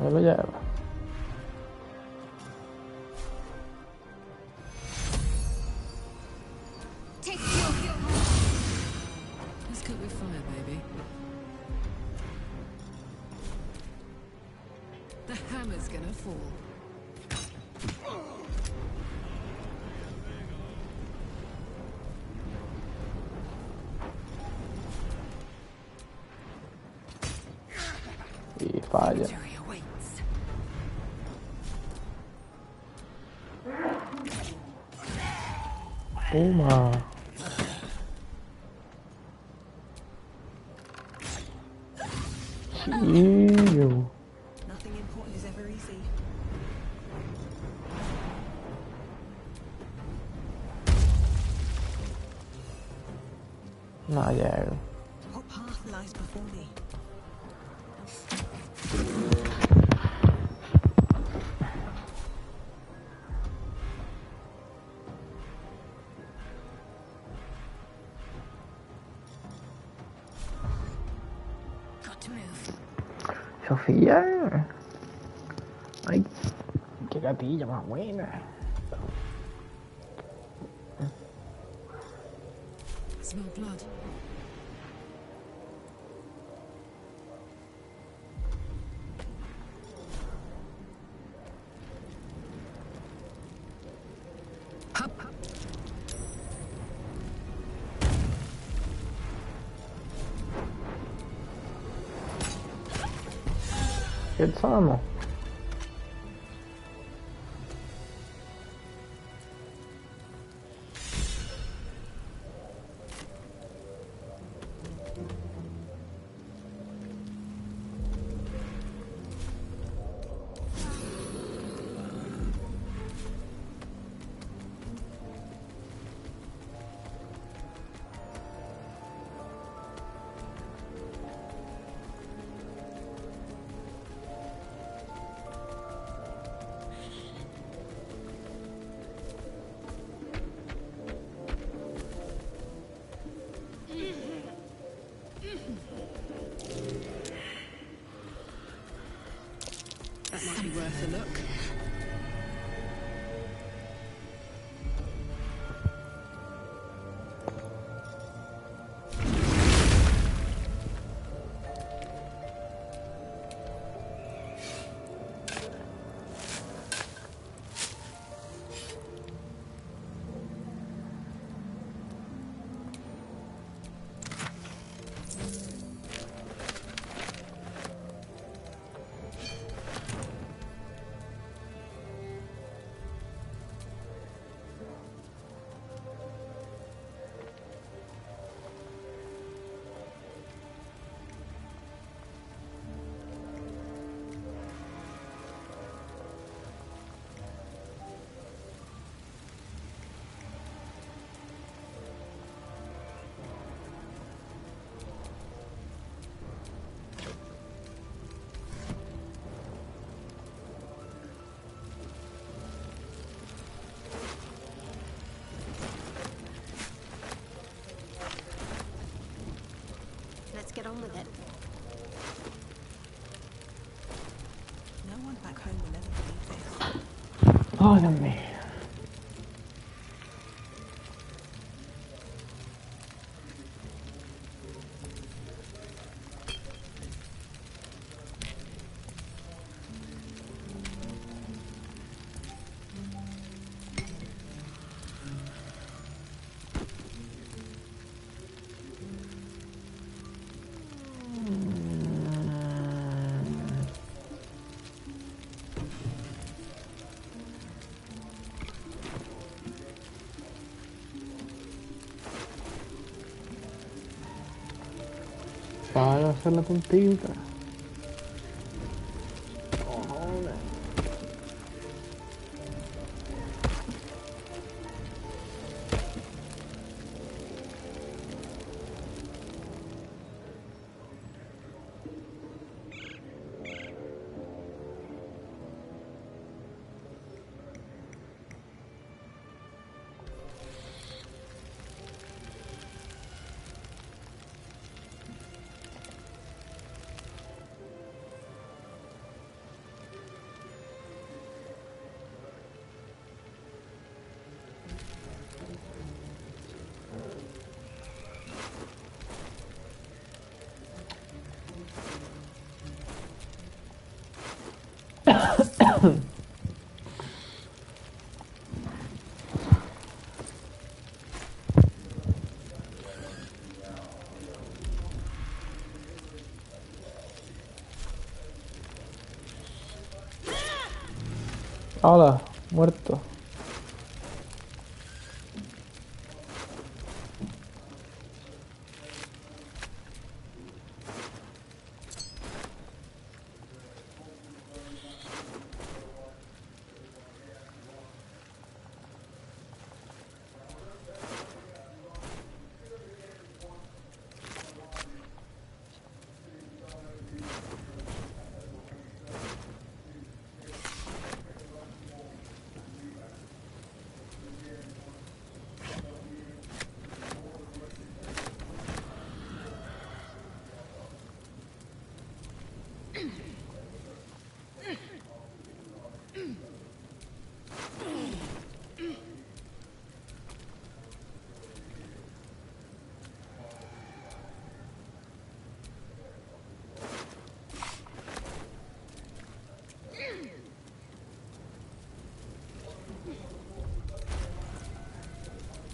Me lo lleva. Let's cook with fire, baby. The hammer's gonna fall. Y falla. Toma. Chill. Nothing important is ever easy. No llego. What path lies before me? Sofía. Ay, qué gatilla más buena. Smell blood. Good time. That might be worth a look. Let's get on with it. No one back home will ever believe this. Oh, Dios mío. Para hacer la puntita. Cojones. Hola, muerto.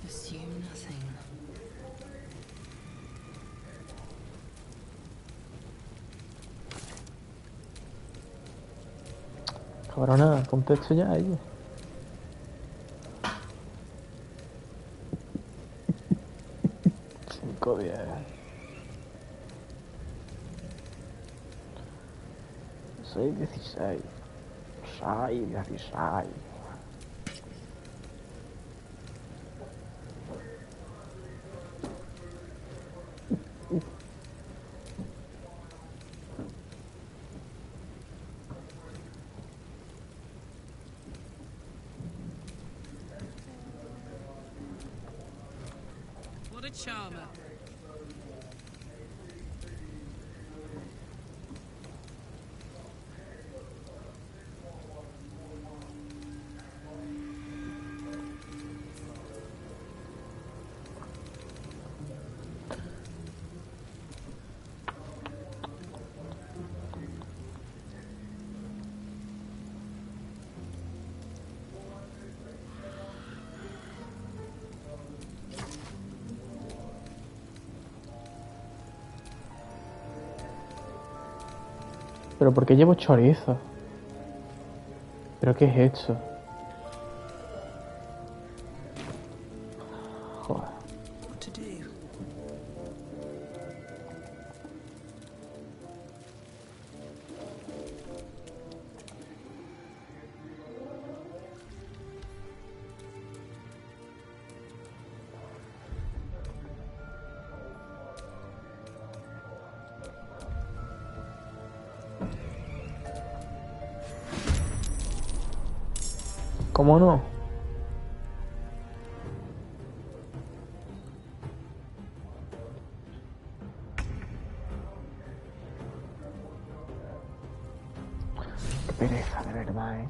Assume nothing. Cabrona, ponte esto ya ahí. 5-10. 6-16. 6-16. What a charmer. ¿Pero por qué llevo chorizo? ¿Pero qué es esto? Joder. What to do? ¿Cómo no? pereza, de verdad, ¿eh?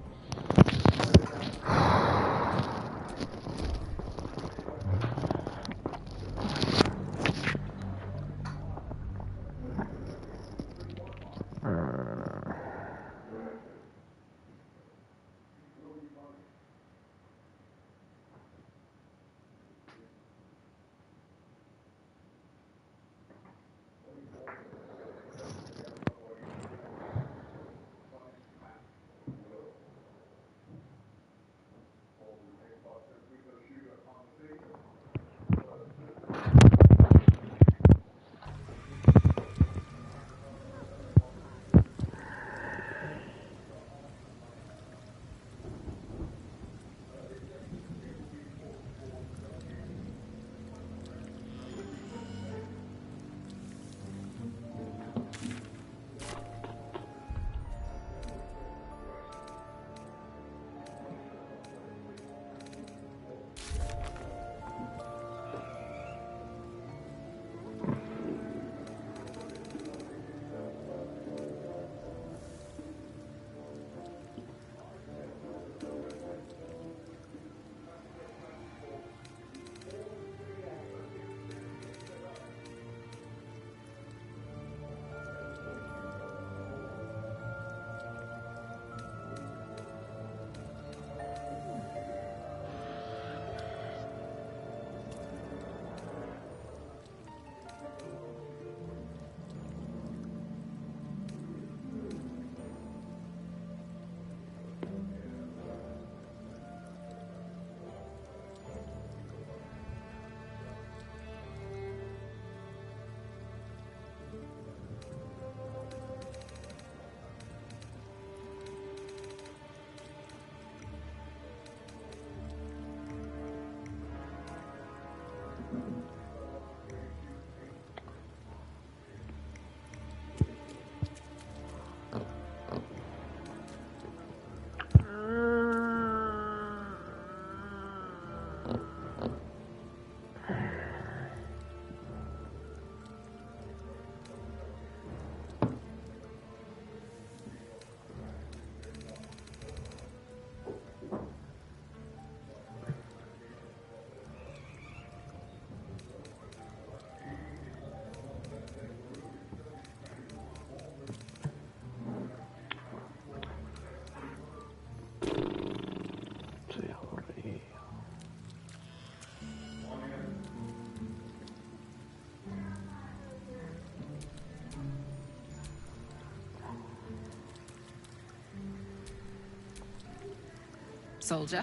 Soldier.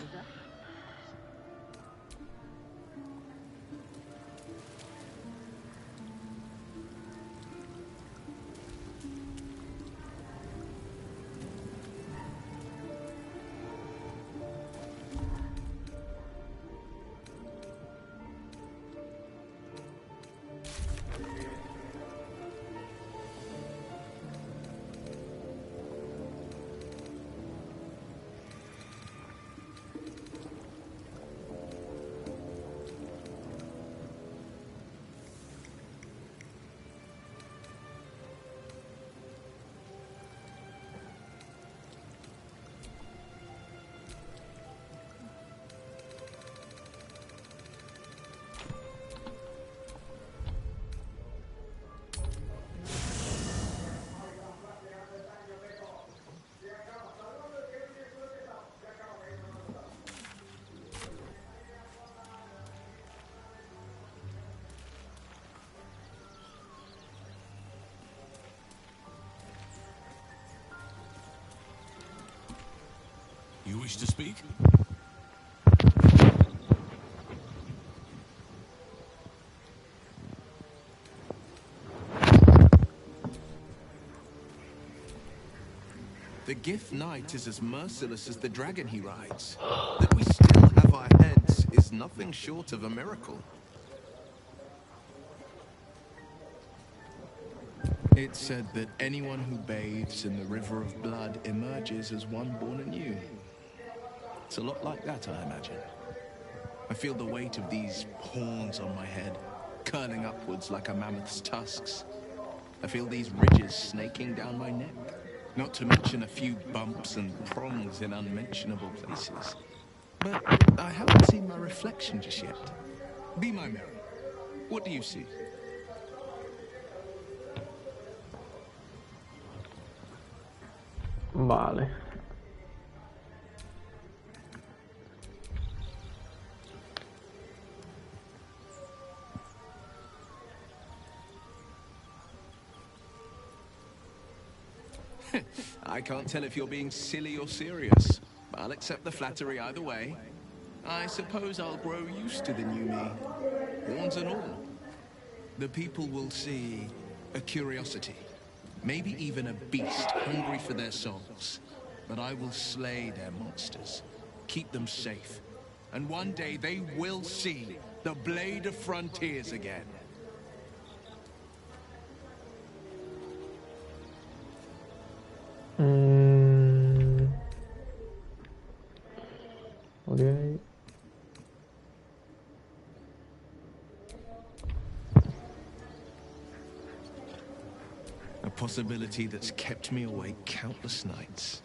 You wish to speak? The Gift Knight is as merciless as the dragon he rides. That we still have our heads is nothing short of a miracle. It's said that anyone who bathes in the river of blood emerges as one born anew. It's a lot like that, I imagine. I feel the weight of these horns on my head, curling upwards like a mammoth's tusks. I feel these ridges snaking down my neck. Not to mention a few bumps and prongs in unmentionable places. But I haven't seen my reflection just yet. Be my mirror. What do you see? Vale. I can't tell if you're being silly or serious. I'll accept the flattery either way. I suppose I'll grow used to the new me. Horns and all. The people will see a curiosity. Maybe even a beast hungry for their souls. But I will slay their monsters. Keep them safe. And one day they will see the Blade of Frontiers again. Okay. A possibility that's kept me awake countless nights.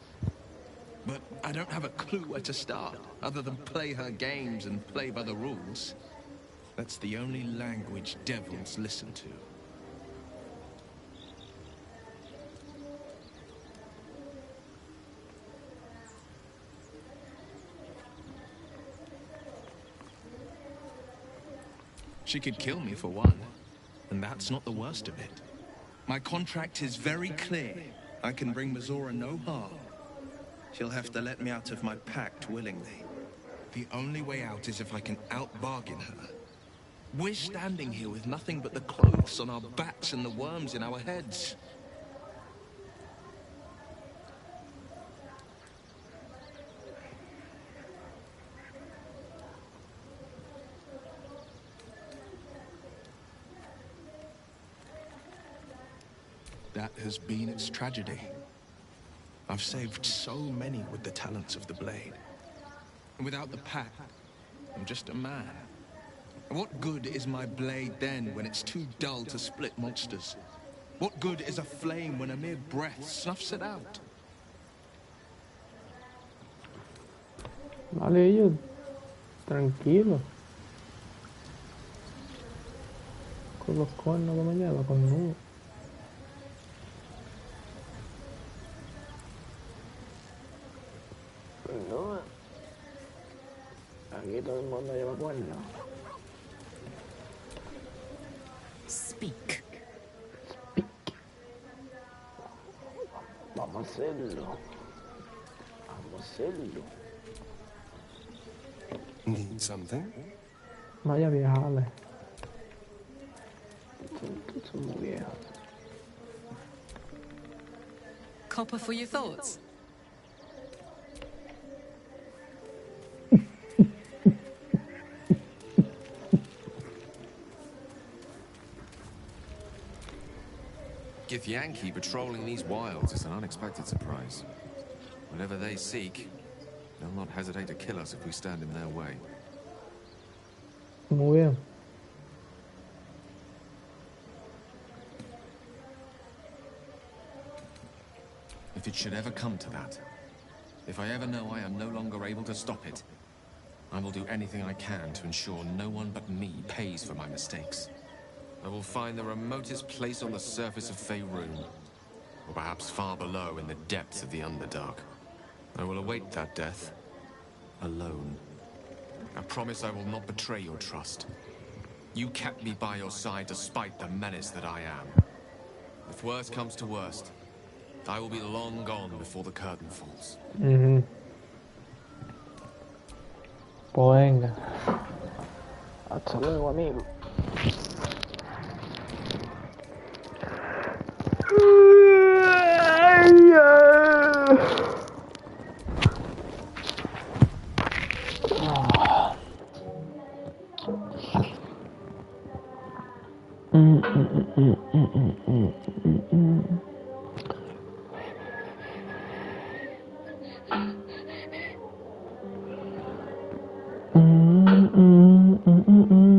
But I don't have a clue where to start, other than play her games and play by the rules. That's the only language devils listen to. She could kill me for one, and that's not the worst of it. My contract is very clear. I can bring Mazora no harm. She'll have to let me out of my pact willingly. The only way out is if I can out-bargain her. We're standing here with nothing but the clothes on our backs and the worms in our heads. That has been its tragedy. I've saved so many with the talents of the blade. And without the pact, I'm just a man. What good is my blade then when it's too dull to split monsters? What good is a flame when a mere breath snuffs it out? Vale, ellos, tranquilo. Con los cuernos que me lleva, con nudo. No, aquí todo el mundo lleva cuernos. Speak. Vamos a hacerlo. Vamos a hacerlo. Need something? Vaya viajales. Son muy viejos. Copper for your thoughts? Githyanki patrolling these wilds is an unexpected surprise. Whatever they seek, they'll not hesitate to kill us if we stand in their way. Muy bien. If it should ever come to that, if I ever know I am no longer able to stop it, I will do anything I can to ensure no one but me pays for my mistakes. I will find the remotest place on the surface of Faerun, or perhaps far below in the depths of the Underdark. I will await that death, alone. I promise I will not betray your trust. You kept me by your side despite the menace that I am. If worst comes to worst, I will be long gone before the curtain falls. Pues venga. Hasta luego, amigo.